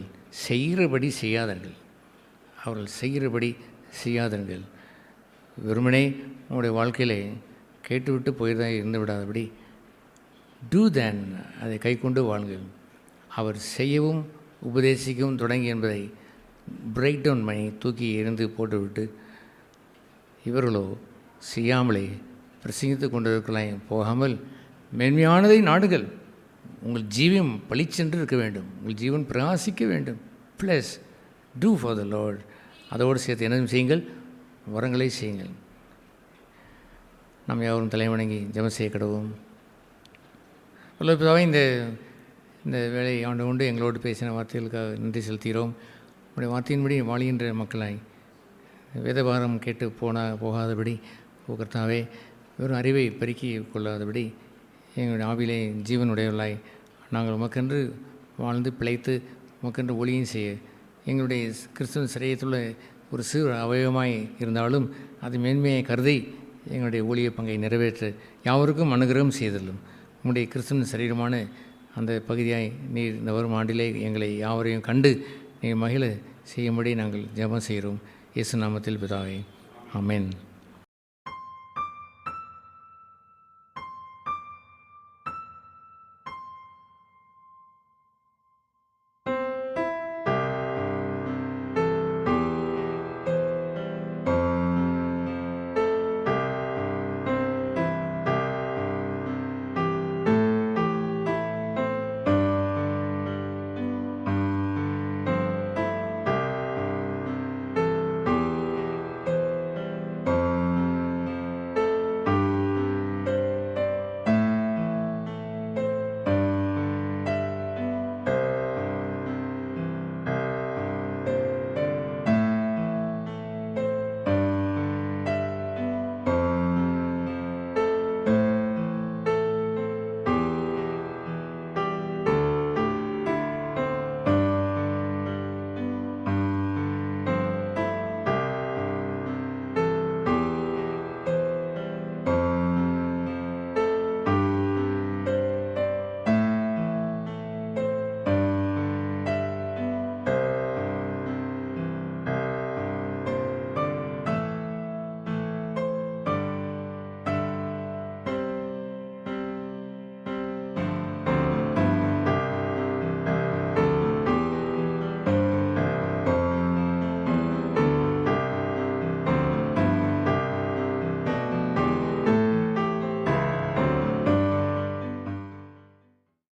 செய்கிறபடி செய்யாதீர்கள். வெறுமனே உங்களுடைய வாழ்க்கையிலே கேட்டுவிட்டு போய்தான் இருந்து விடாதபடி டூ தேன், அதை கை கொண்டு வாழுங்கள். அவர் செய்யவும் உபதேசிக்கவும் தொடங்கி என்பதை பிரேக் டவுன் பண்ணி தூக்கி எறிந்து போட்டுவிட்டு, இவர்களோ செய்யாமலே பிரசங்கித்து கொண்டிருக்கலாம் போகாமல் மேன்மையானதை நாடுகள். உங்கள் ஜீவன் பளிச்சென்று இருக்க வேண்டும், உங்கள் ஜீவன் பிரகாசிக்க வேண்டும். Plus two for the Lord. அதோடு சேர்த்து என்ன செய்யுங்கள்? வரங்களை செய்யுங்கள். நாம் யாவரும் தலைவணங்கி ஜெபம் செய்ய கடவோம். பிதாவே, இந்த வேலை ஆண்டு கொண்டு எங்களோடு பேசின வார்த்தைகளுக்காக நன்றி செலுத்துகிறோம். உங்களுடைய வார்த்தையின்படி வாழுகின்ற மக்களாய் வேதபாரம் கேட்டு போகாதபடி, கர்த்தாவே, வெறும் அறிவை பெருக்கி கொள்ளாதபடி எங்களுடைய ஆவிலே ஜீவனுடையவர்களாய் நாங்கள் உமக்கென்று வாழ்ந்து பிழைத்து உமக்கென்று ஒளியும் செய்ய, எங்களுடைய கிறிஸ்துவ சிறையத்துள்ள ஒரு சிறு அவயவமாய் இருந்தாலும் அது மேன்மையை கருதி எங்களுடைய ஊழிய பங்கை நிறைவேற்ற யாவருக்கும் அனுகிரகம் செய்தலும் உங்களுடைய கிறிஸ்துவ சரீரமான அந்த பகுதியாய் நீர் இந்த வரும் ஆண்டிலே எங்களை யாவரையும் கண்டு நீர் மகிழ செய்யும்படி நாங்கள் ஜெபம் செய்கிறோம். இயேசு நாமத்தில் பிதாவே, ஆமென்.